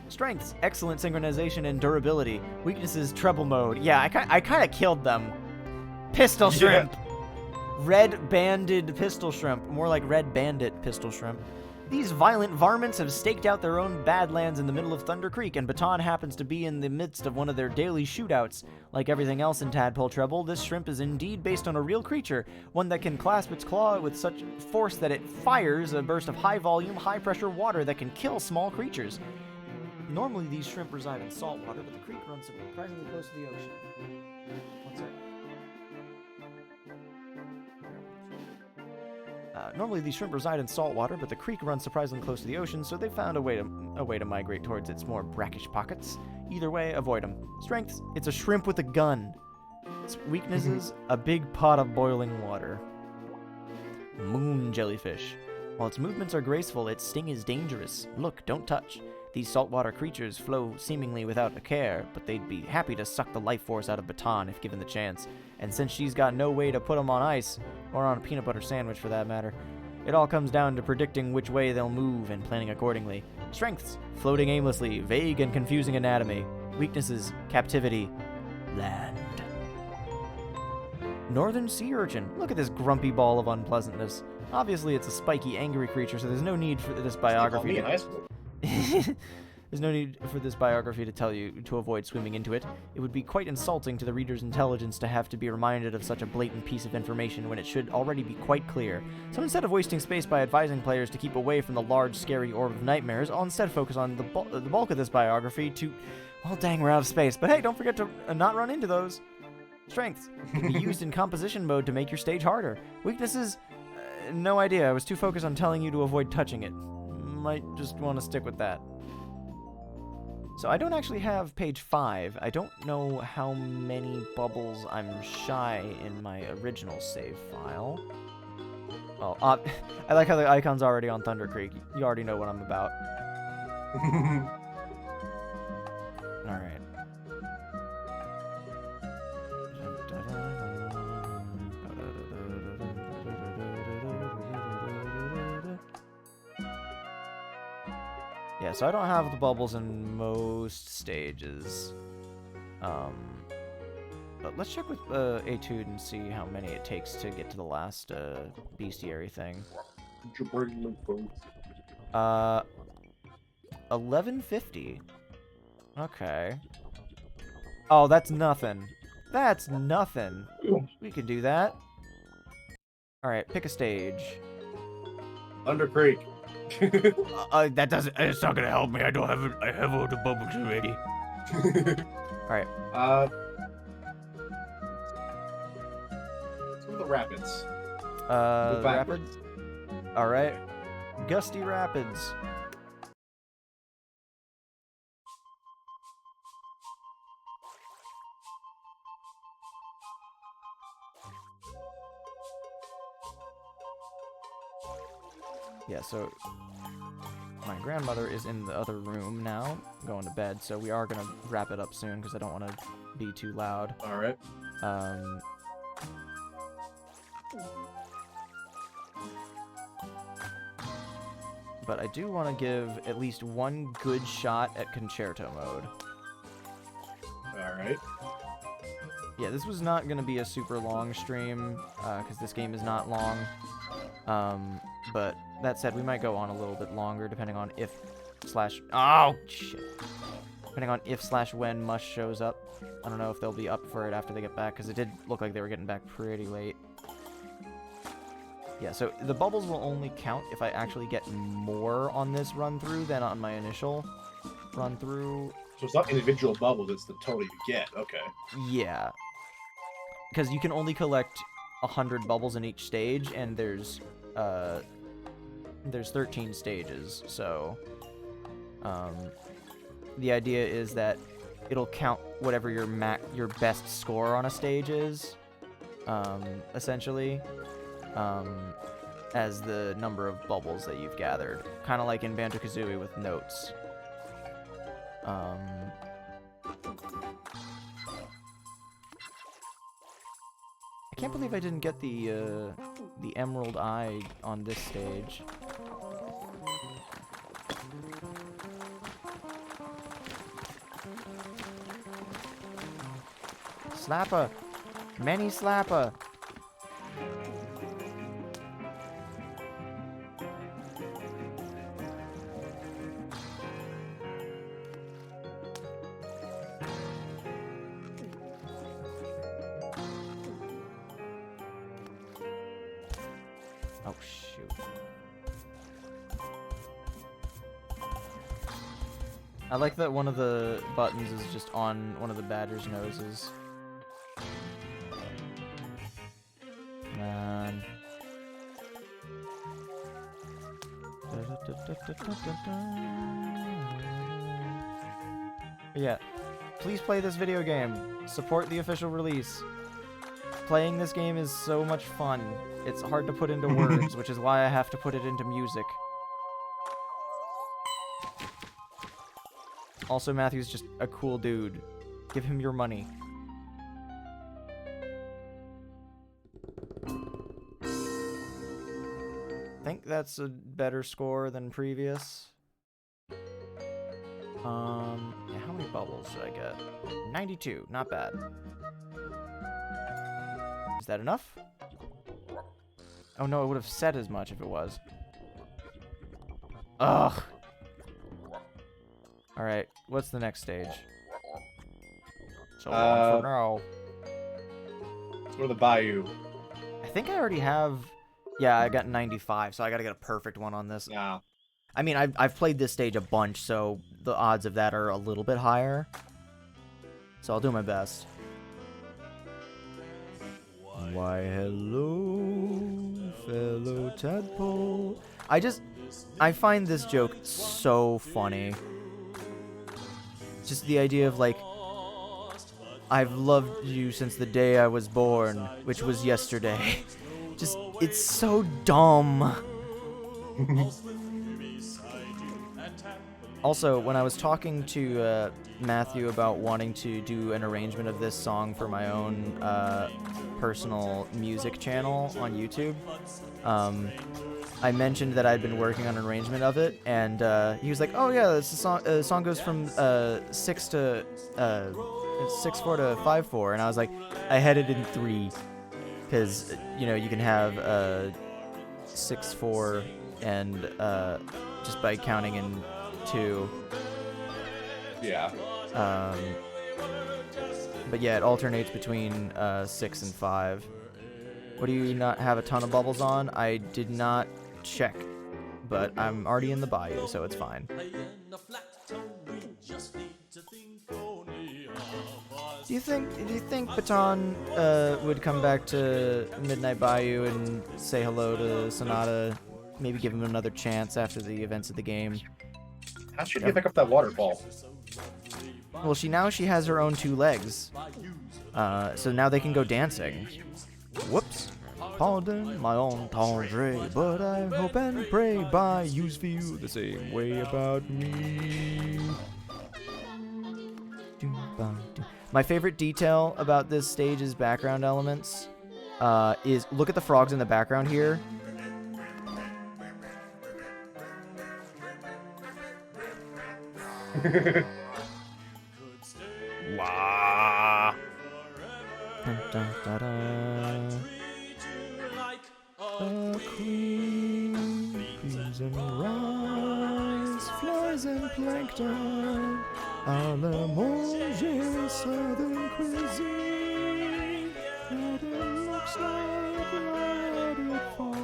Strengths: excellent synchronization and durability. Weaknesses: treble mode. Yeah, I kind of killed them. Pistol shrimp. Red-banded pistol shrimp. More like red bandit pistol shrimp. These violent varmints have staked out their own badlands in the middle of Thunder Creek, and Baton happens to be in the midst of one of their daily shootouts. Like everything else in Tadpole Treble, this shrimp is indeed based on a real creature, one that can clasp its claw with such force that it fires a burst of high-volume, high-pressure water that can kill small creatures. Normally these shrimp reside in salt water, but the creek runs surprisingly close to the ocean. What's that? Normally these shrimp reside in salt water, but the creek runs surprisingly close to the ocean, so they found a way to migrate towards its more brackish pockets. Either way, avoid them. Strengths: it's a shrimp with a gun. Its weaknesses: a big pot of boiling water. Moon jellyfish. While its movements are graceful, its sting is dangerous. Look, don't touch. These saltwater creatures flow seemingly without a care, but they'd be happy to suck the life force out of Baton if given the chance. And since she's got no way to put them on ice, or on a peanut butter sandwich for that matter, it all comes down to predicting which way they'll move and planning accordingly. Strengths: floating aimlessly, vague and confusing anatomy. Weaknesses: captivity, land. Northern sea urchin. Look at this grumpy ball of unpleasantness. Obviously it's a spiky, angry creature, so there's no need for this biography There's no need for this biography to tell you to avoid swimming into it. It would be quite insulting to the reader's intelligence to have to be reminded of such a blatant piece of information when it should already be quite clear. So instead of wasting space by advising players to keep away from the large, scary orb of nightmares, I'll instead focus on the bulk of this biography to... Well, dang, we're out of space. But hey, don't forget to not run into those. Strengths: can be used in composition mode to make your stage harder. Weaknesses? No idea. I was too focused on telling you to avoid touching it. Might just want to stick with that. So I don't actually have page 5. I don't know how many bubbles I'm shy in my original save file. Well, I like how the icon's already on Thunder Creek. You already know what I'm about. Alright. Yeah, so I don't have the bubbles in most stages. But let's check with Etude and see how many it takes to get to the last bestiary thing. 1150. Okay. Oh, that's nothing. That's nothing. We can do that. Alright, pick a stage. Under Creek. That doesn't. It's not gonna help me. I don't have. I have all the bubbles already. All right. Some of the rapids. Rapids. All right. Gusty Rapids. Yeah, so my grandmother is in the other room now, going to bed, so we are going to wrap it up soon because I don't want to be too loud. Alright. But I do want to give at least one good shot at concerto mode. Alright. Yeah, this was not going to be a super long stream, because this game is not long. But that said, we might go on a little bit longer, depending on if slash... Oh, shit. Depending on if slash when Mush shows up. I don't know if they'll be up for it after they get back, because it did look like they were getting back pretty late. Yeah, so the bubbles will only count if I actually get more on this run-through than on my initial run-through. So it's not individual bubbles, it's the total you get. Okay. Yeah. Because you can only collect 100 bubbles in each stage, and there's 13 stages, so the idea is that it'll count whatever your best score on a stage is, essentially, as the number of bubbles that you've gathered, kind of like in Banjo-Kazooie with notes. I can't believe I didn't get the Emerald Eye on this stage. Slapper! Many Slapper! Oh, shoot. I like that one of the buttons is just on one of the badger's noses. Man. Yeah, please play this video game. Support the official release. Playing this game is so much fun. It's hard to put into words, which is why I have to put it into music. Also, Matthew's just a cool dude. Give him your money. I think that's a better score than previous. Yeah, how many bubbles should I get? 92, not bad. Is that enough? Oh no, it would have said as much if it was. Ugh! Alright, what's the next stage? So long for now. Let's go to the Bayou. I think I already have... Yeah, I got 95, so I gotta get a perfect one on this. Yeah. I mean, I've played this stage a bunch, so the odds of that are a little bit higher. So I'll do my best. Why, hello, fellow tadpole. I find this joke so funny. just the idea of like, I've loved you since the day I was born, which was yesterday. Just, it's so dumb. Also, when I was talking to Matthew about wanting to do an arrangement of this song for my own personal music channel on YouTube, I mentioned that I'd been working on an arrangement of it, and he was like, "Oh yeah, it's a song. The song goes from 6/4 to 5/4," and I was like, "I had it in 3, because you know you can have 6/4 and just by counting in 2." Yeah. But yeah, it alternates between 6 and 5. What do you not have a ton of bubbles on? I did not check, but I'm already in the bayou, so it's fine. Do you think Baton would come back to Midnight Bayou and say hello to Sonata? Maybe give him another chance after the events of the game. How should you pick up that waterfall? Well, she has her own 2 legs, so now they can go dancing. Whoops. Pardon my entendre, but I hope and pray bayous feel the same way about me. My favorite detail about this stage's background elements is look at the frogs in the background here. Wah. Dun, dun, da, da. A queen, peas and rice, flies and plankton, a la manger southern cuisine, and it looks like ready for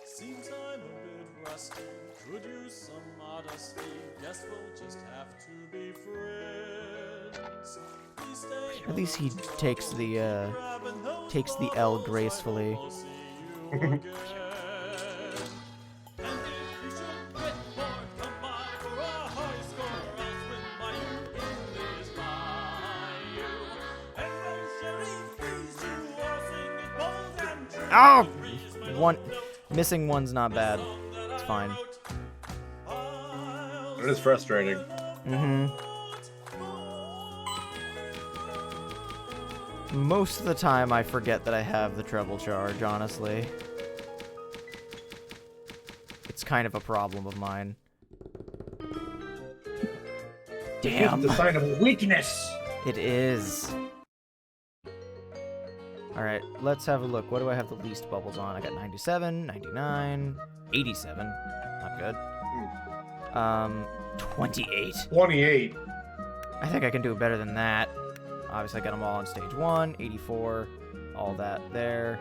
Seems I'm a bit rusty, could use some modesty. Guess we'll just have to be friends. At least he takes the L gracefully. Oh! Missing one's not bad. It's fine. It is frustrating. Most of the time I forget that I have the treble charge, honestly. It's kind of a problem of mine. Damn! It's a sign of weakness! It is. Alright, let's have a look. What do I have the least bubbles on? I got 97, 99, 87. Not good. 28. 28. I think I can do better than that. Obviously, I got them all on stage 1, 84, all that there,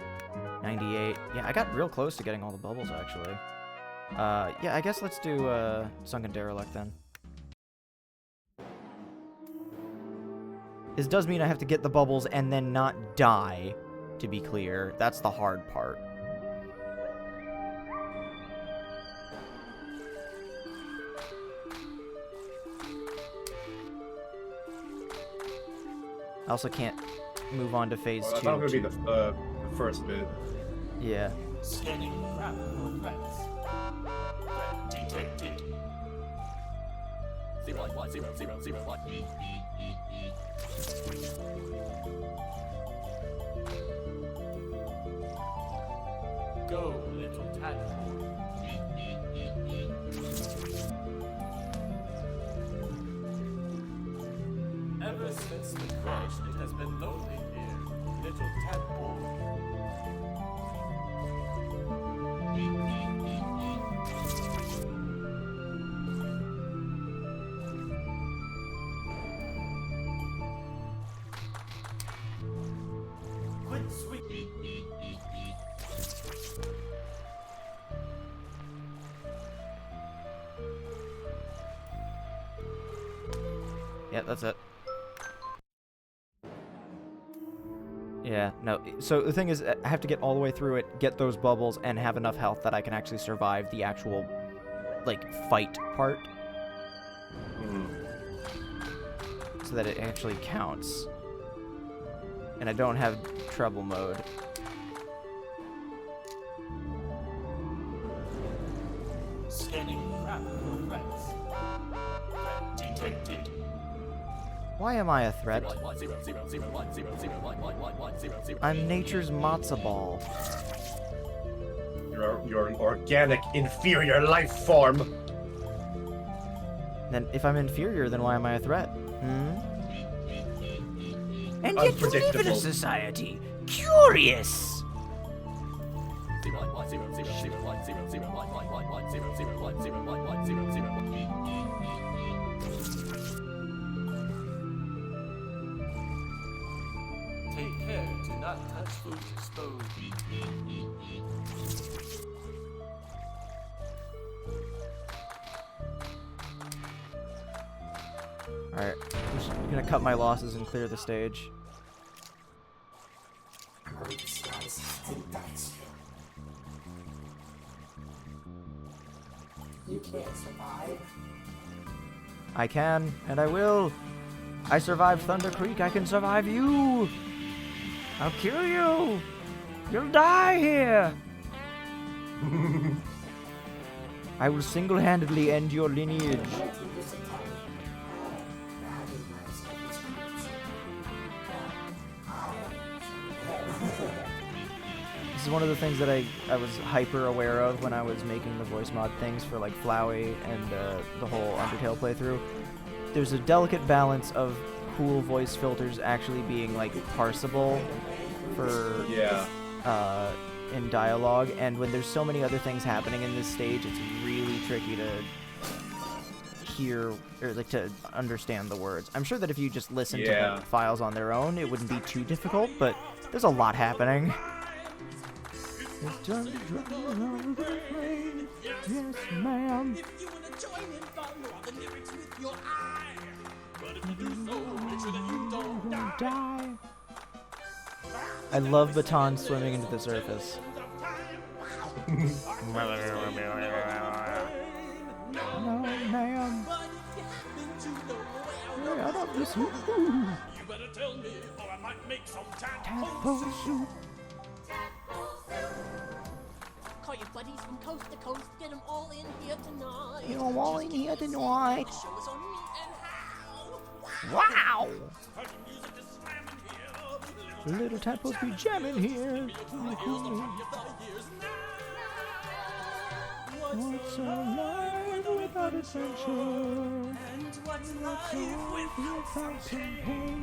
98. Yeah, I got real close to getting all the bubbles, actually. Yeah, I guess let's do Sunken Derelict then. This does mean I have to get the bubbles and then not die, to be clear. That's the hard part. I also can't move on to phase 2. That's not going to be the first bit. Yeah. Scanning graphical threats. Threat detected. 01001. Go, little tadpole. Ever since the crash, it has been lonely here, little tadpole. Quit sweet. Yeah, that's it. Yeah, no. So the thing is, I have to get all the way through it, get those bubbles, and have enough health that I can actually survive the actual, like, fight part. So that it actually counts. And I don't have treble mode. Scanning crap for threats. Detected. Why am I a threat? I'm nature's matzo ball. You're an organic, inferior life form. Then if I'm inferior, then why am I a threat? Hmm? And yet you live in a society. Curious! Take care to not touch food exposed. Alright, I'm just gonna cut my losses and clear the stage. You can't survive. I can, and I will. I survived Thunder Creek, I can survive you! I'll kill you! You'll die here! I will single-handedly end your lineage. This is one of the things that I was hyper aware of when I was making the voice mod things for like Flowey and the whole Undertale playthrough. There's a delicate balance of cool voice filters actually being like parsable for in dialogue, and when there's so many other things happening in this stage, it's really tricky to hear or like to understand the words. I'm sure that if you just listen to the files on their own, it wouldn't be too difficult, but there's a lot happening. Yes, ma'am. If you wanna join in, follow the lyrics with your eye. But if you do so, make sure that you don't die. I love Baton swimming into the surface. No, ma'am. Out of this You better tell me, or I might make some tadpole soup. Call your buddies from coast to coast, get them all in here tonight. Get them all in here tonight. Show us on me and how. Wow! Party music is slamming here. The little tadpoles be jamming here. What's a life without adventure? And what's life without some pain?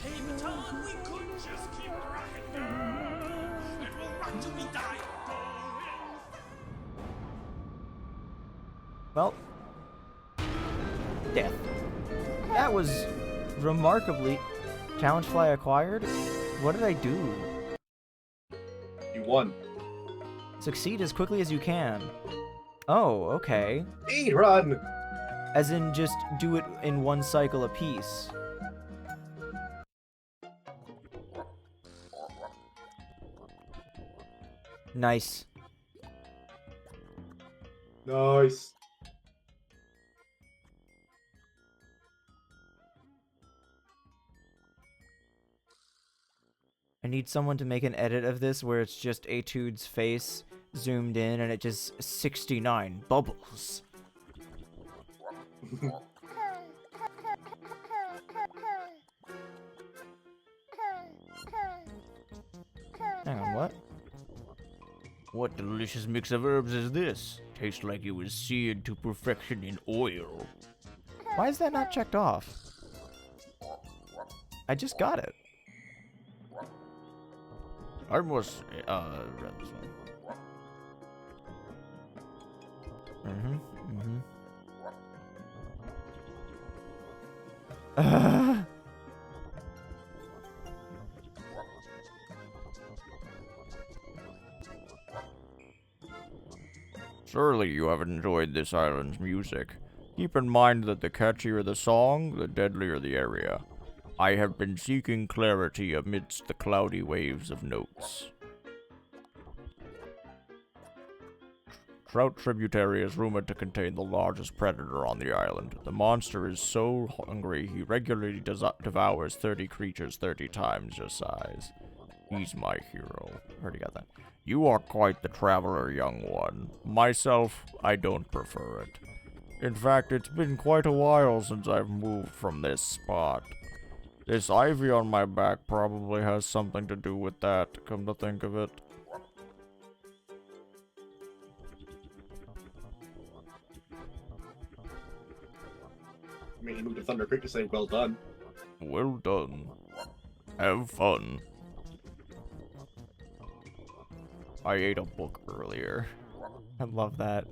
Hey, Baton, we could just keep rocking, and we'll rock till we die. Well, death. That was remarkably... Challenge fly acquired? What did I do? You won. Succeed as quickly as you can. Oh, okay. Speed run! As in, just do it in one cycle apiece. Nice. Nice. I need someone to make an edit of this where it's just Etude's face zoomed in and it just 69 bubbles. Hang on, what? What delicious mix of herbs is this? Tastes like it was seared to perfection in oil. Why is that not checked off? I just got it. I must, run this one. Surely you have enjoyed this island's music. Keep in mind that the catchier the song, the deadlier the area. I have been seeking clarity amidst the cloudy waves of notes. Trout tributary is rumored to contain the largest predator on the island. The monster is so hungry he regularly devours 30 creatures 30 times your size. He's my hero. Heard you got that. You are quite the traveler, young one. Myself, I don't prefer it. In fact, it's been quite a while since I've moved from this spot. This ivy on my back probably has something to do with that, come to think of it. I mean, he moved to Thunder Creek to say, well done. Well done. Have fun. I ate a book earlier. I love that.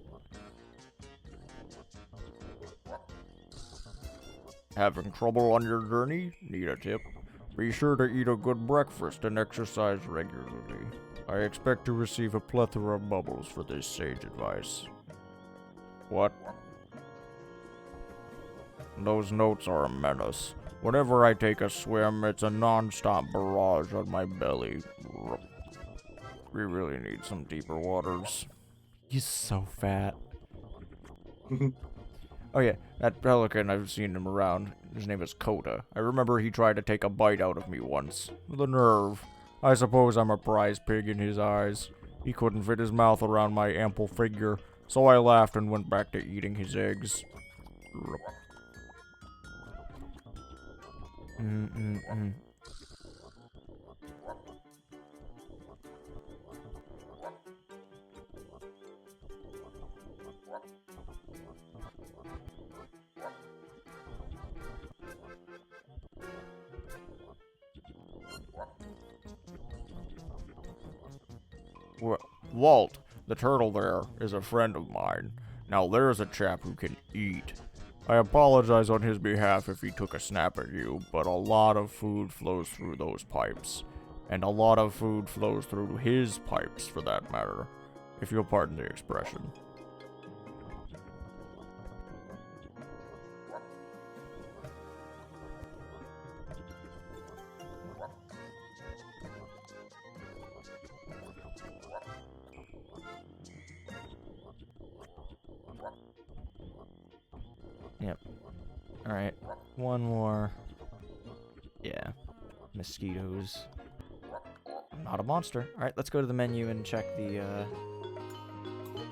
Having trouble on your journey? Need a tip? Be sure to eat a good breakfast and exercise regularly. I expect to receive a plethora of bubbles for this sage advice. What? Those notes are a menace. Whenever I take a swim, it's a non-stop barrage on my belly. We really need some deeper waters. He's so fat. Oh yeah, that pelican, I've seen him around. His name is Coda. I remember he tried to take a bite out of me once. The nerve. I suppose I'm a prize pig in his eyes. He couldn't fit his mouth around my ample figure, so I laughed and went back to eating his eggs. Walt, the turtle there, is a friend of mine. Now there's a chap who can eat. I apologize on his behalf if he took a snap at you, but a lot of food flows through those pipes. And a lot of food flows through his pipes, for that matter. If you'll pardon the expression. Yep. Alright. One more. Yeah. Mosquitoes. I'm not a monster. Alright, let's go to the menu and check the,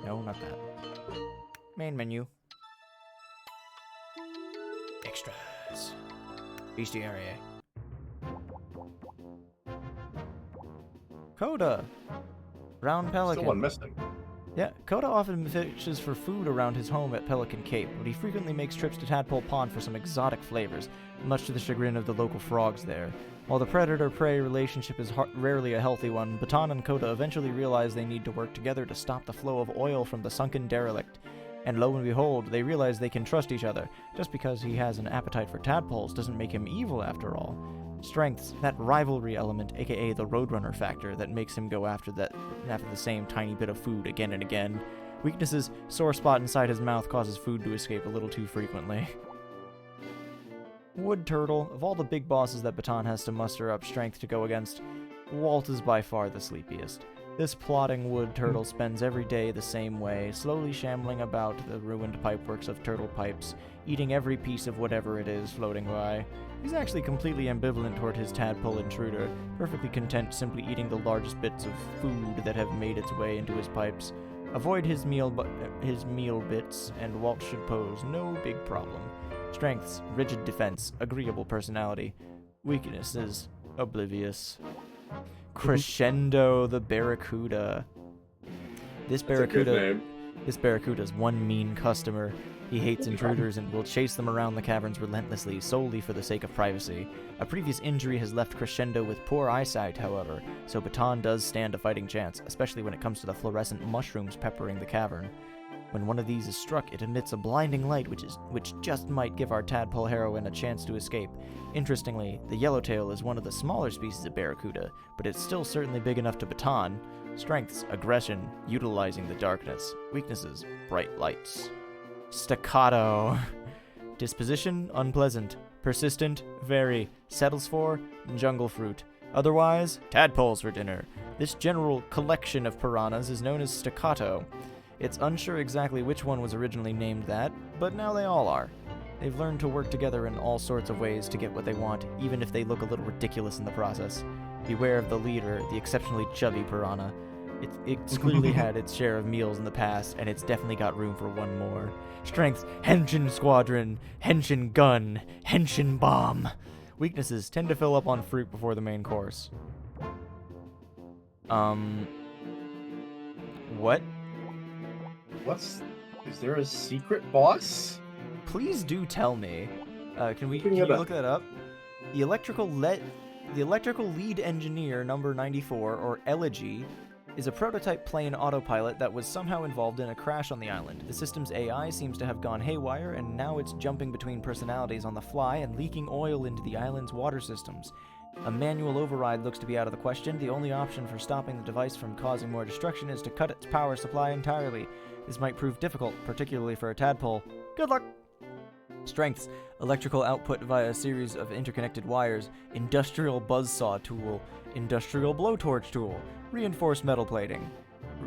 No, not that. Main menu. Extras. Bestiaria. Coda! Brown pelican. Still one missing. Yeah, Coda often fishes for food around his home at Pelican Cape, but he frequently makes trips to Tadpole Pond for some exotic flavors, much to the chagrin of the local frogs there. While the predator-prey relationship is rarely a healthy one, Baton and Coda eventually realize they need to work together to stop the flow of oil from the sunken derelict. And lo and behold, they realize they can trust each other. Just because he has an appetite for tadpoles doesn't make him evil after all. Strengths, that rivalry element, aka the Roadrunner factor that makes him go after the same tiny bit of food again and again. Weaknesses, sore spot inside his mouth causes food to escape a little too frequently. Wood Turtle, of all the big bosses that Baton has to muster up strength to go against, Walt is by far the sleepiest. This plodding wood turtle spends every day the same way, slowly shambling about the ruined pipeworks of turtle pipes, eating every piece of whatever it is floating by. He's actually completely ambivalent toward his tadpole intruder, perfectly content simply eating the largest bits of food that have made its way into his pipes. Avoid his meal bits, and Walt should pose no big problem. Strengths, rigid defense, agreeable personality. Weaknesses, oblivious. Crescendo the Barracuda. This Barracuda's one mean customer. He hates intruders and will chase them around the caverns relentlessly, solely for the sake of privacy. A previous injury has left Crescendo with poor eyesight, however, so Baton does stand a fighting chance, especially when it comes to the fluorescent mushrooms peppering the cavern. When one of these is struck, it emits a blinding light which just might give our tadpole heroine a chance to escape. Interestingly, the yellowtail is one of the smaller species of barracuda, but it's still certainly big enough to Baton. Strengths, aggression, utilizing the darkness. Weaknesses, bright lights. Staccato. Disposition, unpleasant. Persistent, very. Settles for jungle fruit. Otherwise, tadpoles for dinner. This general collection of piranhas is known as staccato. It's unsure exactly which one was originally named that, but now they all are. They've learned to work together in all sorts of ways to get what they want, even if they look a little ridiculous in the process. Beware of the leader, the exceptionally chubby piranha. It's clearly had its share of meals in the past, and it's definitely got room for one more. Strength, Henshin Squadron, Henshin Gun, Henshin Bomb. Weaknesses, tend to fill up on fruit before the main course. What? Is there a secret boss? Please do tell me. Can you look that up? The electrical lead engineer number 94, or Elegy, is a prototype plane autopilot that was somehow involved in a crash on the island. The system's AI seems to have gone haywire, and now it's jumping between personalities on the fly and leaking oil into the island's water systems. A manual override looks to be out of the question. The only option for stopping the device from causing more destruction is to cut its power supply entirely. This might prove difficult, particularly for a tadpole. Good luck! Strengths: electrical output via a series of interconnected wires, industrial buzzsaw tool, industrial blowtorch tool, reinforced metal plating.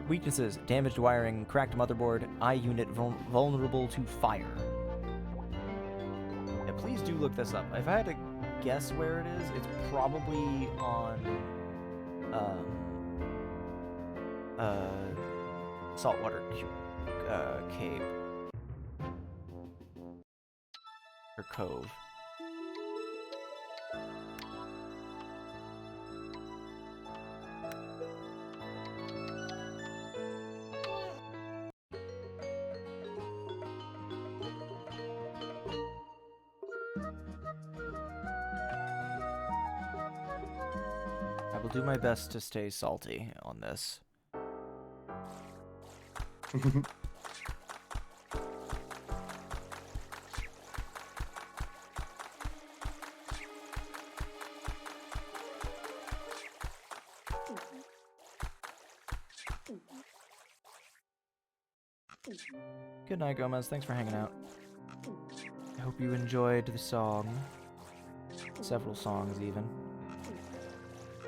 Weaknesses: damaged wiring, cracked motherboard, eye unit vulnerable to fire. Yeah, please do look this up. If I had to guess where it is, it's probably on Saltwater Cave. Or Cove. I will do my best to stay salty on this. Good night, Gomez. Thanks for hanging out. I hope you enjoyed the song. Several songs, even.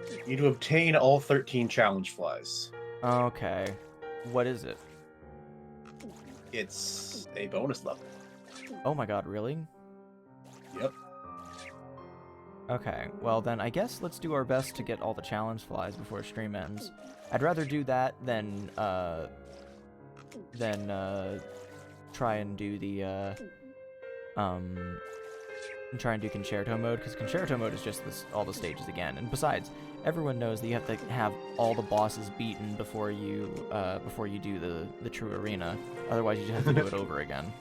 You need to obtain all 13 challenge flies. Okay. What is it? It's a bonus level. Oh my god, really? Yep. Okay, well then I guess let's do our best to get all the challenge flies before stream ends. I'd rather do that than try and do the try and do concerto mode, because concerto mode is just all the stages again. And besides, everyone knows that you have to have all the bosses beaten before you do the true arena. Otherwise, you just have to do it over again.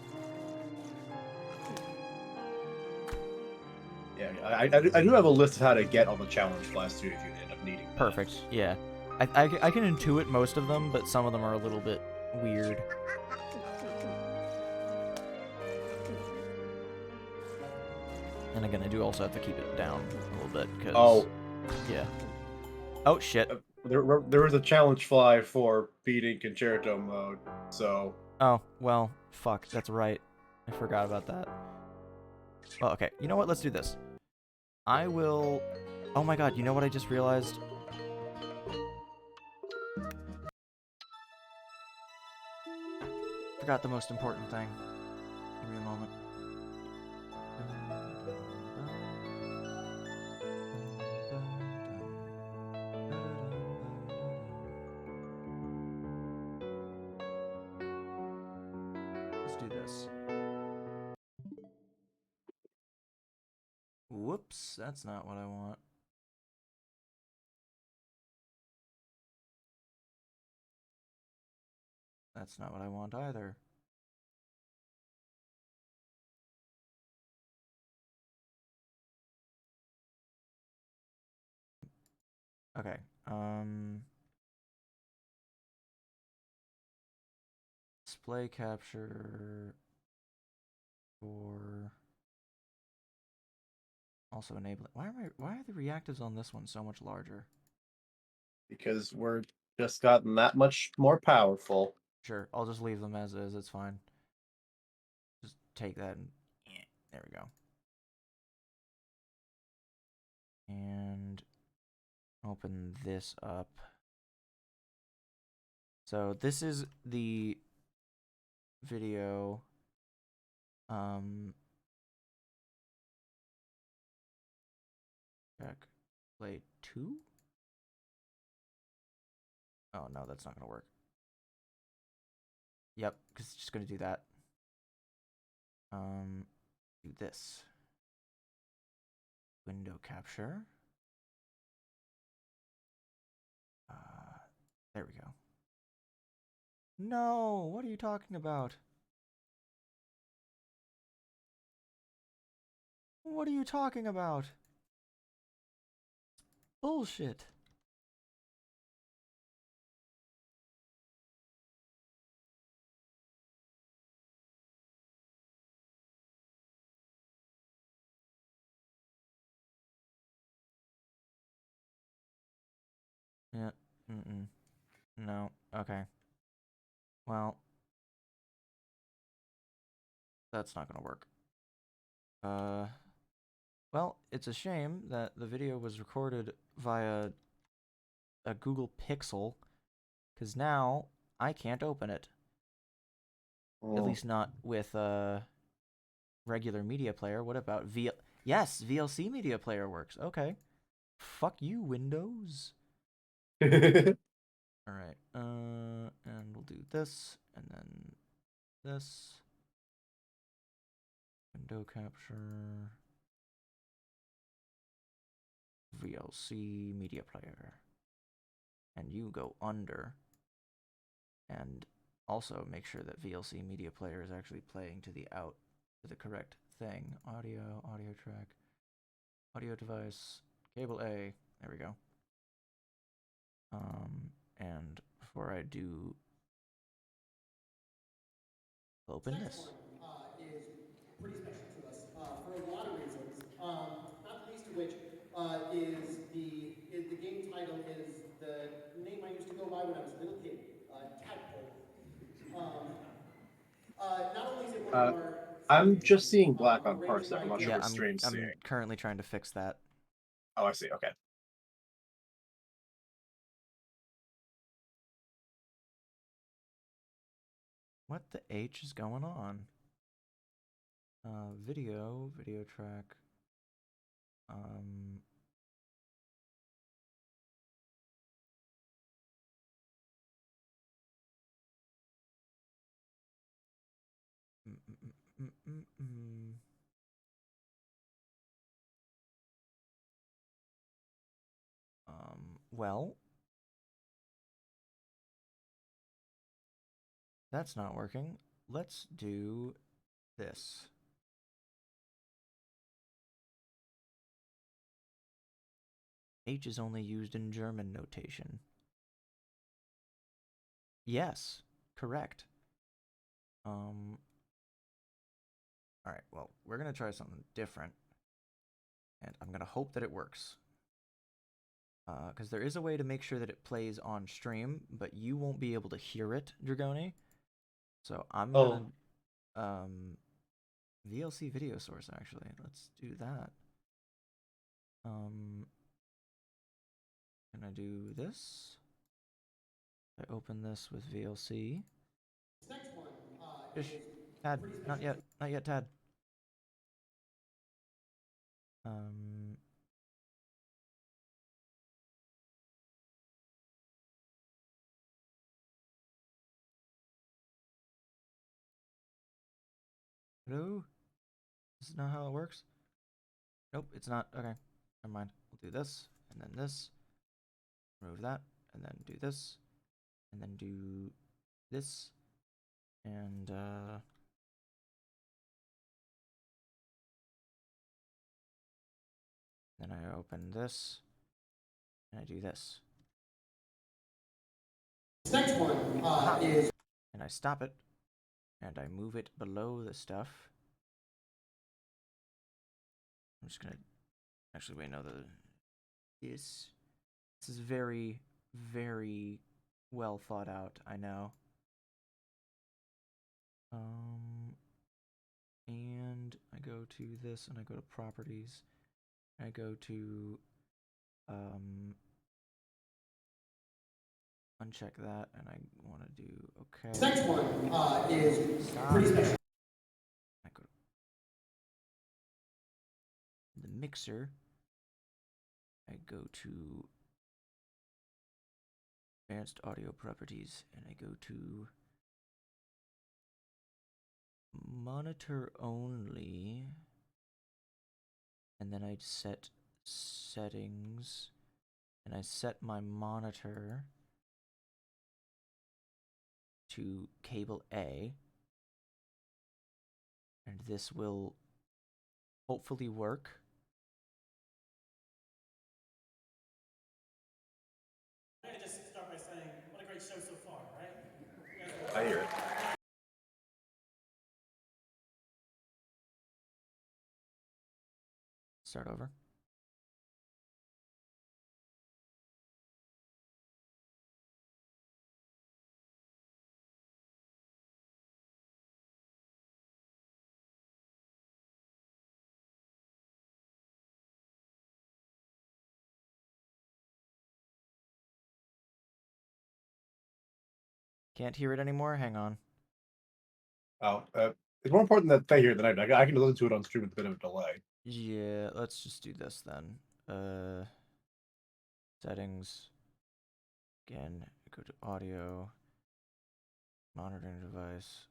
Yeah, I do have a list of how to get all the challenge flies too if you end up needing that. Perfect. Yeah, I can intuit most of them, but some of them are a little bit weird. And again, I do also have to keep it down a little bit, because... Oh. Yeah. Oh, shit. There was a challenge fly for beating concerto mode, so... Oh, well, fuck, that's right. I forgot about that. Well, okay, you know what? Let's do this. I will... Oh my god, you know what I just realized? Forgot the most important thing. Give me a moment. Let's do this. Whoops, that's not what I want. That's not what I want either. Okay, display capture for also enable it. Why are the reactives on this one so much larger? Because we're just gotten that much more powerful. Sure, I'll just leave them as is, it's fine. Just take that and there we go. and open this up. So this is the video. Check play 2. Oh no, that's not gonna work. Yep, because it's just gonna do that. Do this. Window capture. There we go. No, what are you talking about? What are you talking about? Bullshit. Yeah. No. Okay. Well, that's not gonna work. Well, it's a shame that the video was recorded via a Google Pixel, because now I can't open it. At least not with a regular media player. What about Yes, VLC media player works. Okay. Fuck you, Windows. Alright, and we'll do this, and then this. Window capture. VLC media player. And you go under. And also make sure that VLC media player is actually playing to the correct thing. Audio track, audio device, cable A. There we go. And before I do open this. Is pretty special to us for a lot of reasons. Not the least of which is the game title is the name I used to go by when I was a little kid, Tadpole. Not only is it one of our I'm just seeing black on Parsec. I'm not sure Yeah, what stream's I'm seeing. currently trying to fix that. Oh, I see. Okay. What the H is going on? Video track. Well, that's not working. Let's do this. H is only used in German notation. Yes, correct. Alright, well, we're gonna try something different. And I'm gonna hope that it works. Because there is a way to make sure that it plays on stream, but you won't be able to hear it, Dragoni. So I'm gonna VLC video source actually. Let's do that. Can I do this? I open this with VLC. This next one Ish. is Tad, pretty not special. yet, Tad. Hello? This is not how it works? Nope, it's not. Okay, never mind. We'll do this, and then this. Remove that, and then do this, and then do this, and then I open this, and I do this. This next one is... And I stop it, and I move it below the stuff. I'm just gonna... Actually, wait, no, this is very, very well thought out, I know. And I go to this, and I go to properties. I go to Uncheck that, and I want to do okay. This next one is pretty special. I go to the mixer. I go to advanced audio properties, and I go to monitor only, and then I set settings, and I set my monitor to cable A, and this will hopefully work. I'm gonna just start by saying, what a great show so far, right? I hear it. Start over. Can't hear it anymore? Hang on. Oh, it's more important that they hear it than I do. I can listen to it on stream with a bit of a delay. Yeah, let's just do this then. Settings. Again, go to audio, monitoring device,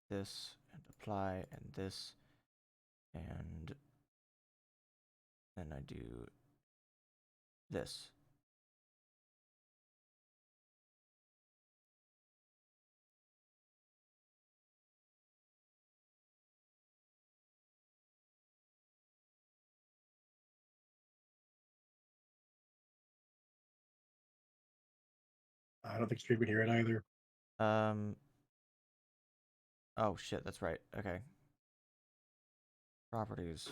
this, and apply, and this, and then I do this. I don't think stream can hear it either. Oh shit, that's right. Okay. Properties.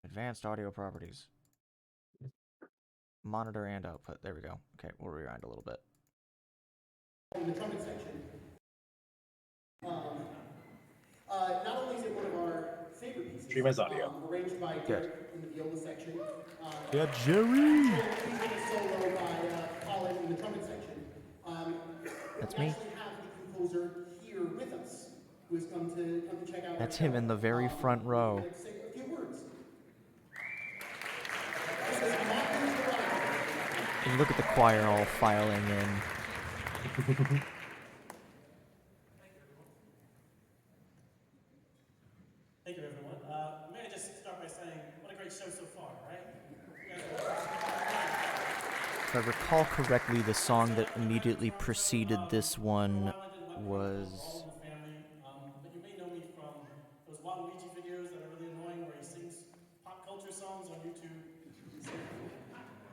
Advanced audio properties. Monitor and output. There we go. Okay, we'll rewind a little bit. In the trumpet section. Not only is it one of our favorite pieces, Stream has audio. arranged by Derek in the viola section. Yeah, Jerry! Solo by Colin in the trumpet section. That's we me. actually have the composer here with us, who has come to check out. That's him in the very front row. Say a few words. And look at the choir all filing in. Thank you, everyone. I'm gonna just start by saying, what a great show so far, right? If I recall correctly, the song that immediately preceded this one was... But you may know me from those Waluigi videos that are really annoying where he sings pop culture songs on YouTube.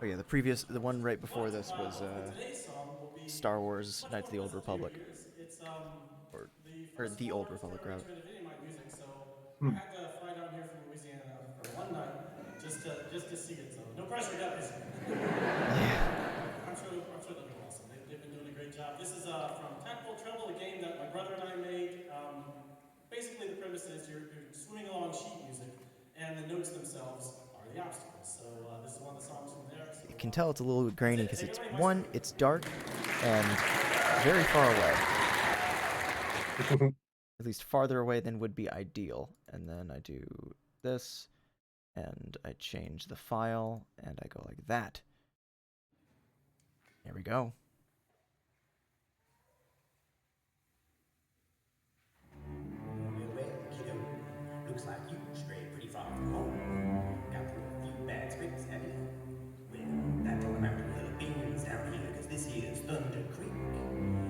Oh yeah, the one right before this was Star Wars: Knights of the Old Republic. It's or the Old Republic, rather. I had to fly down here from Louisiana for one night just to see it. So no pressure, guys. I'm sure they'll do awesome. They've been doing a great job. This is from Tadpole Treble, a game that my brother and I made. Basically, the premise is you're swimming along sheet music, and the notes themselves are the obstacles. So this is one of the songs from there. So, you can tell it's a little bit grainy because it's dark and very far away. At least farther away than would be ideal. And then I do this, and I change the file, and I go like that. There we go. Well, kiddo, looks like you strayed pretty far from home. Got through a few bad scrapes, have you? Well, that don't amount to little beans down here, cause this here's Thunder Creek.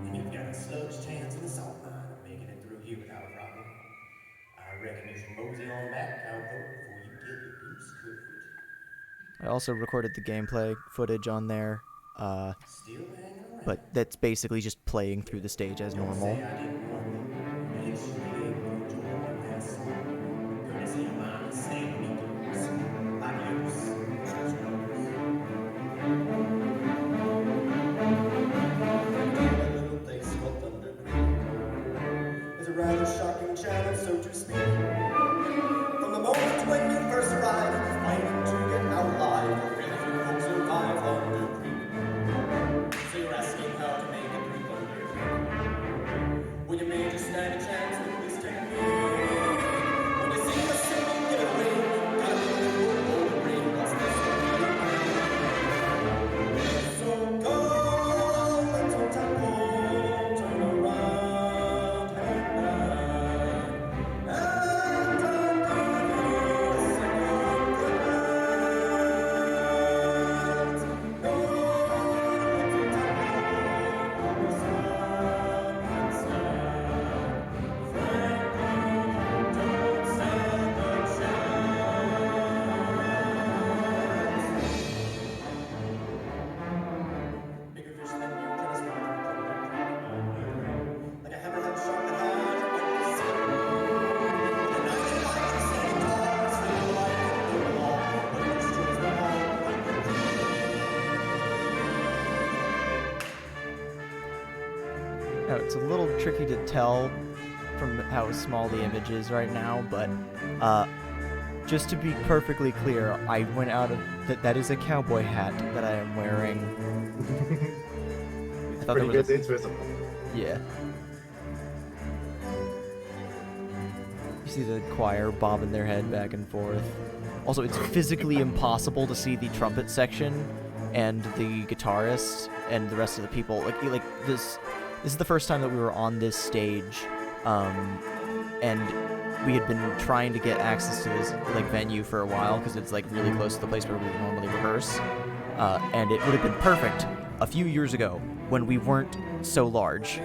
And you've got a slug's chance in the salt mine of making it through here without a problem. I reckon you should mosey on back, cowboy, before you get your goose cooked. I also recorded the gameplay footage on there, Still hanging around. but that's basically just playing through the stage as normal. It's a rather shocking challenge, so to speak. From the moment when you first arrive, you find it to get out alive, Now, it's a little tricky to tell from how small the image is right now, but just to be perfectly clear, I went out of that is a cowboy hat that I am wearing. It's pretty good. It's visible. Yeah. You see the choir bobbing their head back and forth. Also, it's physically impossible to see the trumpet section and the guitarist and the rest of the people. Like this is the first time that we were on this stage, and we had been trying to get access to this like venue for a while because it's like really close to the place where we normally rehearse, and it would have been perfect a few years ago when we weren't so large.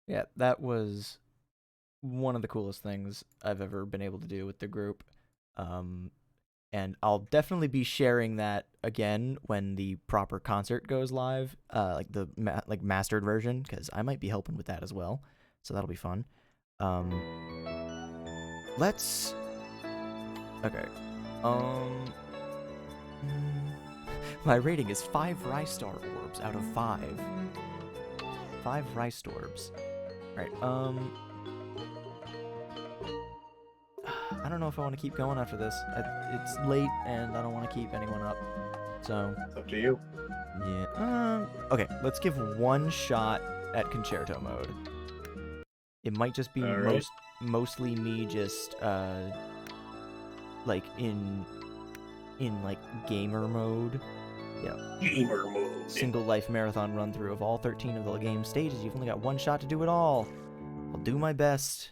Yeah, that was one of the coolest things I've ever been able to do with the group. And I'll definitely be sharing that again when the proper concert goes live, like the mastered version, because I might be helping with that as well. So that'll be fun. Let's... Okay. My rating is 5 Rice Star Orbs out of 5. 5 Rice Orbs. Alright, I don't know if I want to keep going after this. It's late, and I don't want to keep anyone up. So... It's up to you. Yeah. Okay, let's give one shot at Concerto mode. It might just be mostly me just, like, in like, gamer mode. Yeah. Gamer mode. Single life marathon run through of all 13 of the game stages. You've only got one shot to do it all. I'll do my best.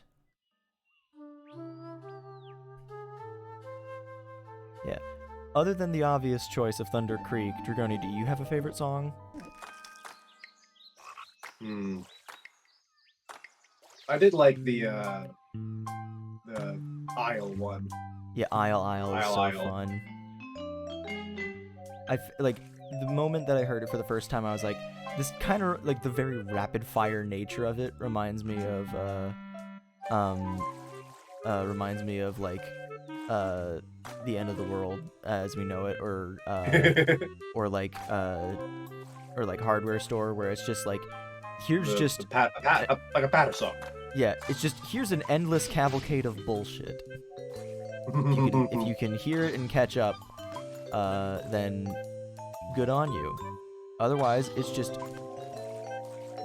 Yeah. Other than the obvious choice of Thunder Creek, Dragoni, do you have a favorite song? I did like the Isle one. Yeah, Isle is so fun. Like, the moment that I heard it for the first time, I was like, this kind of, like, the very rapid-fire nature of it reminds me of, The End of the World as we know it, or like Hardware Store, where it's just like, here's like a patter song. Yeah, it's just, here's an endless cavalcade of bullshit. If you can hear it and catch up, then good on you. Otherwise, it's just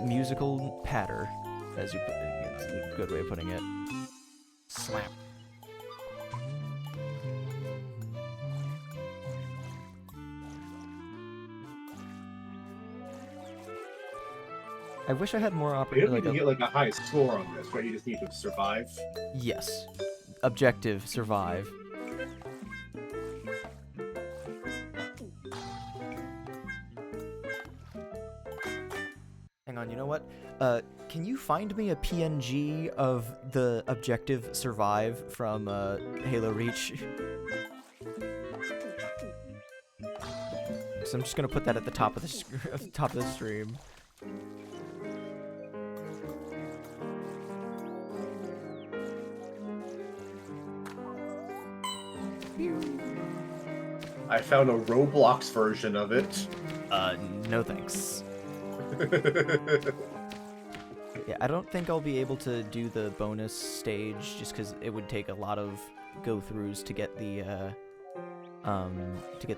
musical patter, as you put it. It's a good way of putting it. Slap. I wish I had more opportunity. You don't need to get like a high score on this, right? You just need to survive. Yes. Objective, survive. Hang on, you know what? Can you find me a PNG of the objective survive from Halo Reach? So I'm just gonna put that at the top of the stream. I found a Roblox version of it. No thanks. Yeah, I don't think I'll be able to do the bonus stage just because it would take a lot of go-throughs to get the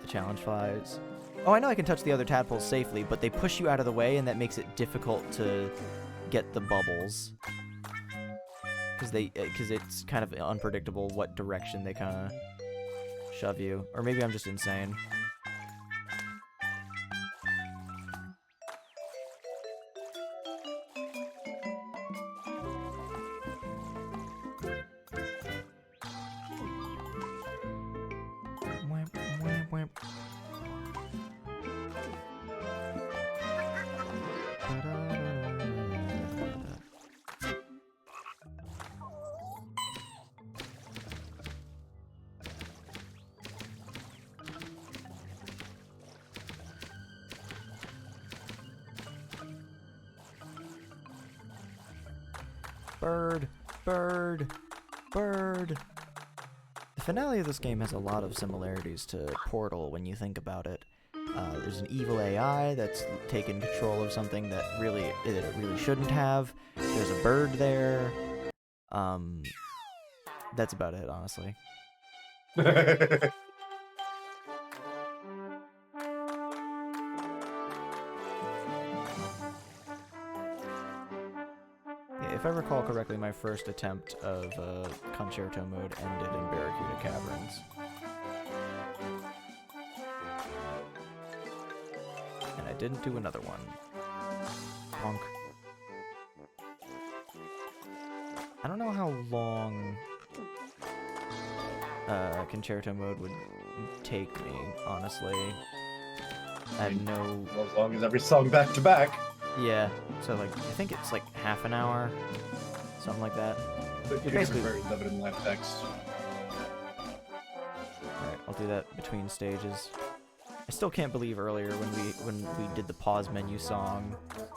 challenge flies. Oh, I know I can touch the other tadpoles safely, but they push you out of the way, and that makes it difficult to get the bubbles. Because it's kind of unpredictable what direction they kind of shove you. Or maybe I'm just insane. Bird, bird, bird. The finale of this game has a lot of similarities to Portal when you think about it. There's an evil AI that's taken control of something that it really shouldn't have. There's a bird there. That's about it, honestly. If I recall correctly, my first attempt of Concerto mode ended in Barracuda Caverns. And I didn't do another one. Honk. I don't know how long Concerto mode would take me, honestly. I have no... As long as every song back to back. Yeah, so like, I think it's like half an hour, something like that. But you're basically very limited in live text. Alright, I'll do that between stages. I still can't believe earlier when we did the pause menu song,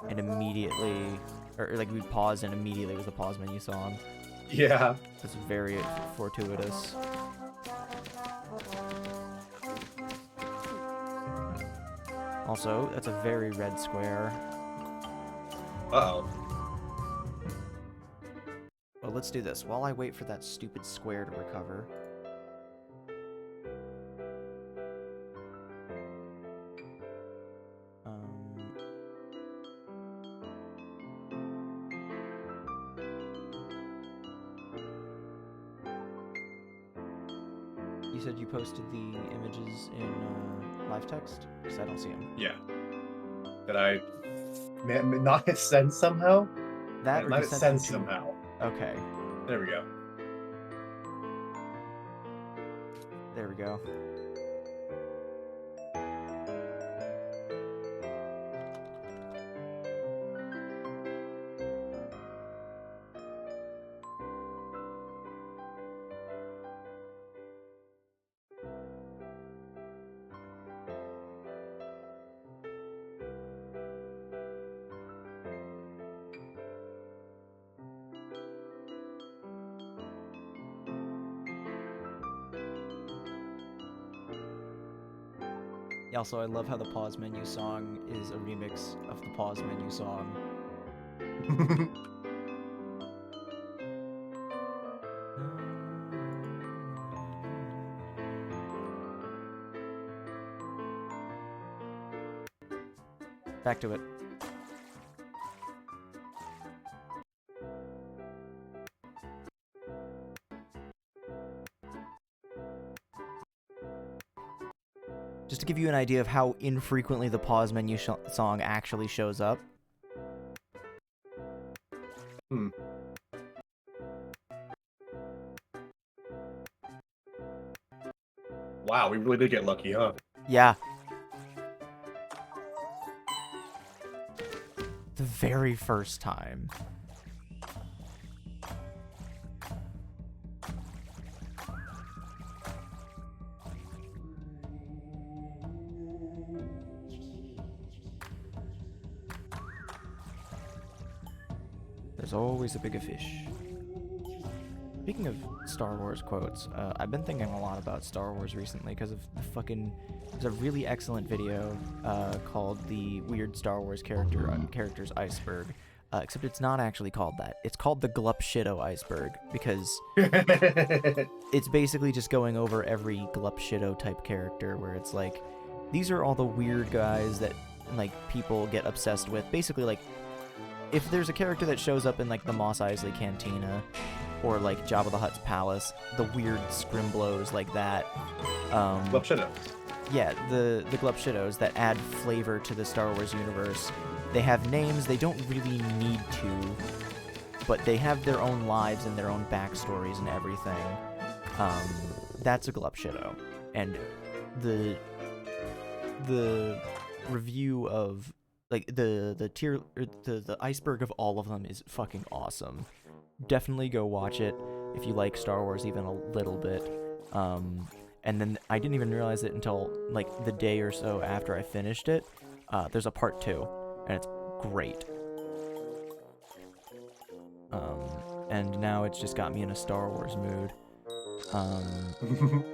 and immediately, or like we paused and immediately was the pause menu song. Yeah. It's very fortuitous. Also, that's a very red square. Uh-oh. Well, let's do this. While I wait for that stupid square to recover. You said you posted the images in live text? Because I don't see them. Yeah. Did I not hit send somehow? That or not you hit sent send them to... somehow. Okay. There we go. There we go. Also, I love how the pause menu song is a remix of the pause menu song. Back to it. Just to give you an idea of how infrequently the pause menu song actually shows up. Wow, we really did get lucky, huh? Yeah. The very first time. There's always a bigger fish. Speaking of Star Wars quotes, I've been thinking a lot about Star Wars recently because of the fucking... There's a really excellent video called The Weird Star Wars Characters Iceberg. Except it's not actually called that. It's called the Glupshido Iceberg because it's basically just going over every Glupshido type character where it's like, these are all the weird guys that, like, people get obsessed with. Basically, like, if there's a character that shows up in, like, the Mos Eisley Cantina, or, like, Jabba the Hutt's palace, the weird scrimblows like that. Glupshidos. Yeah, the Glupshidos that add flavor to the Star Wars universe. They have names, they don't really need to, but they have their own lives and their own backstories and everything. That's a Glupshido. And the review of, like, the iceberg of all of them is fucking awesome. Definitely go watch it if you like Star Wars even a little bit. And then I didn't even realize it until, like, the day or so after I finished it. There's a part 2, and it's great. And now it's just got me in a Star Wars mood.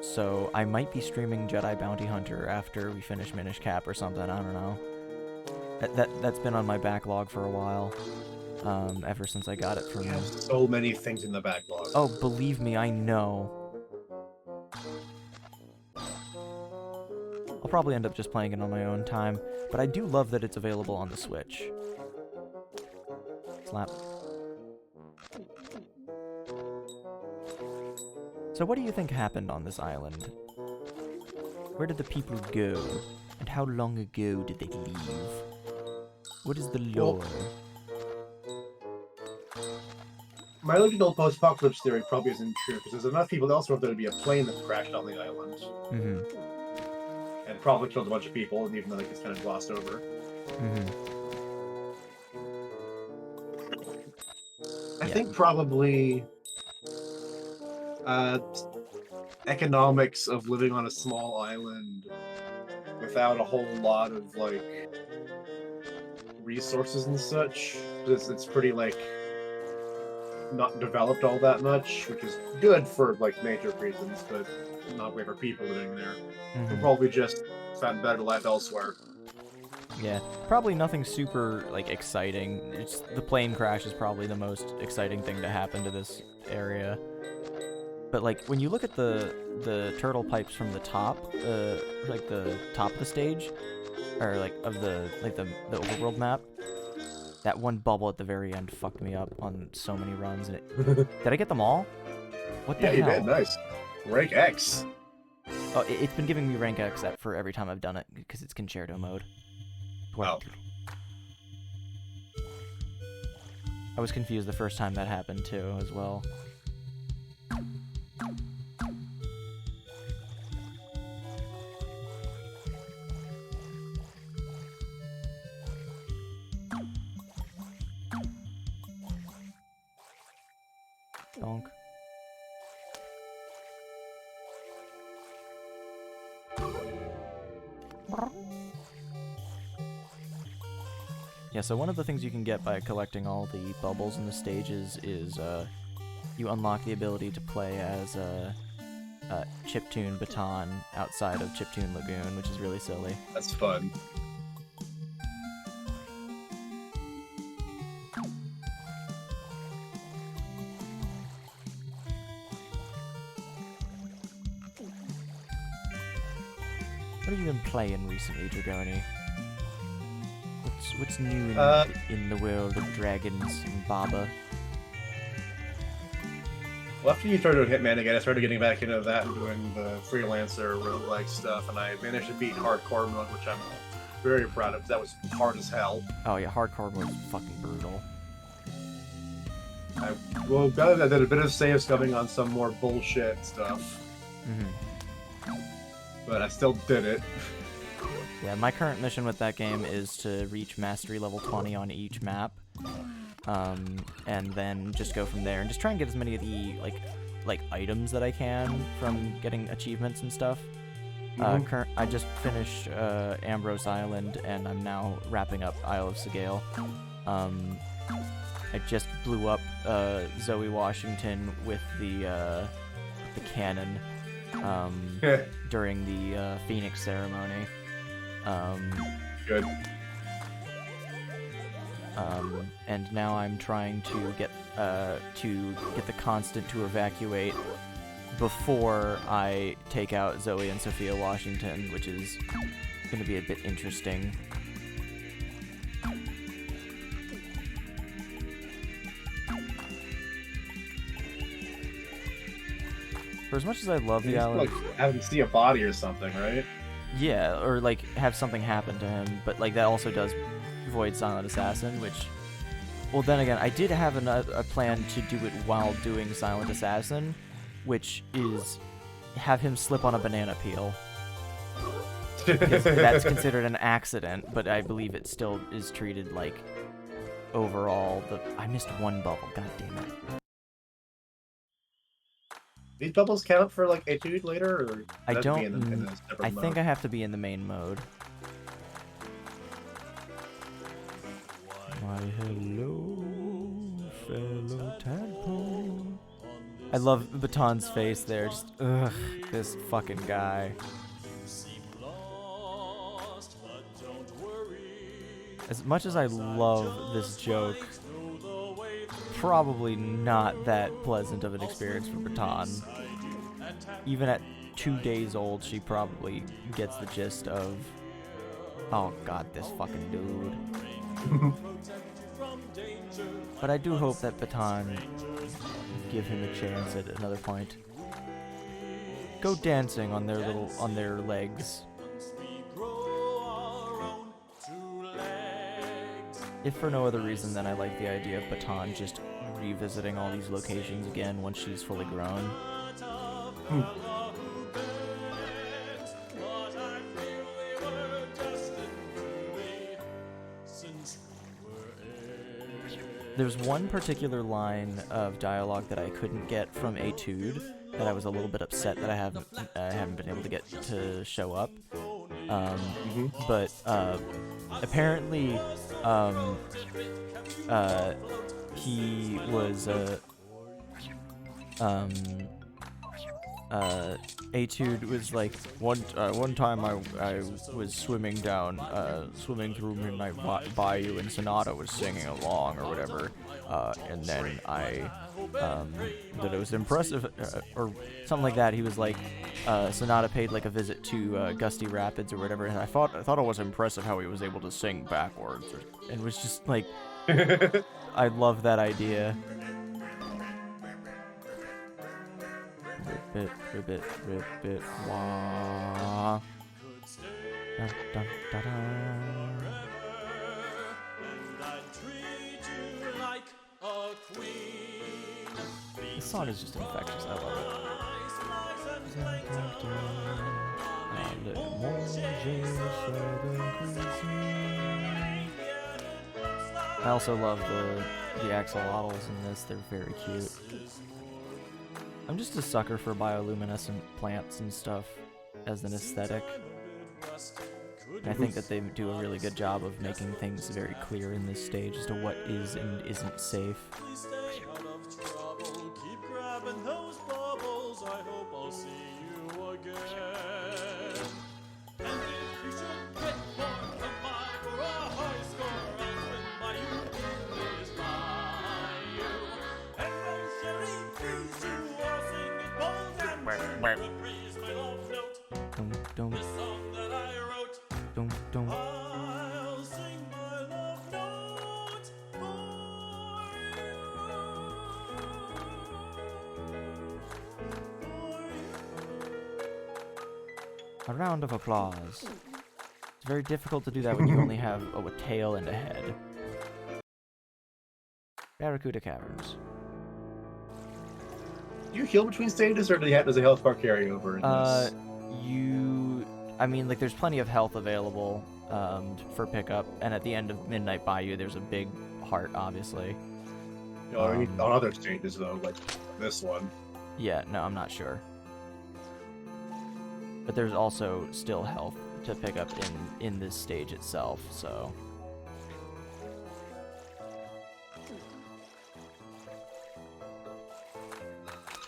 So I might be streaming Jedi Bounty Hunter after we finish Minish Cap or something, I don't know. That's been on my backlog for a while. Ever since I got it from... So many things in the backlog. Oh, believe me, I know. I'll probably end up just playing it on my own time, but I do love that it's available on the Switch. Slap. So what do you think happened on this island? Where did the people go? And how long ago did they leave? What is the lore? My original post-apocalypse theory probably isn't true, because there's enough people elsewhere there to be a plane that crashed on the island. Mm-hmm. And probably killed a bunch of people, even though, like, it's kind of glossed over. Mm-hmm. I think probably economics of living on a small island without a whole lot of, like, resources and such. It's pretty, like, not developed all that much, which is good for, like, major reasons, but not great for people living there. We'll probably just find better life elsewhere. Yeah, probably nothing super, like, exciting. It's, the plane crash is probably the most exciting thing to happen to this area. But, like, when you look at the turtle pipes from the top, like the top of the stage, or like of the overworld map, that one bubble at the very end fucked me up on so many runs. And did I get them all? What the hell? Yeah, you did. Nice. Rank X. Oh, it's been giving me rank X for every time I've done it because it's concerto mode. Wow. I was confused the first time that happened too, as well. Donk. Yeah, so one of the things you can get by collecting all the bubbles in the stages is you unlock the ability to play as Chiptune Baton outside of Chiptune Lagoon, which is really silly. That's fun. What have you been playing recently, Dragoni? What's new in the world of dragons and Baba? Well, after you started doing Hitman again, I started getting back into that and doing the freelancer roguelike stuff, and I managed to beat hardcore mode, which I'm very proud of. That was hard as hell. Oh yeah, hardcore mode is fucking brutal. I did a bit of save scumming on some more bullshit stuff. But I still did it. Yeah, my current mission with that game is to reach mastery level 20 on each map, and then just go from there and just try and get as many of the like items that I can from getting achievements and stuff. I just finished Ambrose Island, and I'm now wrapping up Isle of Sigale. I just blew up Zoe Washington with the cannon during the Phoenix ceremony. Good. And now I'm trying to get the constant to evacuate before I take out Zoe and Sophia Washington, which is gonna be a bit interesting. For as much as I love the island, like have him see a body or something, right? yeah, or like have something happen to him, but like that also does void Silent Assassin, which, well, then again, I did have a plan to do it while doing Silent Assassin, which is have him slip on a banana peel. Because that's considered an accident, but I believe it still is treated like overall. I missed one bubble. God damn it. These bubbles count for like Etude later, or I does it don't. be in a separate I mode? think I have to be in the main mode. Why, hello, fellow tadpole. I love Baton's face there. Just, ugh, this fucking guy. As much as I love this joke, probably not that pleasant of an experience for Baton. Even at 2 days old, she probably gets the gist of, oh god, this fucking dude. But I do hope that Baton give him a chance at another point. Go dancing on their legs. If for no other reason than I like the idea of Baton just revisiting all these locations again once she's fully grown. There's one particular line of dialogue that I couldn't get from Etude that I was a little bit upset that I haven't been able to get to show up. But apparently he was Etude was like one time I was swimming through Midnight Bayou and Sonata was singing along or whatever, and then that it was impressive or something like that. He was like Sonata paid like a visit to Gusty Rapids or whatever, and I thought it was impressive how he was able to sing backwards, and it was just like I love that idea. Ribbit, wah. Dun, dun, dun, dun. This song is just infectious. I love it. I also love the axolotls in this. They're very cute. I'm just a sucker for bioluminescent plants and stuff as an aesthetic. And I think that they do a really good job of making things very clear in this stage as to what is and isn't safe. Don't. I'll sing my love note for A round of applause. It's very difficult to do that when you only have a tail and a head. Barracuda Caverns. Do you heal between stages, or does the health bar carry over in this? I mean, like, there's plenty of health available for pickup, and at the end of Midnight Bayou, there's a big heart, obviously. On other stages, though, like this one. Yeah, no, I'm not sure. But there's also still health to pick up in this stage itself, so...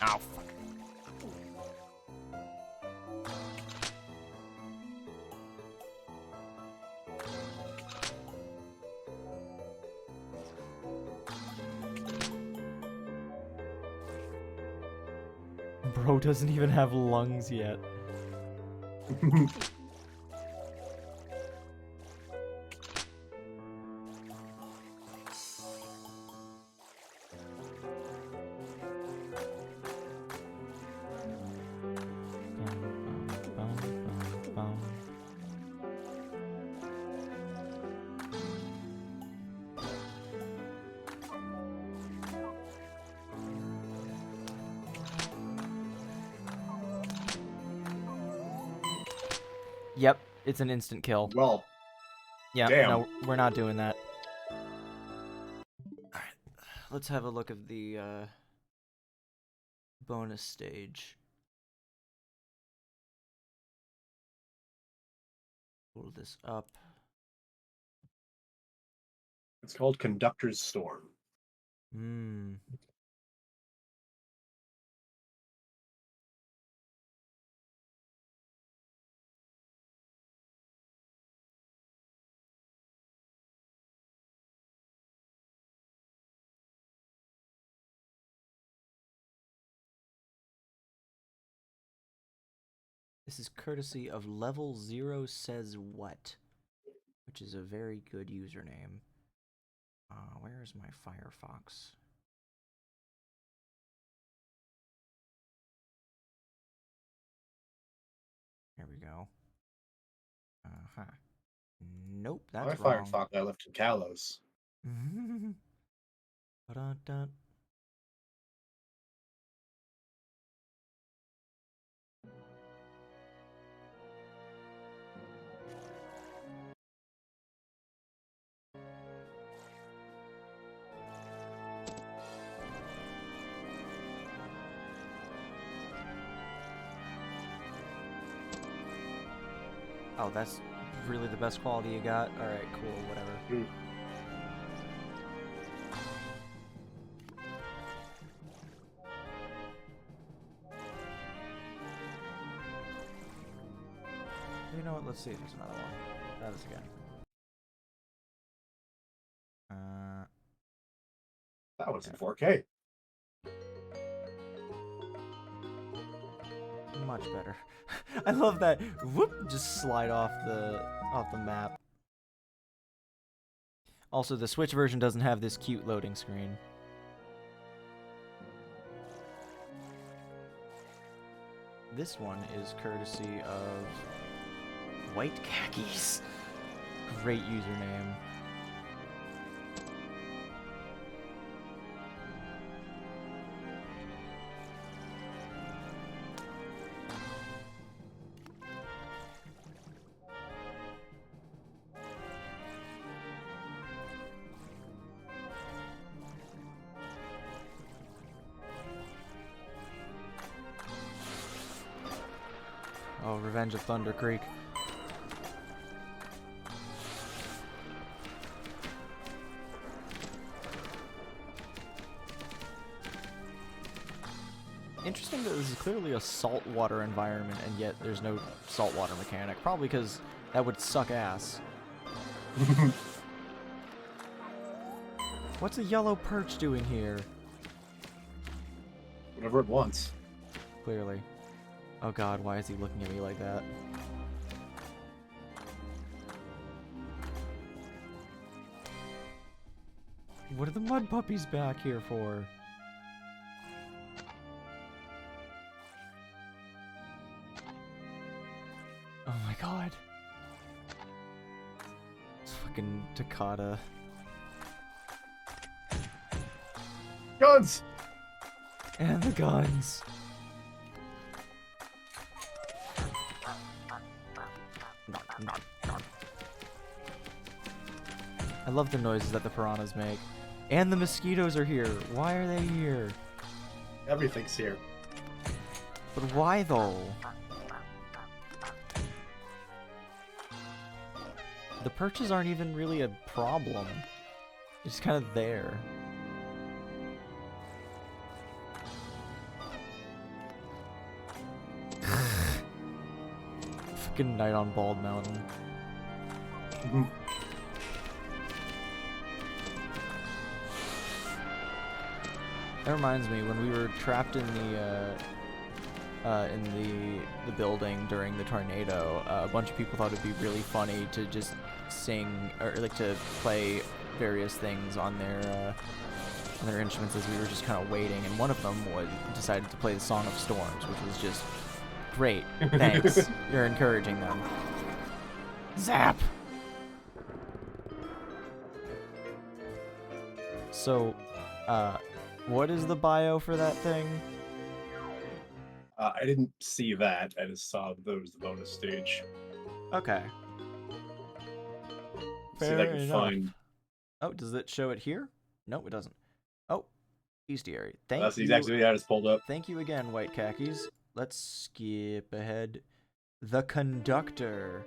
Ow, fuck. Bro doesn't even have lungs yet. Yep, it's an instant kill. Well, yeah, damn. No, we're not doing that. Alright, let's have a look at the bonus stage. Pull this up. It's called Conductor's Storm. Hmm. This is courtesy of Level 0 Says What, which is a very good username. Where is my Firefox? There we go. Uh-huh. Nope, that's My wrong. Firefox I left in Kalos. Ba-dun-dun. Oh, that's really the best quality you got? Alright, cool, whatever. You know what? Let's see if there's another one. Try this again. That one's in 4K. Much better. I love that. Whoop! Just slide off the map. Also, the Switch version doesn't have this cute loading screen. This one is courtesy of White Khakis. Great username. Oh, Revenge of Thunder Creek. Interesting that this is clearly a saltwater environment, and yet there's no saltwater mechanic. Probably because that would suck ass. What's a yellow perch doing here? Whatever it wants. Clearly. Oh god, why is he looking at me like that? What are the mud puppies back here for? Oh my god. It's fucking Takata. Guns! And the guns. I love the noises that the piranhas make. And the mosquitoes are here. Why are they here? Everything's here. But why though? The perches aren't even really a problem. They're just kind of there. Fucking Night on Bald Mountain. That reminds me, when we were trapped in the building during the tornado, a bunch of people thought it'd be really funny to just sing or like to play various things on their instruments as we were just kind of waiting, and one of them decided to play the Song of Storms, which was just great. Thanks. You're encouraging them. Zap. So, what is the bio for that thing? I didn't see that. I just saw that was the bonus stage. Okay. See if I can find. Oh, does it show it here? No, it doesn't. Oh, bestiary. Thank That's you. exactly what I just pulled up. Thank you again, White Khakis. Let's skip ahead. The Conductor.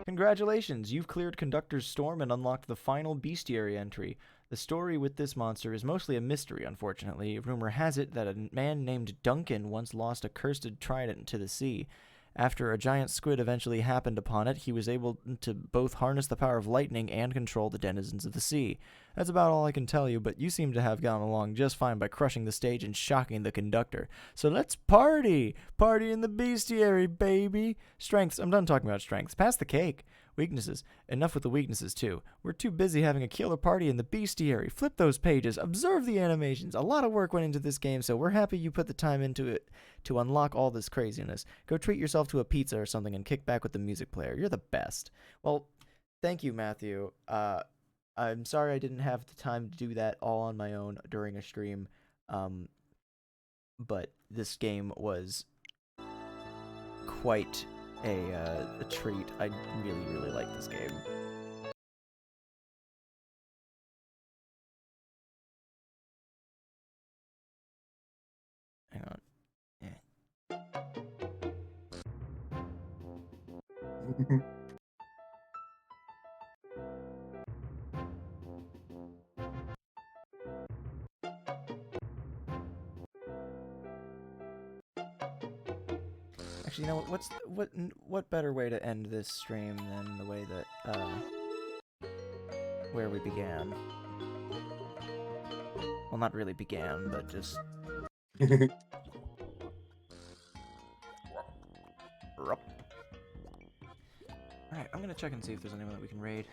Congratulations, you've cleared Conductor's Storm and unlocked the final bestiary entry. The story with this monster is mostly a mystery, unfortunately. Rumor has it that a man named Duncan once lost a cursed trident to the sea. After a giant squid eventually happened upon it, he was able to both harness the power of lightning and control the denizens of the sea. That's about all I can tell you, but you seem to have gone along just fine by crushing the stage and shocking the Conductor. So let's party! Party in the bestiary, baby! Strengths. I'm done talking about strengths. Pass the cake. Weaknesses. Enough with the weaknesses, too. We're too busy having a killer party in the bestiary. Flip those pages. Observe the animations. A lot of work went into this game, so we're happy you put the time into it to unlock all this craziness. Go treat yourself to a pizza or something and kick back with the music player. You're the best. Well, thank you, Matthew. I'm sorry I didn't have the time to do that all on my own during a stream, but this game was quite a treat. I really, really like this game. Hang on. Yeah. Actually, you know what better way to end this stream than the way that where we began? Well, not really began, but just Alright, I'm gonna check and see if there's anyone that we can raid.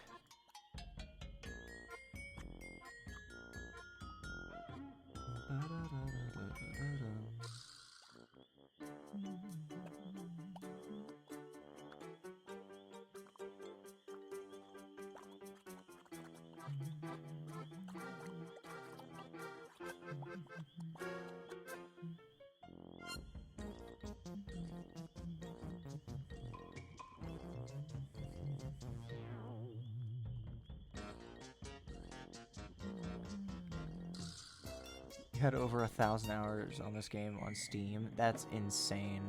Had over 1,000 hours on this game on Steam. That's insane.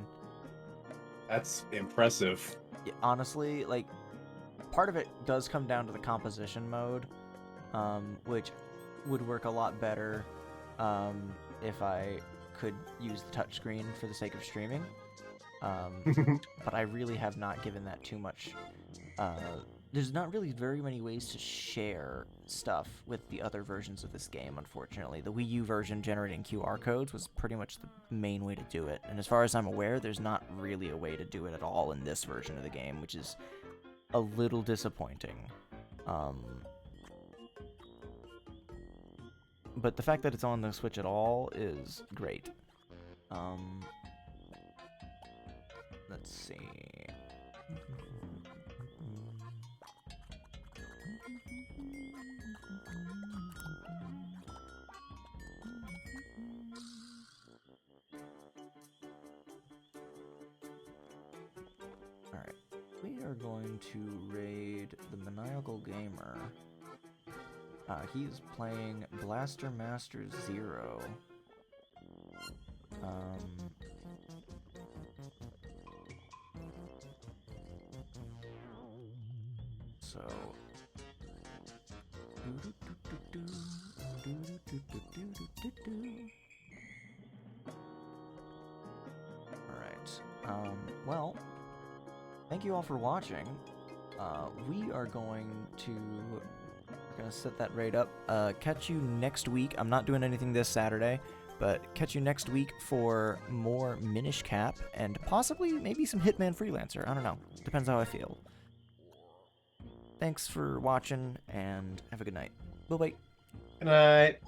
That's impressive. Yeah, honestly, like, part of it does come down to the composition mode, which would work a lot better if I could use the touchscreen for the sake of streaming. But I really have not given that too much. There's not really very many ways to share stuff with the other versions of this game, unfortunately. The Wii U version generating QR codes was pretty much the main way to do it. And as far as I'm aware, there's not really a way to do it at all in this version of the game, which is a little disappointing. But the fact that it's on the Switch at all is great. Let's see. Alright, we are going to raid the Maniacal Gamer. He's playing Blaster Master Zero. So... Alright, well, thank you all for watching. We are going to... We're going to set that raid up. Catch you next week. I'm not doing anything this Saturday, but catch you next week for more Minish Cap and possibly maybe some Hitman Freelancer. I don't know. Depends how I feel. Thanks for watching, and have a good night. Bye-bye. Good night.